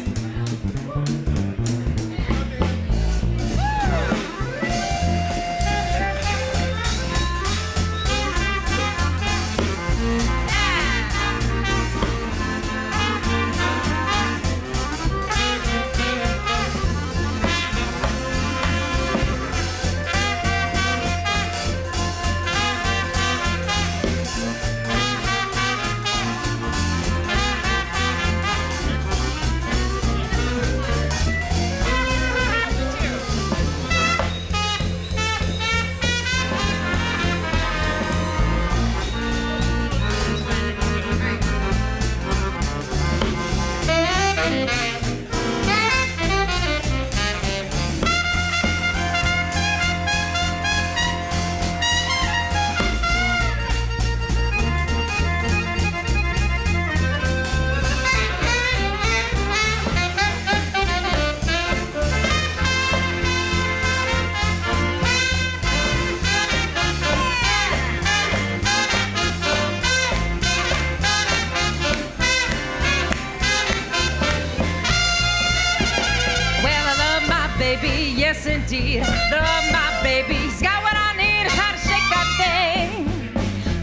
yes indeed. Love my baby, he's got what I need. It's how to shake that thing.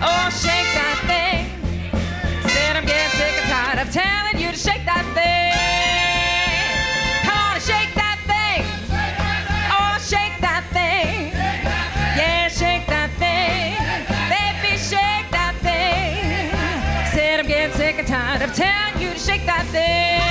Oh, shake that thing. Said I'm getting sick and tired of telling you to shake that thing. Come on and shake that thing. Oh, shake that thing. Yeah, shake that thing. Baby, shake that thing. Said I'm getting sick and tired of telling you to shake that thing.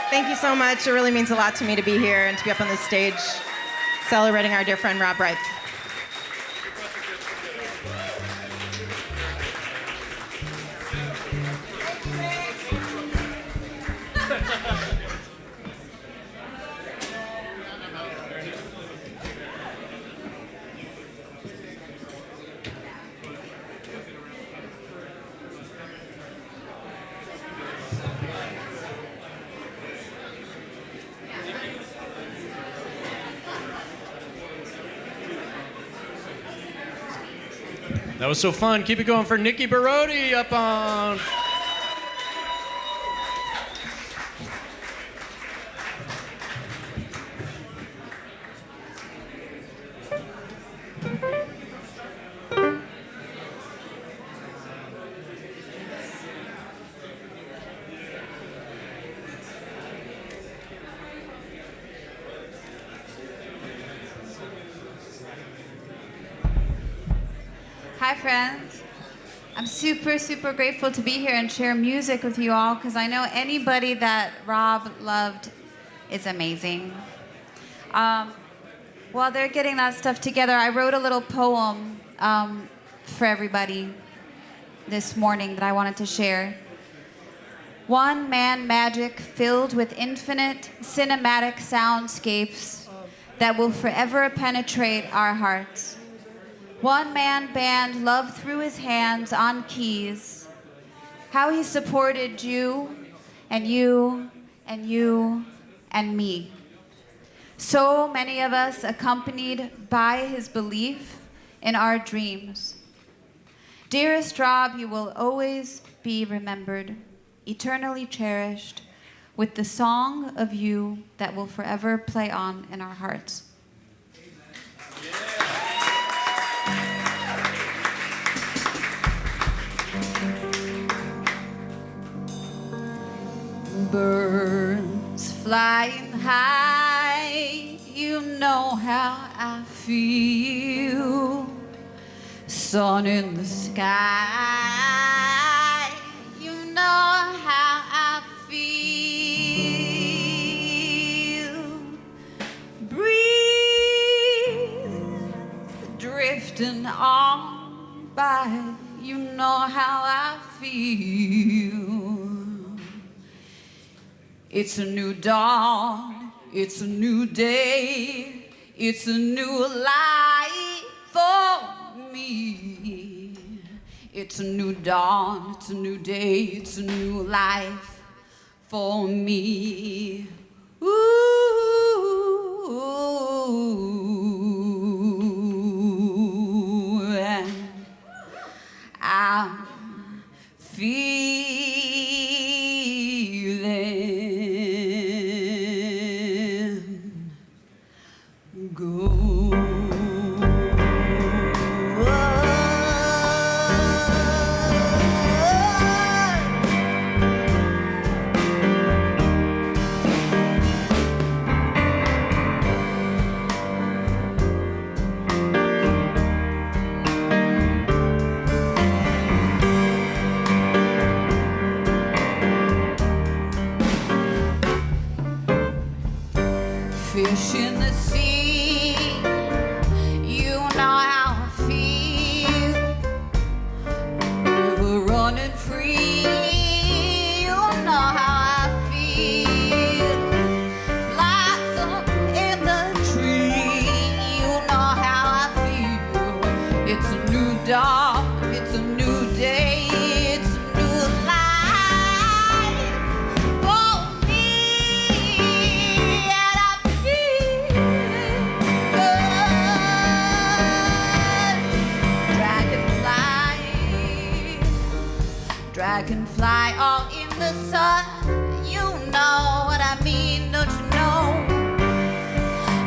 Thank you so much. It really means a lot to me to be here and to be up on this stage celebrating our dear friend Rob Reich. That was so fun. Keep it going for Nikki Barodi up on. Hi, friends. I'm super, super grateful to be here and share music with you all because I know anybody that Rob loved is amazing. While they're getting that stuff together, I wrote a little poem for everybody this morning that I wanted to share. One man magic filled with infinite cinematic soundscapes that will forever penetrate our hearts. One man band love through his hands on keys. How he supported you and you and you and me. So many of us accompanied by his belief in our dreams. Dearest Rob, you will always be remembered, eternally cherished, with the song of you that will forever play on in our hearts. Birds flying high, you know how I feel. Sun in the sky, you know how I feel. Breeze drifting on by, you know how I feel. It's a new dawn, it's a new day, it's a new life for me. It's a new dawn, it's a new day, it's a new life for me. Ooh, and I'm feeling good. Dragonfly all in the sun. You know what I mean, don't you know?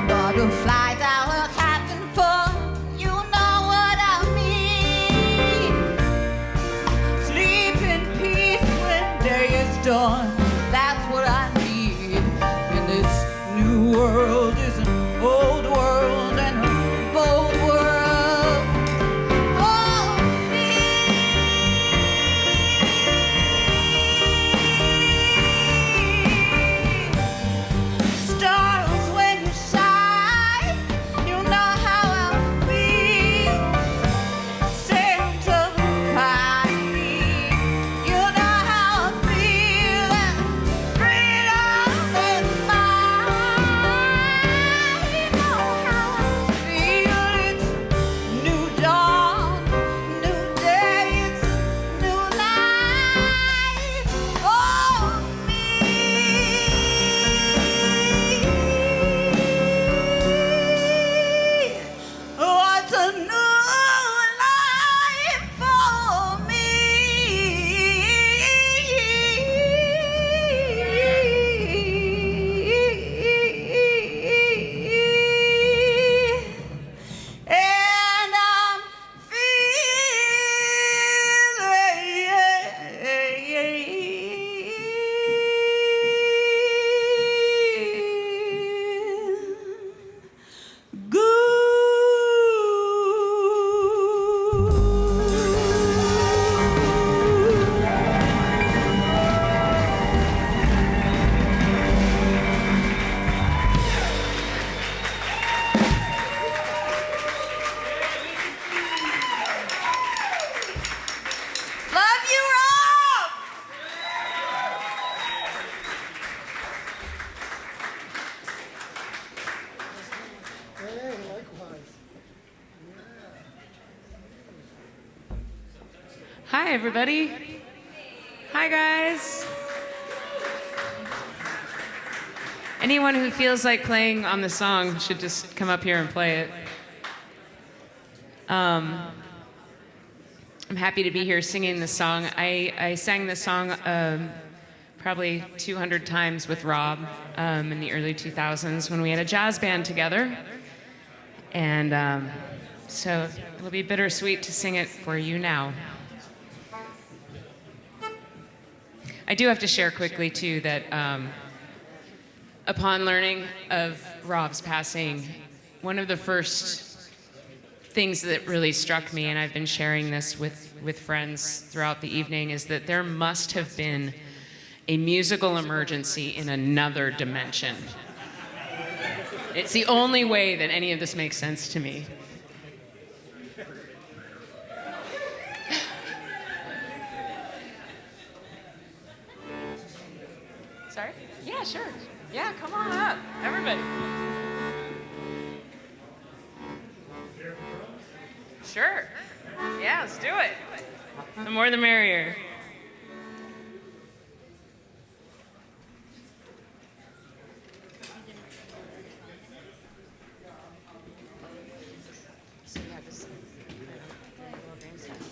Butterflies I look happen for. You know what I mean. Sleep in peace when day is done. That's what I need. And this new world is an old world and a bold world for me. Stars when you shine, you know how I feel. Scent of the pine, you know how I feel. And freedom is mine. You know how I feel. It's new dawn, new day, it's new life for me. What's a new life for me? And I'm feeling Love you, Rob! Hi, everybody. Hi, guys. Anyone who feels like playing on the song should just come up here and play it. I'm happy to be here singing this song. I sang this song probably 200 times with Rob in the early 2000s when we had a jazz band together. And so it'll be bittersweet to sing it for you now. I do have to share quickly, too, that upon learning of Rob's passing, one of the first things that really struck me, and I've been sharing this with friends throughout the evening, is that there must have been a musical emergency in another dimension. It's the only way that any of this makes sense to me. Sorry? Yeah, sure. Yeah, come on up, everybody. Sure. Yeah, let's do it. The more the merrier.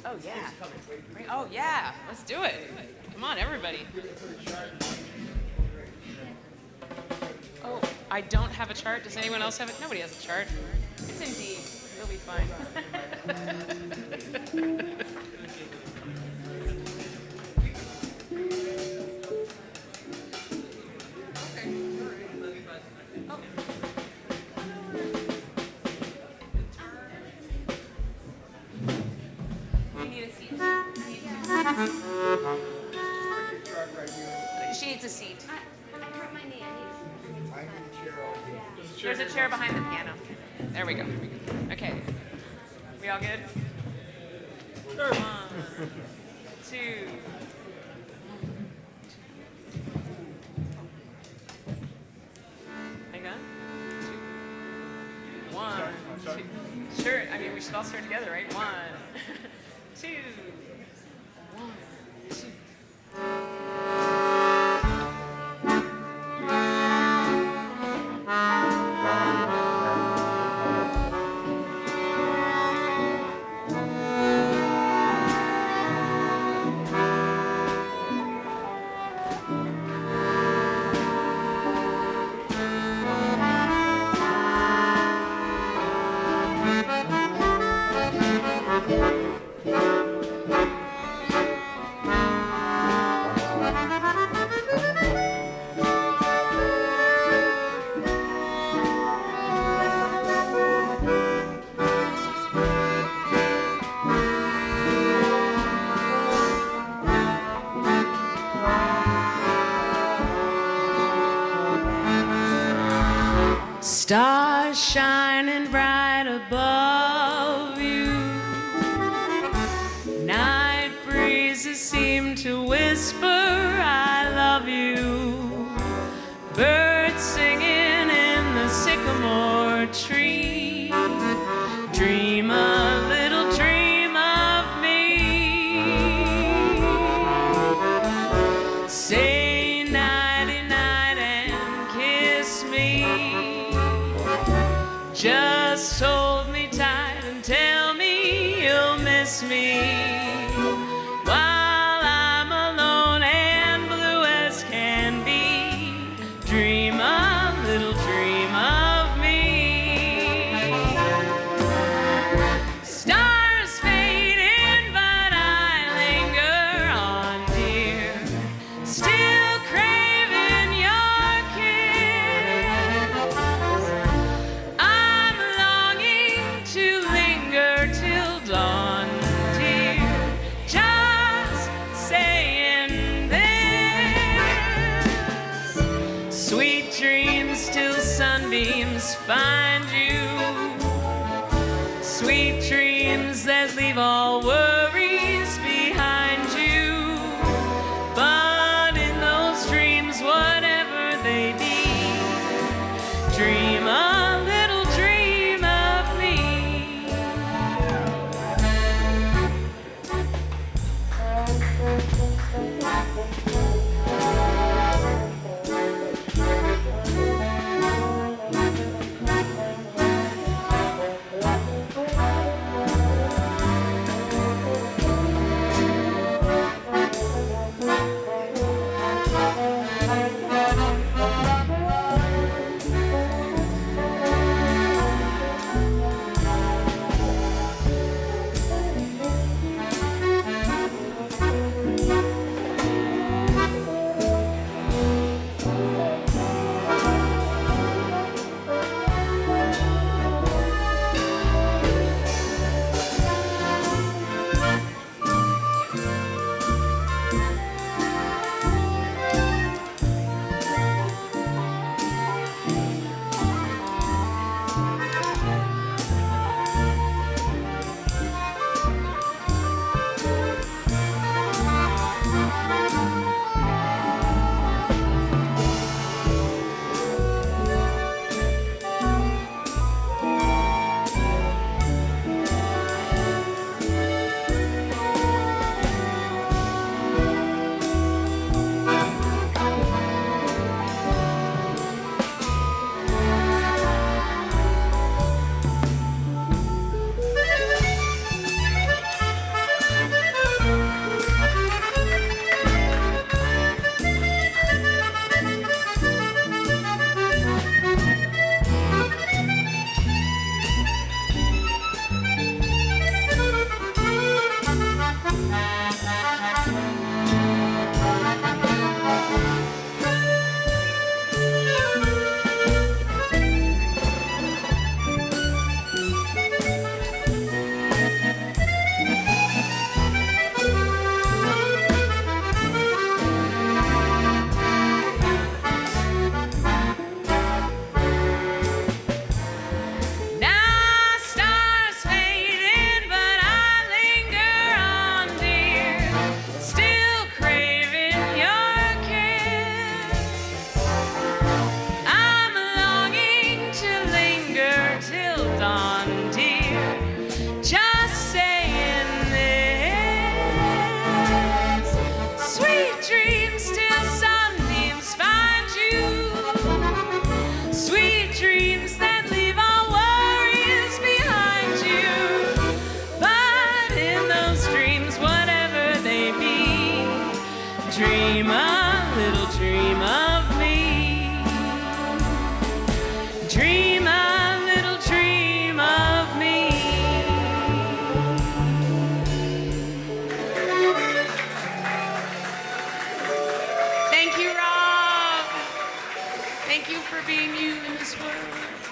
Oh, yeah. Oh, yeah. Let's do it. Come on, everybody. Oh, I don't have a chart. Does anyone else have it? Nobody has a chart. It's in D. It'll be fine. She needs a seat. There's a chair behind the piano. There we go. Okay. We all good? 1, 2. Hang on. 2. 1, 2. Sure. I mean, we should all start together, right? 1, 2. 1, 2. Stars shining bright above you. Night breezes seem to whisper, I love you. Birds singing in the sycamore tree. Dream a little dream of me. Say nighty night and kiss me. Just hold me tight and tell me you'll miss me. While I'm alone and blue as can be, dream a little dream of me. Stars fading, but I linger on, dear. Still craving your kiss. I'm longing to linger till dawn, dear. Just saying this. Sweet dreams till sunbeams find you. Sweet dreams that leave all worries behind you. But in those dreams, whatever they be, dream a little dream of me. Dream a little dream of me. Dream a little dream of me. Thank you, Rob. Thank you for being you in this world.